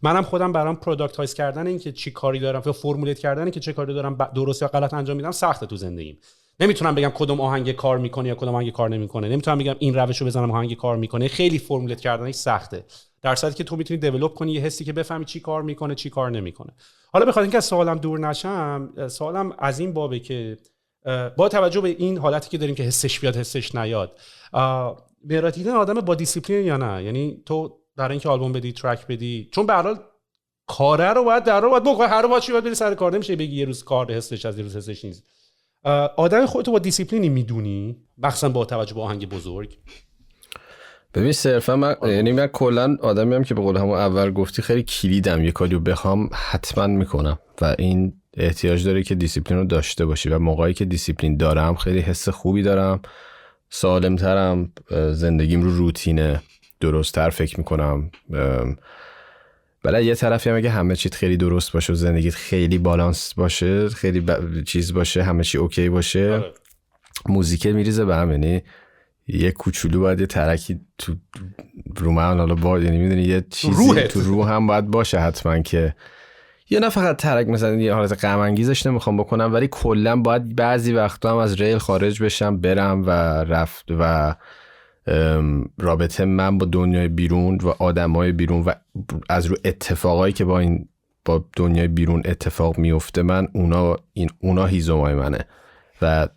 [SPEAKER 1] منم خودم برام پروداکتایز کردن این که چی کاری دارم یا فرمولیت کردن این که چه کاری دارم درست یا غلط انجام میدم سخته تو زندگیم. نمیتونم بگم کدوم آهنگ کار میکنه یا کدوم آهنگ کار نمیکنه، نمیتونم بگم این روشو بزنم آهنگ کار میکنه، خیلی فرمولیت کردنش سخته، در صورتی که تو میتونی دیولپ کنی یه حسی که بفهمی چی کار میکنه چی کار نمیکنه. حالا بخاطر اینکه از سوالم دور نشم، سوالم از این بابه که با توجه به این حالتی که داریم که حسش بیاد حسش نیاد، مهراد دیدن آدم با دیسیپلین یا نه؟ یعنی تو در اینکه آلبوم بدی، ترک بدی، چون به هر حال کاره رو باید بکنی، هر روز باید بری سر کار، نمیشه بگی یه روز کار حسش از یه روز حسش نیست. آدم خودتو با دیسیپلینی میدونی، مخصوصا با توجه به آهنگ بزرگ؟
[SPEAKER 2] ببین صرفا من یعنی من کلا آدمیم که به قول همون اول گفتی خیلی کلیدم، یه کاریو بخوام حتما میکنم و این احتیاج داره که دیسیپلین رو داشته باشی و موقعی که دیسیپلین دارم خیلی حس خوبی دارم، سالمترم، زندگیم رو روتینه درست‌تر فکر میکنم. ولی یه طرفی هم اگه همه چیت خیلی درست باشه و زندگیت خیلی بالانس باشه، خیلی چیز باشه، همه چی اوکی باشه، موزیک میریزه به هم. یعنی یه کوچولو باید یه ترکی تو رو من حالا باید، یعنی میدونی یه چیزی تو روح هم باید باشه حتما که یه نه فقط ترک مثلا یه حالت غم انگیزش نمیخوام بکنم، ولی کلا باید بعضی وقتا هم از ریل خارج بشم، برم و رفت و رابطه من با دنیای بیرون و آدمای بیرون و از رو اتفاقایی که با دنیای بیرون اتفاق میفته، من اونا هیزومای منه و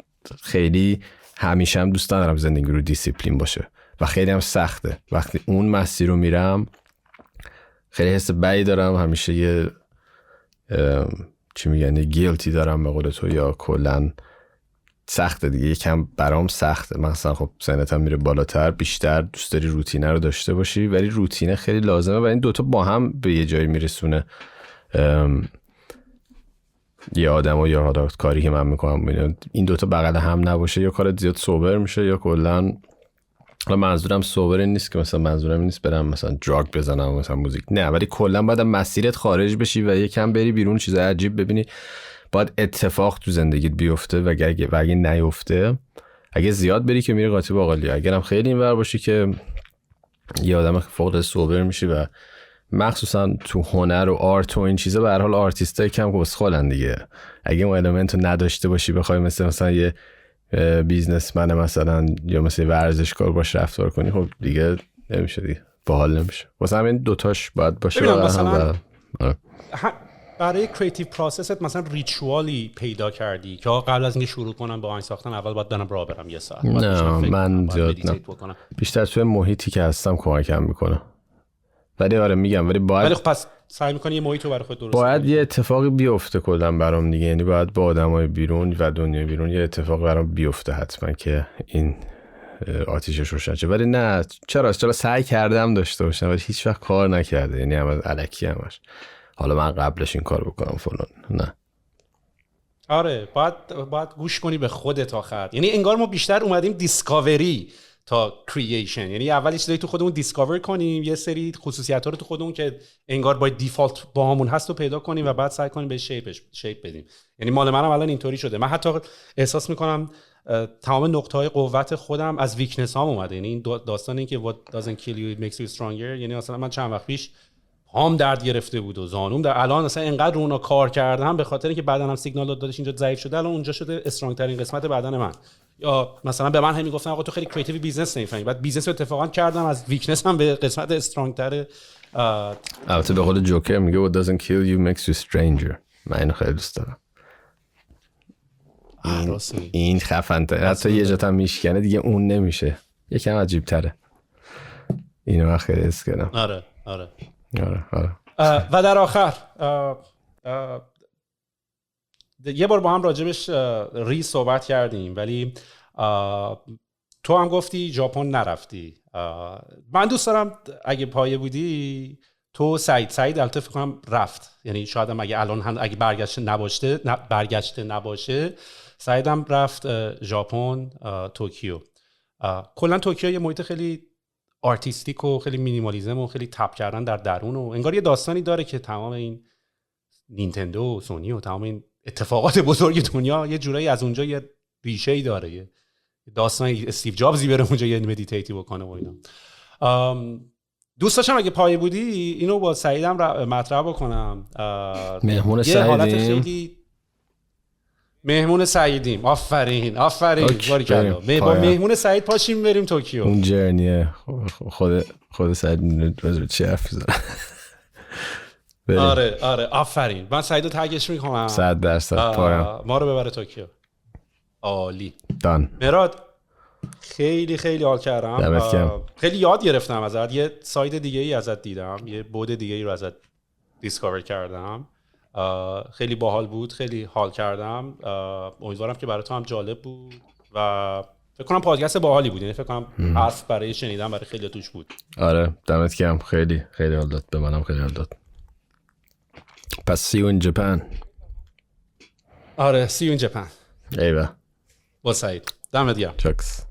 [SPEAKER 2] خیلی همیشه هم دوست دارم زندگی رو دیسیپلین باشه و خیلی هم سخته وقتی اون مسیر رو میرم. خیلی حس بدی دارم، همیشه یه چی میگن گیلتی دارم به قول تو، یا کلا سخته دیگه، یکم برام سخته. مثلا خب سنتم میره بالاتر، بیشتر دوست داری روتینه رو داشته باشی، ولی روتینه خیلی لازمه و این دوتا با هم به یه جایی میرسونه. یه آدم و یا حالا کاری که من میکنم این دوتا بغل هم نباشه، یا کارت زیاد سوبر میشه یا کلا. حالا منظورم سوبر نیست که مثلا منظورم نیست برم مثلا دراگ بزنم مثلا موزیک، نه، ولی کلا باید مسیرت خارج بشی و یکم بری بیرون، چیزای عجیب ببینی، باید اتفاق تو زندگیت بیفته و اگه نیفته، اگه زیاد بری که میری قاطی باقالی، اگرم خیلی اینور باشی که یه آدم فوق سوبر میشی. و مخصوصا تو هنر و آرت و این چیزا به هر حال آرتیستای کم کسخلن دیگه، اگه اون المنت رو نداشته باشی بخوای مثلا یه بیزنسمن مثلا یا مثلا ورزشکار باش رفتار کنی، خب دیگه نمیشه دیگه، باحال نمیشه. واسه همین دوتاش باید باشه.
[SPEAKER 1] مثلا برای کریتیو پروسست مثلا ریچوالی پیدا کردی که قبل از اینکه شروع کنم با آهنگ ساختن اول باید برم راه برم یه ساعت؟
[SPEAKER 2] نه من زیاد نه، بیشتر توی محیطی که هستم کمکم میکنه. ولی آره میگم ولی باید،
[SPEAKER 1] ولی خب پس سعی میکنی یه محیط رو برای خود درست
[SPEAKER 2] باید یه اتفاقی بیفته کلا برام دیگه، یعنی باید با آدمای بیرون و دنیای بیرون یه اتفاق برام بیفته حتما که این آتیشش روشن شه. ولی نه چرا سعی کردم داشته باشم ولی هیچ وقت کار نکرده، یعنی هم الکی همش حالا من قبلش این کار بکنم فلان، نه.
[SPEAKER 1] آره باید گوش کنی به خودت آخر. یعنی انگار ما بیشتر اومدیم دیسکاوری تا کرییشن، یعنی اول یه چیزایی تو خودمون دیسکاور کنیم، یه سری خصوصیت‌ها رو تو خودمون که انگار با دیفالت با همون هست رو پیدا کنیم و بعد سعی کنیم به شیپ بدیم. یعنی مال منم الان اینطوری شده. من حتی احساس میکنم تمام نقطه‌های قوت خودم از ویکنس هام اومده. یعنی این داستان این که what doesn't kill you it makes you stronger، یعنی مثلا من چند وقت پیش پام درد گرفته بود و زانوم در الان مثلا اینقدر رونا کار کردم به خاطر اینکه بدنم سیگنال دادش اینجا ضعیف شده، الان اونجا شده استرانگ ترین قسمت بدن من. یا مثلا به من هم میگفتن آقا تو خیلی کریتیو بیزنس نمی‌فهمی، بعد بیزنس رو اتفاقا کردم از ویکنس هم به قسمت استرانگ تر.
[SPEAKER 2] البته به قول جوکر میگه what doesn't kill you makes you stranger. من اینو خیلی دوست دارم. این خفن تره، حتی یه جا هم میشکنه دیگه اون نمیشه، یکم عجیب تره. اینو من خیلی حس کردم.
[SPEAKER 1] آره. و در آخر یه بار با هم راجبش صحبت کردیم، ولی تو هم گفتی ژاپن نرفتی. من دوست دارم اگه پایه بودی تو سعید البته فکر کنم رفت، یعنی شاید هم اگه برگشته نباشه سعیدم رفت ژاپن، توکیو. کلا توکیو یه محیط خیلی آرتیستیک و خیلی مینیمالیزم و خیلی تپ کردن در درون و انگار یه داستانی داره که تمام این نینتندو و سونی و تمام این اتفاقات بزرگ دنیا یه جورایی از اونجا یه ریشه‌ای داره، یه داستان استیو جابزی بره اونجا یه مدیتیتی بکنه و اینا. دوست داشتم اگه پایه بودی اینو با سعیدم مطرح بکنم.
[SPEAKER 2] مهمون سعیدیم.
[SPEAKER 1] مهمون سعیدیم. آفرین باریکلا. با مهمون سعید پاشیم بریم توکیو.
[SPEAKER 2] اون جرنیه خود سعید چی حرف می‌زنه.
[SPEAKER 1] آره آفرین. من سعیدو تگش میکنم
[SPEAKER 2] 100% پایم
[SPEAKER 1] ما رو ببره توکیو. عالی
[SPEAKER 2] دان
[SPEAKER 1] مراد، خیلی خیلی حال کردم، خیلی یاد گرفتم ازت، یه ساید دیگه ای ازت دیدم، یه بود دیگه ای رو ازت دیسکاور کردم، خیلی باحال بود، خیلی حال کردم. امیدوارم که برای تو هم جالب بود و فکر کنم پادکست باحالی بود، یعنی فکر کنم حرف برای شنیدن برای خیلی توش بود.
[SPEAKER 2] آره دمت گرم، خیلی خیلی حال داد، به منم خیلی حال داد. پس see you in Japan.
[SPEAKER 1] آره see you in Japan.
[SPEAKER 2] ایوه
[SPEAKER 1] با سعید دمت گرم.
[SPEAKER 2] چاکس.